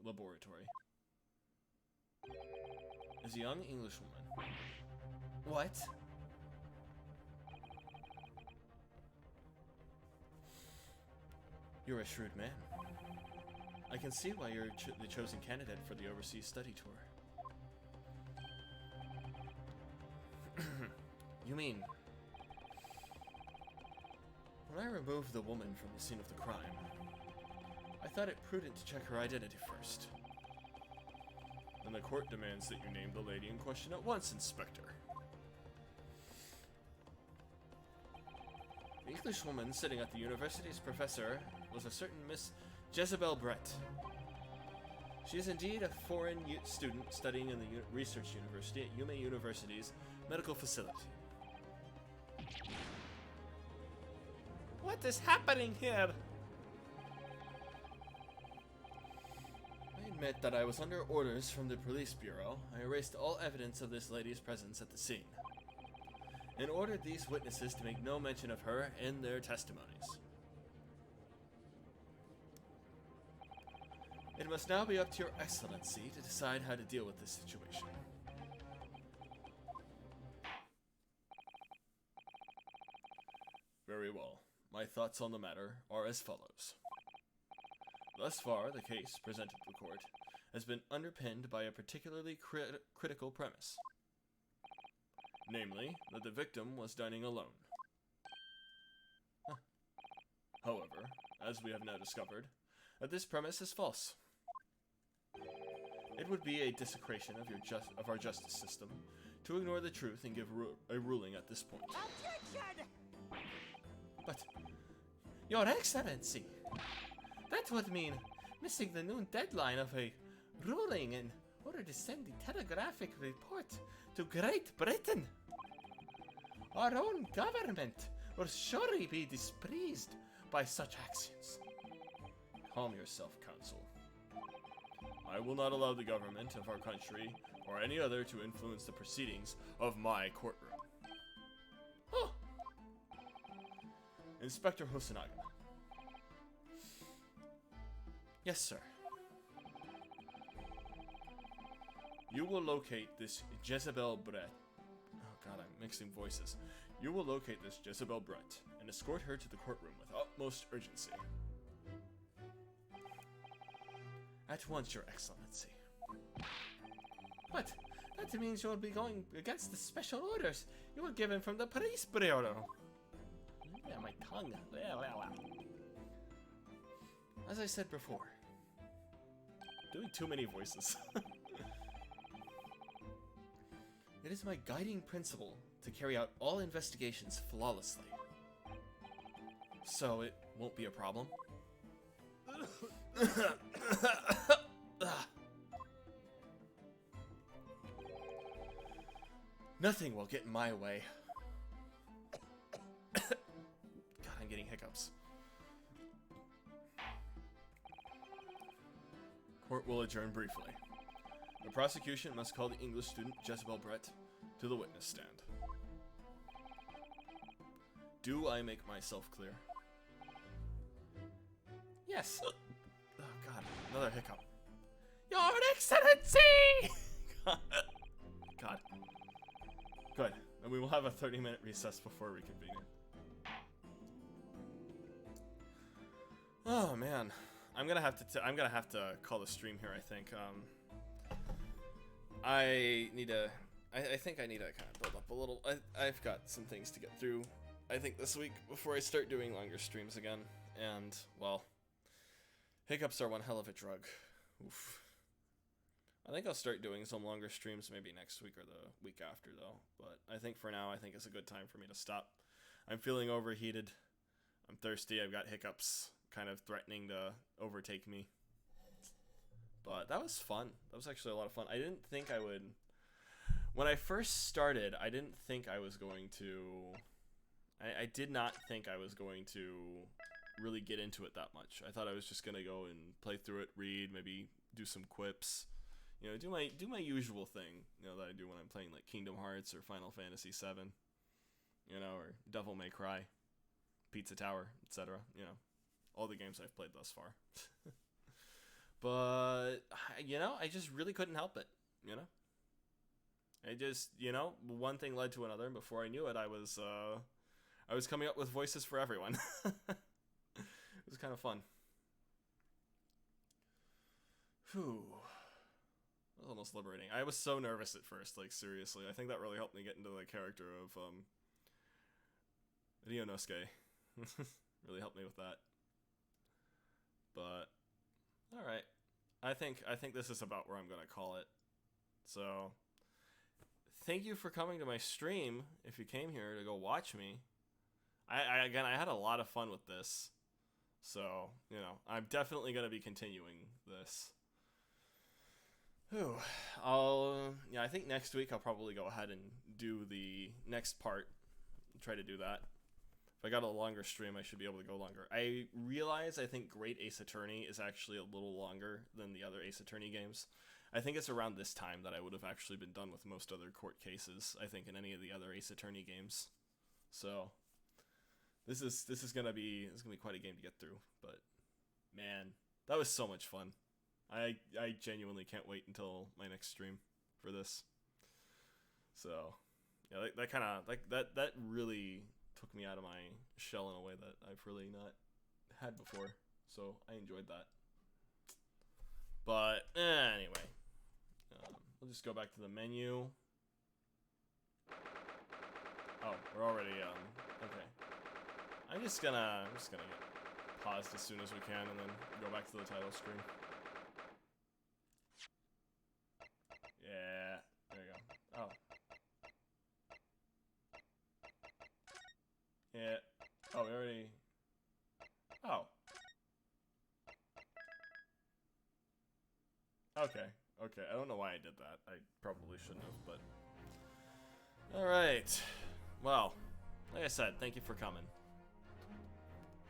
Speaker 1: laboratory, is a young Englishwoman.
Speaker 4: What?
Speaker 1: You're a shrewd man. I can see why you're the chosen candidate for the overseas study tour.
Speaker 4: You mean...
Speaker 1: When I removed the woman from the scene of the crime, I thought it prudent to check her identity first. Then the court demands that you name the lady in question at once, Inspector. The Englishwoman sitting at the university's professor was a certain Miss Jezebel Brett. She is indeed a foreign student studying in the research university at Yume University's medical facility.
Speaker 3: What is happening here?
Speaker 1: I admit that I was under orders from the police bureau. I erased all evidence of this lady's presence at the scene, and ordered these witnesses to make no mention of her in their testimonies. It must now be up to Your Excellency to decide how to deal with this situation. Very well. My thoughts on the matter are as follows. Thus far, the case presented to the court has been underpinned by a particularly critical premise. Namely, that the victim was dining alone. Huh. However, as we have now discovered, that this premise is false. It would be a desecration of our justice system to ignore the truth and give a ruling at this point.
Speaker 5: Objection!
Speaker 3: But, Your Excellency, that would mean missing the noon deadline of a ruling in order to send the telegraphic report to Great Britain. Our own government will surely be displeased by such actions.
Speaker 1: Calm yourself, Counsel. I will not allow the government of our country or any other to influence the proceedings of my courtroom.
Speaker 3: Oh,
Speaker 1: Inspector Hosonaga.
Speaker 3: yes, sir.
Speaker 1: You will locate this Jezebel Brett. Oh god, I'm mixing voices. You will locate this Jezebel Brett and escort her to the courtroom with utmost urgency.
Speaker 3: At once, Your Excellency. But that means you'll be going against the special orders you were given from the police bureau. Yeah, my tongue. As I said before,
Speaker 1: Doing too many voices.
Speaker 3: it is my guiding principle to carry out all investigations flawlessly. So it won't be a problem. Nothing will get in my way. God, I'm getting hiccups.
Speaker 1: Court will adjourn briefly. The prosecution must call the English student Jezebel Brett to the witness stand. Do I make myself clear?
Speaker 3: Yes.
Speaker 1: Oh god, another hiccup.
Speaker 3: Your Excellency!
Speaker 1: God. Good. And we will have a 30-minute recess before reconvening. Oh man, I'm gonna have to call the stream here. I think. I need to. I think I need to kind of build up a little. I've got some things to get through. I think this week before I start doing longer streams again. And well, hiccups are one hell of a drug. Oof. I think I'll start doing some longer streams maybe next week or the week after though. But I think for now, I think it's a good time for me to stop. I'm feeling overheated. I'm thirsty. I've got hiccups kind of threatening to overtake me. But that was fun. That was actually a lot of fun. I didn't think I would... When I first started, I didn't think I was going to... I did not think I was going to really get into it that much. I thought I was just going to go and play through it, read, maybe do some quips. You know, do my usual thing, you know, that I do when I'm playing like Kingdom Hearts or Final Fantasy VII. You know, or Devil May Cry, Pizza Tower, etc. You know, all the games I've played thus far. But, you know, I just really couldn't help it, you know? I just, you know, one thing led to another, and before I knew it, I was coming up with voices for everyone. It was kind of fun. Whew. That was almost liberating. I was so nervous at first, like, seriously. I think that really helped me get into the character of, Ryunosuke. Really helped me with that. But... Alright, I think this is about where I'm going to call it. So, thank you for coming to my stream, if you came here to go watch me. I had a lot of fun with this. So, you know, I'm definitely going to be continuing this. Whew. I think next week I'll probably go ahead and do the next part. Try to do that. If I got a longer stream, I should be able to go longer. I realize I think Great Ace Attorney is actually a little longer than the other Ace Attorney games. I think it's around this time that I would have actually been done with most other court cases, I think, in any of the other Ace Attorney games. So, this is gonna be quite a game to get through. But, man, that was so much fun. I genuinely can't wait until my next stream for this. So, yeah, that really took me out of my shell in a way that I've really not had before, so I enjoyed that. But anyway, we'll just go back to the menu. Oh, we're already okay. I'm just gonna get paused as soon as we can, and then go back to the title screen. Yeah, there you go. Oh. Yeah. Oh, we already. Oh. Okay. Okay. I don't know why I did that. I probably shouldn't have, but. Alright. Well, like I said, thank you for coming.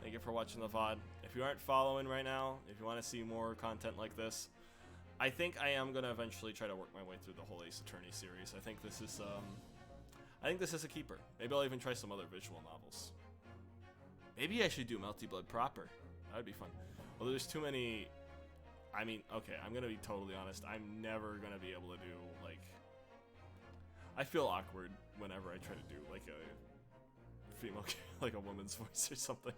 Speaker 1: Thank you for watching the VOD. If you aren't following right now, if you want to see more content like this, I think I am gonna eventually try to work my way through the whole Ace Attorney series. I think this is a keeper. Maybe I'll even try some other visual novels. Maybe I should do Melty Blood proper. That would be fun. Well, there's too many. I mean, okay, I'm gonna be totally honest. I'm never gonna be able to do like. I feel awkward whenever I try to do like a female, like a woman's voice or something.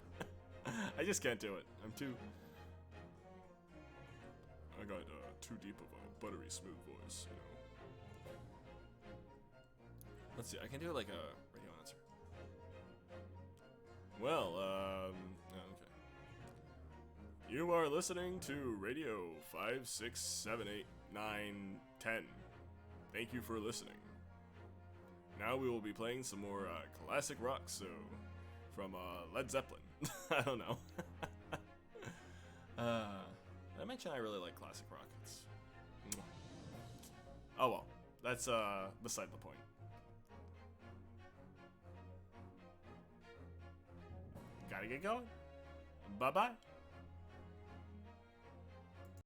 Speaker 1: I just can't do it. I'm too. I got too deep of a buttery smooth voice, you know. Let's see. I can do like a radio announcer. Well, okay. You are listening to Radio 5, 6, 7, 8, 9, 10. Thank you for listening. Now we will be playing some more classic rock, so from Led Zeppelin. I don't know. I mentioned I really like classic rock. Oh well, that's beside the point. Gotta get going. Bye bye.